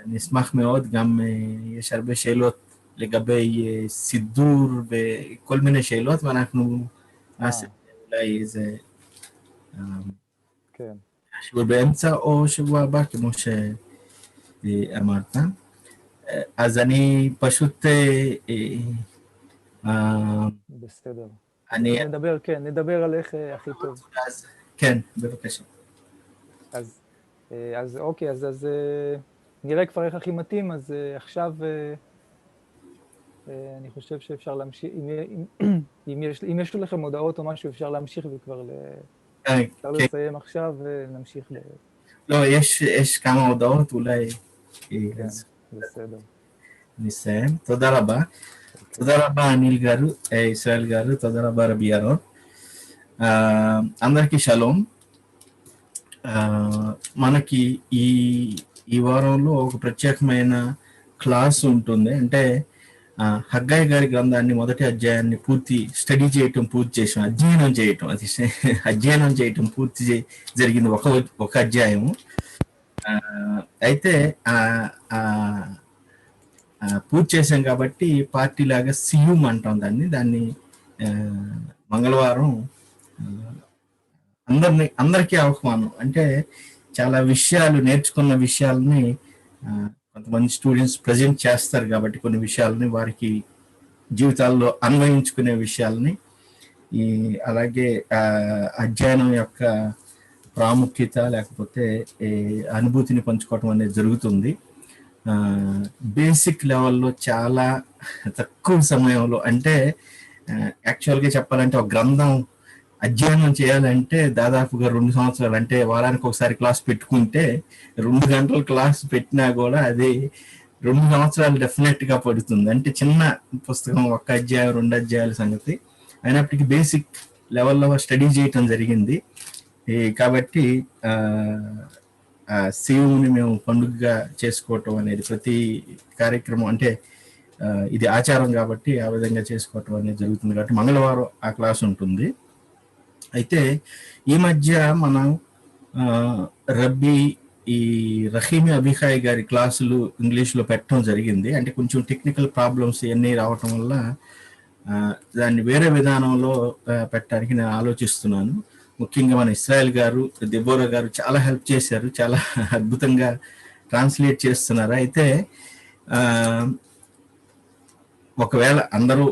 [SPEAKER 7] נשמח מאוד. גם יש הרבה שאלות לגבי סידור וכל מיני שאלות, ואנחנו נעשה אולי איזה
[SPEAKER 2] כן.
[SPEAKER 7] שהוא באמצע או שבוע הבא, כמו שאמרת. אז אני פשוט...
[SPEAKER 2] בסדר.
[SPEAKER 7] אני...
[SPEAKER 2] נדבר, כן, נדבר על איך הכי טוב.
[SPEAKER 7] אז, כן, בבקשה.
[SPEAKER 2] אז אוקיי, אז נראה כבר איך הכי מתאים, אז עכשיו אני חושב שאפשר להמשיך, אם יש לכם הודעות או משהו, אפשר להמשיך וכבר אפשר לסיים עכשיו ונמשיך.
[SPEAKER 7] לא, יש כמה הודעות, אולי...
[SPEAKER 2] כן, בסדר.
[SPEAKER 7] נסיים. תודה רבה. תודה רבה, Anil గారు, Israel గారు. తొందర రబ్బా rabi Yaron. అందరికీ shalom. మనకి ఈ వారంలో ఒక ప్రత్యేకమైన class ఉంటుంది. అంటే హగ్గాయి గారి గ్రంథాన్ని మొదటి అధ్యాయాన్ని పూర్తి స్టడీ చేయటం పూర్తి చేసాం. అధ్యయనం చేయటం పూర్తి జరిగింది ఒక అధ్యాయము. అయితే పూర్తి చేసాం కాబట్టి పార్టీ లాగా సియూం అంటాం దాన్ని మంగళవారం అందరికీ ఆహ్వానం. అంటే చాలా విషయాలు నేర్చుకున్న విషయాలని కొంతమంది స్టూడెంట్స్ ప్రజెంట్ చేస్తారు కాబట్టి కొన్ని విషయాలని వారికి జీవితాల్లో అన్వయించుకునే విషయాలని అలాగే అధ్యయనం యొక్క ప్రాముఖ్యత లేకపోతే అనుభూతిని పంచుకోవటం అనేది జరుగుతుంది. బేసిక్ లెవెల్లో చాలా తక్కువ సమయంలో, అంటే యాక్చువల్గా చెప్పాలంటే ఒక గ్రంథం అధ్యయనం చేయాలంటే దాదాపుగా 2 సంవత్సరాలు, అంటే వారానికి ఒకసారి క్లాస్ పెట్టుకుంటే 2 గంటల క్లాస్ పెట్టినా కూడా అది 2 సంవత్సరాలు డెఫినెట్ గా పడుతుంది. అంటే చిన్న పుస్తకం, 1 అధ్యాయం 2 అధ్యాయాల సంగతి అయినప్పటికీ బేసిక్ లెవెల్లో స్టడీ చేయటం జరిగింది. కాబట్టి శివుని మేము పండుగగా చేసుకోవటం అనేది ప్రతి కార్యక్రమం, అంటే ఇది ఆచారం కాబట్టి ఆ విధంగా చేసుకోవటం అనేది జరుగుతుంది. కాబట్టి మంగళవారం ఆ క్లాస్ ఉంటుంది. అయితే ఈ మధ్య మనం రబ్బీ ఈ రహీమి అభిఖాయ్ గారి క్లాసులు ఇంగ్లీష్లో పెట్టడం జరిగింది. అంటే కొంచెం టెక్నికల్ ప్రాబ్లమ్స్ ఇవన్నీ రావటం వల్ల దాన్ని వేరే విధానంలో పెట్టడానికి నేను ఆలోచిస్తున్నాను. ముఖ్యంగా మన ఇస్రాయల్ గారు, దెబోరా గారు చాలా హెల్ప్ చేశారు, చాలా అద్భుతంగా ట్రాన్స్లేట్ చేస్తున్నారు. అయితే ఒకవేళ అందరూ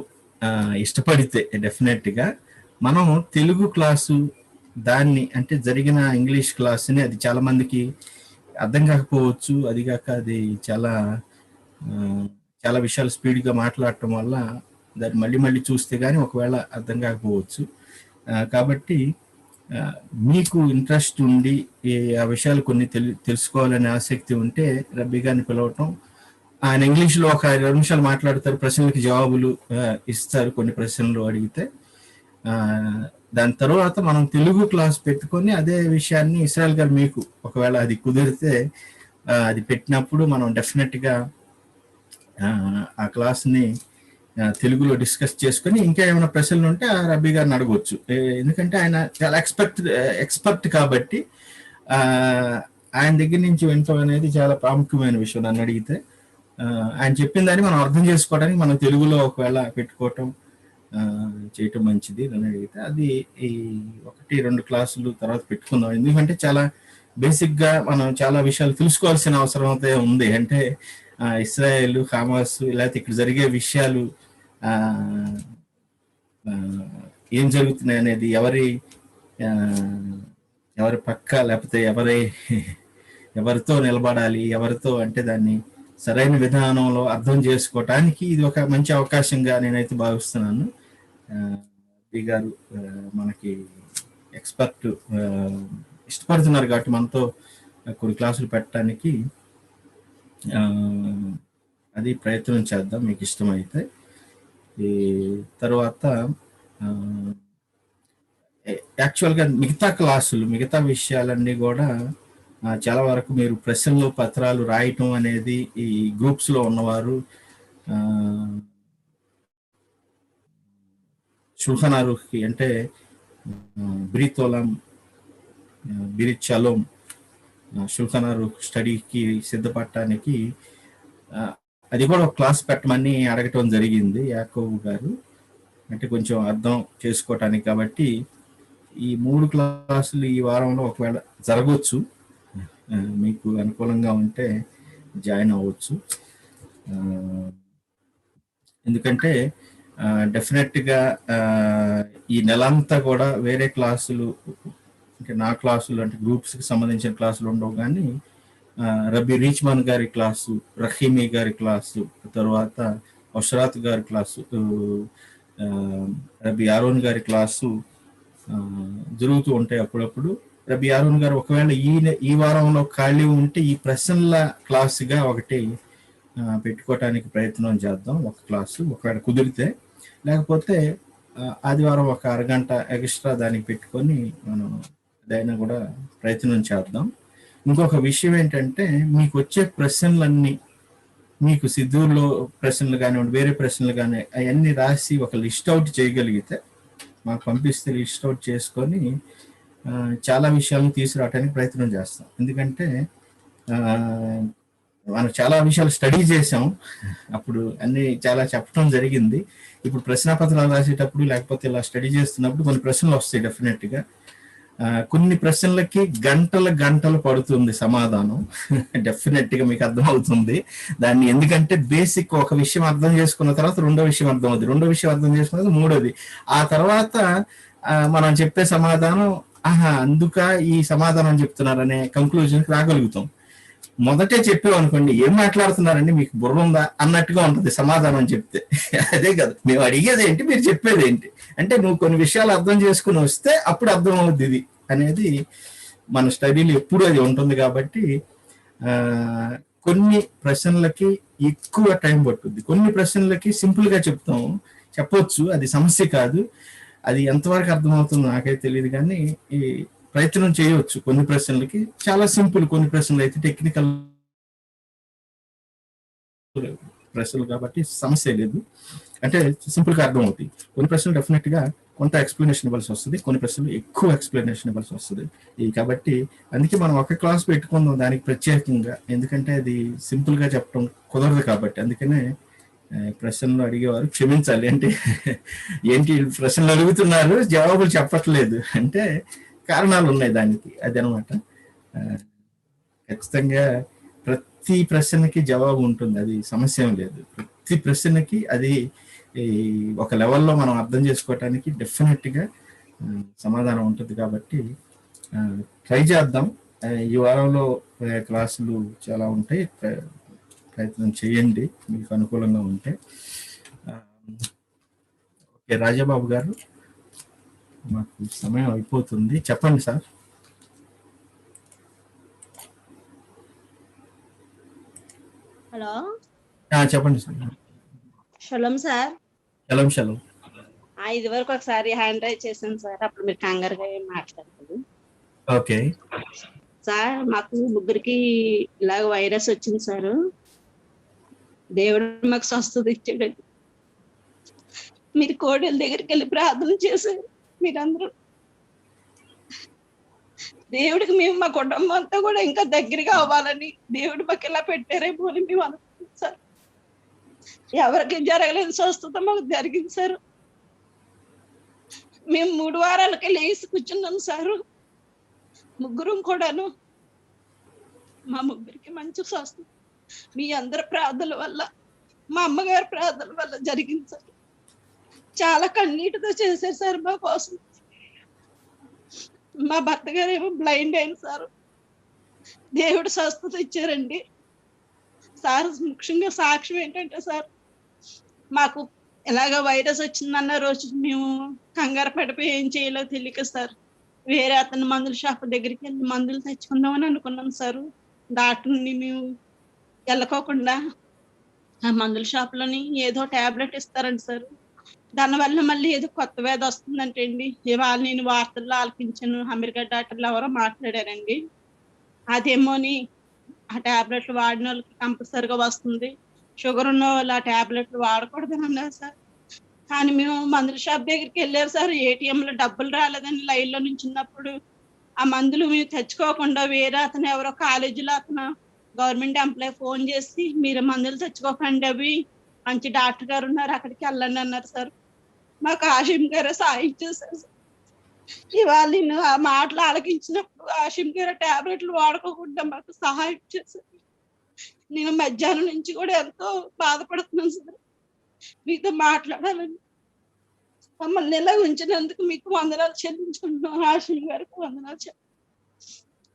[SPEAKER 7] ఇష్టపడితే డెఫినెట్గా మనం తెలుగు క్లాసు దాన్ని, అంటే జరిగిన ఇంగ్లీష్ క్లాస్ని, అది చాలా మందికి అర్థం కాకపోవచ్చు. అది కాక అది చాలా విషయాలు స్పీడ్గా మాట్లాడటం వల్ల దాన్ని మళ్ళీ మళ్ళీ చూస్తే కానీ ఒకవేళ అర్థం కాకపోవచ్చు. కాబట్టి మీకు ఇంట్రెస్ట్ ఉండి ఆ విషయాలు కొన్ని తెలుసుకోవాలనే ఆసక్తి ఉంటే రబ్బీ గారిని పిలవటం, ఆయన ఇంగ్లీష్లో ఒక 2 నిమిషాలు మాట్లాడతారు, ప్రశ్నలకి జవాబులు ఇస్తారు కొన్ని ప్రశ్నలు అడిగితే. దాని తర్వాత మనం తెలుగు క్లాస్ పెట్టుకొని అదే విషయాన్ని ఇస్రాయల్ గారు మీకు ఒకవేళ అది కుదిరితే అది పెట్టినప్పుడు మనం డెఫినెట్గా ఆ క్లాస్ని తెలుగులో డిస్కస్ చేసుకొని ఇంకా ఏమైనా ప్రశ్నలు ఉంటే ఆ రబ్బీ గారిని అడగవచ్చు. ఎందుకంటే ఆయన చాలా ఎక్స్పర్ట్ కాబట్టి ఆయన దగ్గర నుంచి వినటం అనేది చాలా ప్రాముఖ్యమైన విషయం. నన్ను అడిగితే ఆయన చెప్పిన దాన్ని మనం అర్థం చేసుకోవడానికి మనం తెలుగులో ఒకవేళ పెట్టుకోవటం చేయటం మంచిది అని అడిగితే అది 1-2 క్లాసులు తర్వాత పెట్టుకుందాం. ఎందుకంటే చాలా బేసిక్గా మనం చాలా విషయాలు తెలుసుకోవాల్సిన అవసరం అయితే ఉంది. అంటే ఇస్రాయేల్, హమాస్, లేకపోతే ఇక్కడ జరిగే విషయాలు ఏం జరుగుతున్నాయి అనేది, ఎవరి పక్క లేకపోతే ఎవరితో నిలబడాలి, ఎవరితో, అంటే దాన్ని సరైన విధానంలో అర్థం చేసుకోవటానికి ఇది ఒక మంచి అవకాశంగా నేనైతే భావిస్తున్నాను. రబ్బీ గారు మనకి ఎక్స్పర్ట్, ఇష్టపడుతున్నారు కాబట్టి మనతో కొన్ని క్లాసులు పెట్టడానికి అది ప్రయత్నం చేద్దాం మీకు ఇష్టమైతే. ఈ తర్వాత యాక్చువల్గా మిగతా విషయాలన్నీ కూడా చాలా వరకు మీరు ప్రశ్నలు పత్రాలు రాయటం అనేది ఈ గ్రూప్స్లో ఉన్నవారు షుల్చన్ అరుఖ్కి, అంటే బ్రీత్ ఓలం, బిరిత్ షలోం, షుల్చన్ అరుఖ్ స్టడీకి సిద్ధపడటానికి అది కూడా ఒక క్లాస్ పెట్టమని అడగటం జరిగింది యాకోబు గారు. అంటే కొంచెం అర్థం చేసుకోవటానికి. కాబట్టి ఈ 3 క్లాసులు ఈ వారంలో ఒకవేళ జరగవచ్చు, మీకు అనుకూలంగా ఉంటే జాయిన్ అవ్వచ్చు. ఎందుకంటే డెఫినెట్గా ఈ నెలంతా కూడా వేరే క్లాసులు అంటే నా క్లాసులు అంటే గ్రూప్స్కి సంబంధించిన క్లాసులు ఉండవు, కానీ రబీ రీచ్మాన్ గారి క్లాసు, రహీమీ గారి క్లాసు, తర్వాత అష్రాత్ గారి క్లాసు, రబీ యారోన్ గారి క్లాసు జరుగుతూ ఉంటాయి అప్పుడప్పుడు. రబీ యారోన్ గారు ఒకవేళ ఈ వారంలో ఖాళీ ఉంటే ఈ ప్రశ్నల క్లాసుగా ఒకటి పెట్టుకోవటానికి ప్రయత్నం చేద్దాం, ఒక క్లాసు ఒకవేళ కుదిరితే. లేకపోతే ఆదివారం ఒక అరగంట ఎక్స్ట్రా దానికి పెట్టుకొని మనం అదైనా కూడా ప్రయత్నం చేద్దాం. ఇంకొక విషయం ఏంటంటే, మీకు వచ్చే ప్రశ్నలన్నీ, మీకు సిద్ధూరులో ప్రశ్నలు కానివ్వండి, వేరే ప్రశ్నలు కానీ అవన్నీ రాసి ఒక లిస్ట్ అవుట్ చేయగలిగితే మాకు పంపిస్తే లిస్ట్ అవుట్ చేసుకొని చాలా విషయాలను తీసుకురావడానికి ప్రయత్నం చేస్తాం. ఎందుకంటే మనం చాలా విషయాలు స్టడీ చేసాం, అప్పుడు అన్ని చాలా చెప్పడం జరిగింది. ఇప్పుడు ప్రశ్నపత్రాలు రాసేటప్పుడు లేకపోతే ఇలా స్టడీ చేస్తున్నప్పుడు కొన్ని ప్రశ్నలు వస్తాయి డెఫినెట్గా. కొన్ని ప్రశ్నలకి గంటలు పడుతుంది సమాధానం. డెఫినెట్గా మీకు అర్థమవుతుంది దాన్ని. ఎందుకంటే బేసిక్ ఒక విషయం అర్థం చేసుకున్న తర్వాత రెండో విషయం అర్థం అవుతుంది, రెండో విషయం అర్థం చేసుకున్న తర్వాత మూడోది, ఆ తర్వాత మనం చెప్పే సమాధానం అందుక ఈ సమాధానం చెప్తున్నారనే కంక్లూజన్కి రాగలుగుతాం. మొదటే చెప్పామనుకోండి, ఏం మాట్లాడుతున్నారండి, మీకు బుర్ర ఉందా అన్నట్టుగా ఉంటుంది సమాధానం చెప్తే. అదే కదా మేము అడిగేది ఏంటి, మీరు చెప్పేది ఏంటి అంటే, నువ్వు కొన్ని విషయాలు అర్థం చేసుకుని వస్తే అప్పుడు అర్థం అవుద్ది ఇది అనేది మన స్టడీలో ఎప్పుడు అది ఉంటుంది. కాబట్టి కొన్ని ప్రశ్నలకి ఎక్కువ టైం పట్టుద్ది, కొన్ని ప్రశ్నలకి సింపుల్గా చెప్పొచ్చు, అది సమస్య కాదు. అది ఎంతవరకు అర్థమవుతుందో నాకైతే తెలియదు, కానీ ఈ ప్రయత్నం చేయవచ్చు. కొన్ని ప్రశ్నలకి చాలా సింపుల్, కొన్ని ప్రశ్నలు అయితే టెక్నికల్ ప్రశ్నలు కాబట్టి సమస్య లేదు, అంటే సింపుల్గా అర్థం అవుతాయి. కొన్ని ప్రశ్నలు డెఫినెట్గా కొంత ఎక్స్ప్లెనేషన్ ఇవ్వాల్సి వస్తుంది, కొన్ని ప్రశ్నలు ఎక్కువ ఎక్స్ప్లెనేషన్ ఇవ్వాల్సి వస్తుంది. కాబట్టి అందుకే మనం ఒక క్లాస్ పెట్టుకుందాం దానికి ప్రత్యేకంగా, ఎందుకంటే అది సింపుల్గా చెప్పడం కుదరదు కాబట్టి. అందుకనే ప్రశ్నలు అడిగేవారు క్షమించాలి, అంటే ఏంటి ప్రశ్నలు అడుగుతున్నారు జవాబులు చెప్పట్లేదు అంటే కారణాలు ఉన్నాయి దానికి, అదనమాట. ఖచ్చితంగా ప్రతి ప్రశ్నకి జవాబు ఉంటుంది, అది సమస్య ఏం లేదు. ప్రతి ప్రశ్నకి అది ఒక లెవెల్లో మనం అర్థం చేసుకోవటానికి డెఫినెట్గా సమాధానం ఉంటుంది. కాబట్టి ట్రై చేద్దాం. ఈ వారంలో క్లాసులు చాలా ఉంటాయి, ప్రయత్నం చేయండి మీకు అనుకూలంగా ఉంటే. ఓకే రాజాబాబు గారు, మాకు సమయం అయిపోతుంది, చెప్పండి సార్.
[SPEAKER 8] హలో,
[SPEAKER 7] చెప్పండి సార్.
[SPEAKER 8] Shalom sir.
[SPEAKER 7] షలోం.
[SPEAKER 8] ఇది వరకు ఒకసారి హ్యాండ్ రైజ్ చేశాను సార్, అప్పుడు మీరు కంగారుగా ఏం మాట్లాడలేదు.
[SPEAKER 7] ఓకే
[SPEAKER 8] సార్, మాకు ముగ్గురికి ఇలాగ వైరస్ వచ్చింది సార్. దేవుడు మాకు స్వస్థత ఇచ్చాడండి. మీరు కోడెల దగ్గరికి వెళ్ళి ప్రార్థన చేశారు మీరందరూ. దేవుడికి మేము మా కుటుంబం అంతా కూడా ఇంకా దగ్గరగా అవ్వాలని దేవుడు మాకు ఇలా పెట్టారేమో అని మేము అనుకుంటున్నాం సార్. ఎవరికి జరగలేదు స్వస్థత, మాకు జరిగింది సార్. మేము 3 వారాలకి లేచి కూర్చున్నాం సారు, ముగ్గురం కూడాను. మా ముగ్గురికి మంచి స్వస్థత మీ అందరి ప్రార్థనల వల్ల, మా అమ్మగారి ప్రార్థనల వల్ల జరిగింది సార్. చాలా కన్నీటితో చేశారు సార్ మా కోసం. మా భర్త గారు ఏమో బ్లైండ్ అయిన సార్, దేవుడు స్వస్థత ఇచ్చారండి సార్. ముఖ్యంగా సాక్ష్యం ఏంటంటే సార్, మాకు ఎలాగ వైరస్ వచ్చిందన్న రోజు మేము కంగారు పడిపోయి ఏం చేయాలో తెలియక సార్, వేరే అతను మందుల షాప్ దగ్గరికి వెళ్ళి మందులు తెచ్చుకుందామని అనుకున్నాం సార్. డాక్టర్ని మేము వెళ్ళకోకుండా ఆ మందుల షాప్లోని ఏదో టాబ్లెట్ ఇస్తారండి సార్. దానివల్ల మళ్ళీ ఏదో కొత్త వ్యాధి వస్తుందంటే అండి, ఇవాళ నేను వార్తల్లో ఆలకించాను, అమెరికా డాక్టర్లు ఎవరో మాట్లాడారండి. అదేమోని ఆ టాబ్లెట్లు వాడిన వాళ్ళకి కంపల్సరిగా వస్తుంది, షుగర్ ఉన్న వాళ్ళు ఆ టాబ్లెట్లు వాడకూడదని అన్నారు సార్. కానీ మేము మందుల షాప్ దగ్గరికి వెళ్ళారు సార్, ఏటీఎంలో డబ్బులు రాలేదని లైన్లో నుంచున్నప్పుడు ఆ మందులు మేము తెచ్చుకోకుండా వేరే అతను ఎవరో కాలేజీలో అతను గవర్నమెంట్ ఎంప్లాయీ ఫోన్ చేసి, మీరు మందులు తెచ్చుకోకండి, అవి మంచి డాక్టర్ గారు ఉన్నారు అక్కడికి వెళ్ళండి అన్నారు సార్. మాకు ఆశయం గారు సాయం చేశారు సార్. ఇవాళ నేను ఆ మాటలు ఆలకించినప్పుడు ఆశిమ్ గారు టాబ్లెట్లు వాడుకోకుండా మాకు సహాయం చేశారు. నేను మధ్యాహ్నం నుంచి కూడా ఎంతో బాధపడుతున్నాను సార్. మీతో మాట్లాడాలని మమ్మల్ని ఇలా ఉంచినందుకు మీకు వందనాలు చెల్లించుకుంటున్నాం. ఆశిమ్ గారికి వందనాలు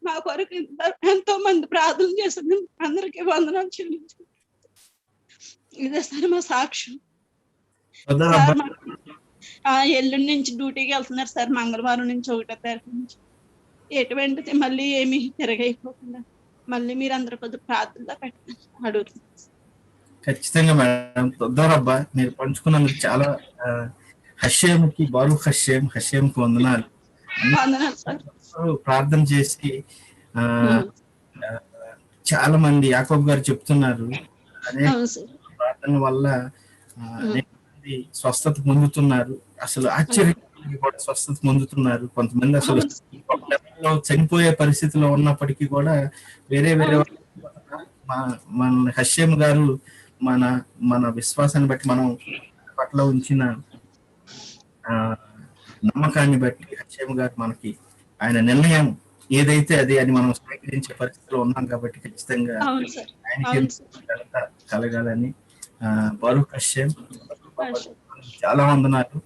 [SPEAKER 8] మా కొరకు ఎంతో మంది ప్రార్థన చేస్తున్నారు. అందరికీ వందనాలు చెల్లించుకుంటున్నాం. ఇదే సార్ మా సాక్ష్యం. సార్ ఎల్లుండి నుంచి డ్యూటీకి వెళ్తున్నారు సార్. మంగళవారం నుంచి 1వ తారీఖు నుంచి. ఎటువంటిది మళ్ళీ ఏమి తిరగైపోకుండా మళ్ళీ మీరు అందరూ కొద్దిగా ప్రార్థనలో పెట్టండి అడుగుతున్నారు.
[SPEAKER 7] ఖచ్చితంగా మేడం. తొందరబ్బా మీరు పంచుకున్నందుకు చాలా హషేమ్కి బారు హషేమ్కి వందనాలు. ప్రార్థన చేసి చాలా మంది యాకోబ్ గారు చెప్తున్నారు అనే ప్రార్థన వల్ల స్వస్థత పొందుతున్నారు. అసలు ఆశ్చర్యం కూడా స్వస్థత పొందుతున్నారు. కొంతమంది అసలు చనిపోయే పరిస్థితిలో ఉన్నప్పటికీ కూడా వేరే మన హషేమ్ గారు మన విశ్వాసాన్ని బట్టి మనం పట్ల ఉంచిన నమ్మకాన్ని బట్టి హషేమ్ గారు మనకి ఆయన నిర్ణయం ఏదైతే అది అని మనం స్వీకరించే పరిస్థితిలో ఉన్నాం కాబట్టి ఖచ్చితంగా ఆయనకి కలగాలని బారూక్ హషేమ్ చాలా వందనాలు.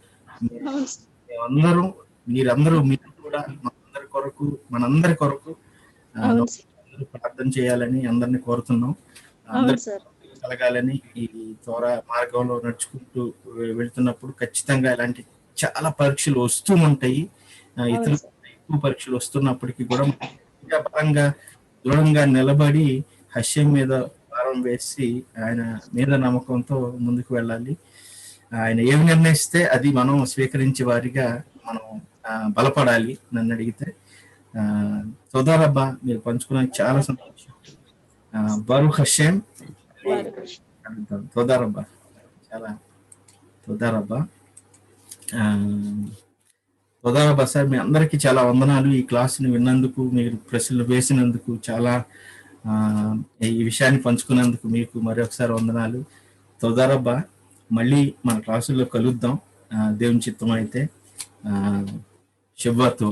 [SPEAKER 7] మీరందరూ మీరు కూడా మనందరి కొరకు ప్రార్థన చేయాలని అందరినీ కోరుతున్నాం. కలగాలని ఈ తోరా మార్గంలో నడుచుకుంటూ వెళ్తున్నప్పుడు ఖచ్చితంగా ఇలాంటి చాలా పరీక్షలు వస్తూ ఉంటాయి. ఇతర ఎక్కువ పరీక్షలు వస్తున్నప్పటికీ కూడా బలంగా దృఢంగా నిలబడి హషేమ్ మీద భారం వేసి ఆయన మీద నమ్మకంతో ముందుకు వెళ్ళాలి. ఆయన ఏమి నిర్ణయిస్తే అది మనం స్వీకరించే వారిగా మనం బలపడాలి. నన్ను అడిగితే సోదరబ్బా మీరు పంచుకున్న చాలా సంతోషం. బారూక్ హషేమ్ తోదారబ్బా చాలా తోదారబ్బా సార్. మీ అందరికీ చాలా వందనాలు. ఈ క్లాసుని విన్నందుకు, మీరు ప్రశ్నలు వేసినందుకు, చాలా ఈ విషయాన్ని పంచుకున్నందుకు మీకు మరొకసారి వందనాలు. తోదారబ్బా మళ్ళీ మన క్లాసుల్లో కలుద్దాం దేవుని చిత్తం అయితే. శుభతో